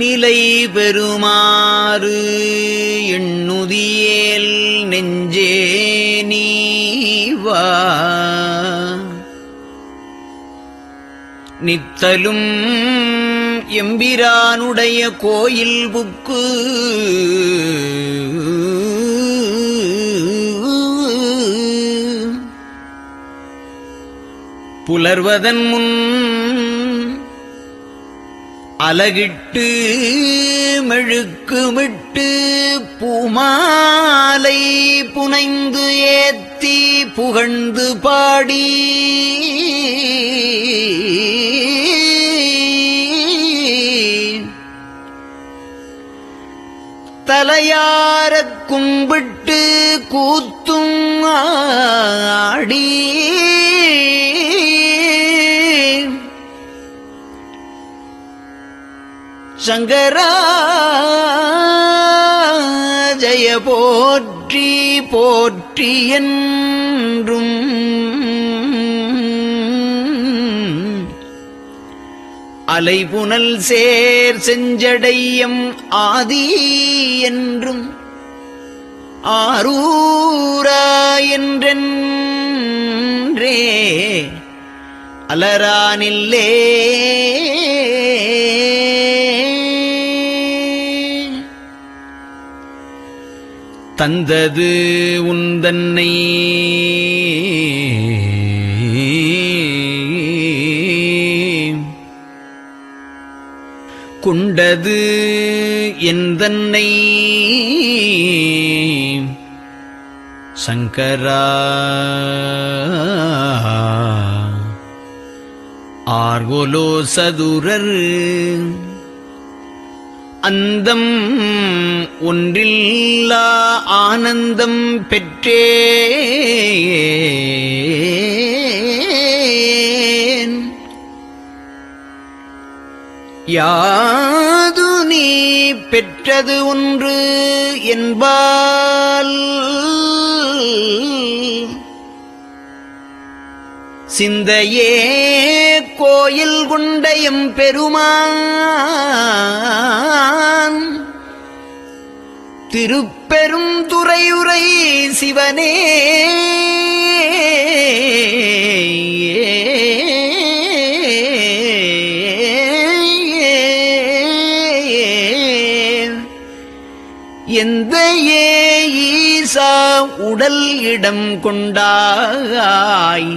நிலை பெறுமாறு எண்ணுதியேல் நெஞ்சே நீவா நித்தலும் எம்பிரானுடைய கோயில் புக்கு புலர்வதன் முன் அலகிட்டு மெழுக்குமிட்டு பூமாலை புனைந்து ஏத்தி புகழ்ந்து பாடி தலையாரக் கும்பிட்டு கூத்தும் ஆடி சங்கரா ஜய போற்றி போற்றி என்றும் அலைபுனல் சேர் செஞ்சடையம் ஆதி என்றும் ஆரூரா என்றென்றே அலரானில்லே தந்தது உந்தன்னை கொண்டது எந்தன்னை சங்கரா ஆர்கோலோ சதுரர் அந்தம் ஒன்றில்லா ஆனந்தம் பெற்றேன் யாது நீ பெற்றது ஒன்று என்பால் சிந்தையே கோயில் கொண்டையும் பெருமான் திருப்பெரும் துறையுரை சிவனே எந்த ஈசா உடல் இடம் கொண்டாய்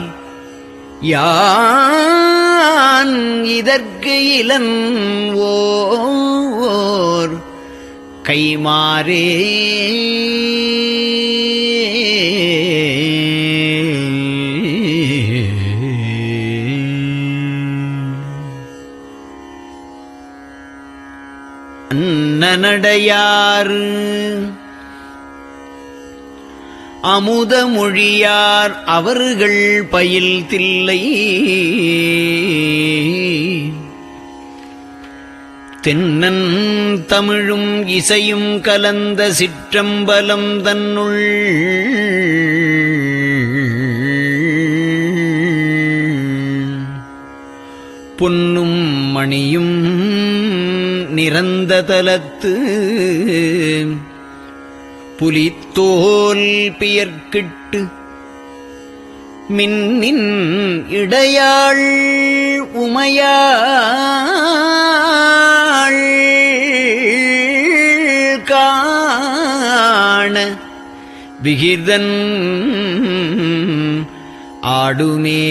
யான் இதற்கு இளன்வோர் கைமாறே அன்னநடையார் அமுத மொழியார் அவர்கள் பயில் தில்லை தென்னன் தமிழும் இசையும் கலந்த சிற்றம்பலம் தன்னுள் பொன்னும் மணியும் நிறந்த தலத்து புலித்தோல் பியர்க்கிட்டு மின்னின் இடையாள் உமையாள் காண விகிர்தன் ஆடுமே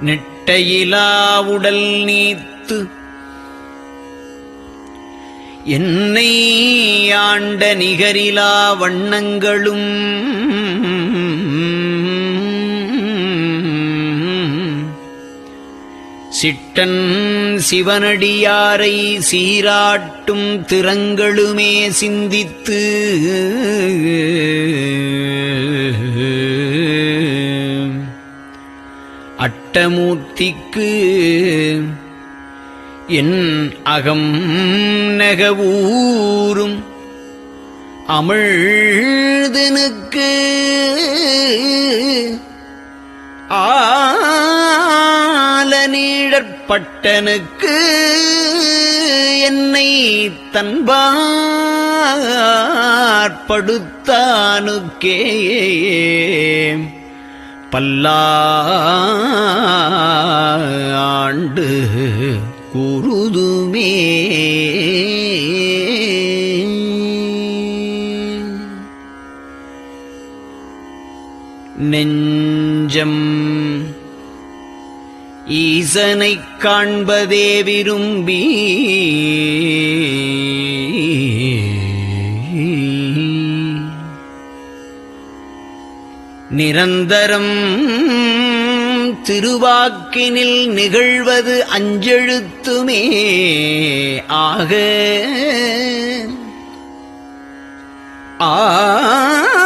நெட்டையிலா உடல் நீத்து என்னை ஆண்ட நிகரிலா வண்ணங்களும் சிட்டன் சிவனடியாரை சீராட்டும் திறங்களுமே சிந்தித்து அட்டமூர்த்திக்கு என் அகம் நெகவூரும் அமிழ்தனுக்கு ஆலநீழற்பட்டனுக்கு என்னை தன்பாற்படுத்தானுக்கே பல்லாண்டு கூறுதுமே நெஞ்சம் ஈசனைக் காண்பதே விரும்பி நிரந்தரம் திருவாக்கினில் நிகழ்வது அஞ்செழுத்துமே ஆக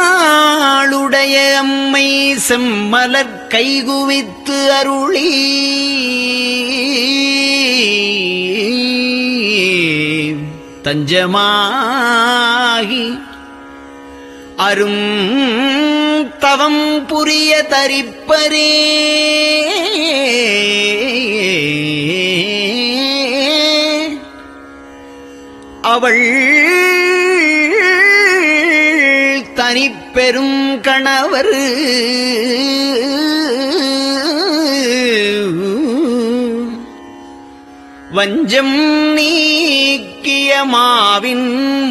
ஆளுடைய அம்மை செம்மலர் கைகுவித்து அருளி தஞ்சமாகி அரும் தவம் புரிய தரிப்பரே அவள் தனிப்பெரும் கணவர் வஞ்சம் நீக்கிய மாவின்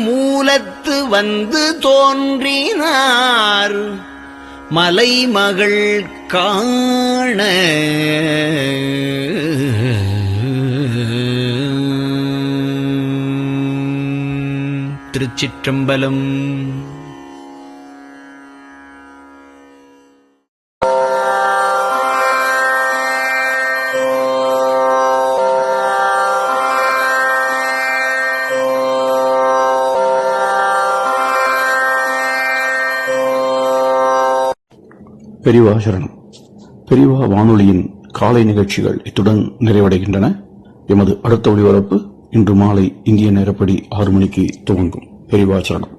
மூலத்து வந்து தோன்றினார் மலைமகள் காண திருச்சிற்றம்பலம். பெரியவா சரணம். பெரியவா வானொலியின் காலை நிகழ்ச்சிகள் இத்துடன் நிறைவடைகின்றன. எமது அடுத்த ஒளிபரப்பு இன்று மாலை இந்திய நேரப்படி 6 மணிக்கு துவங்கும். பெரியவா சரணம்.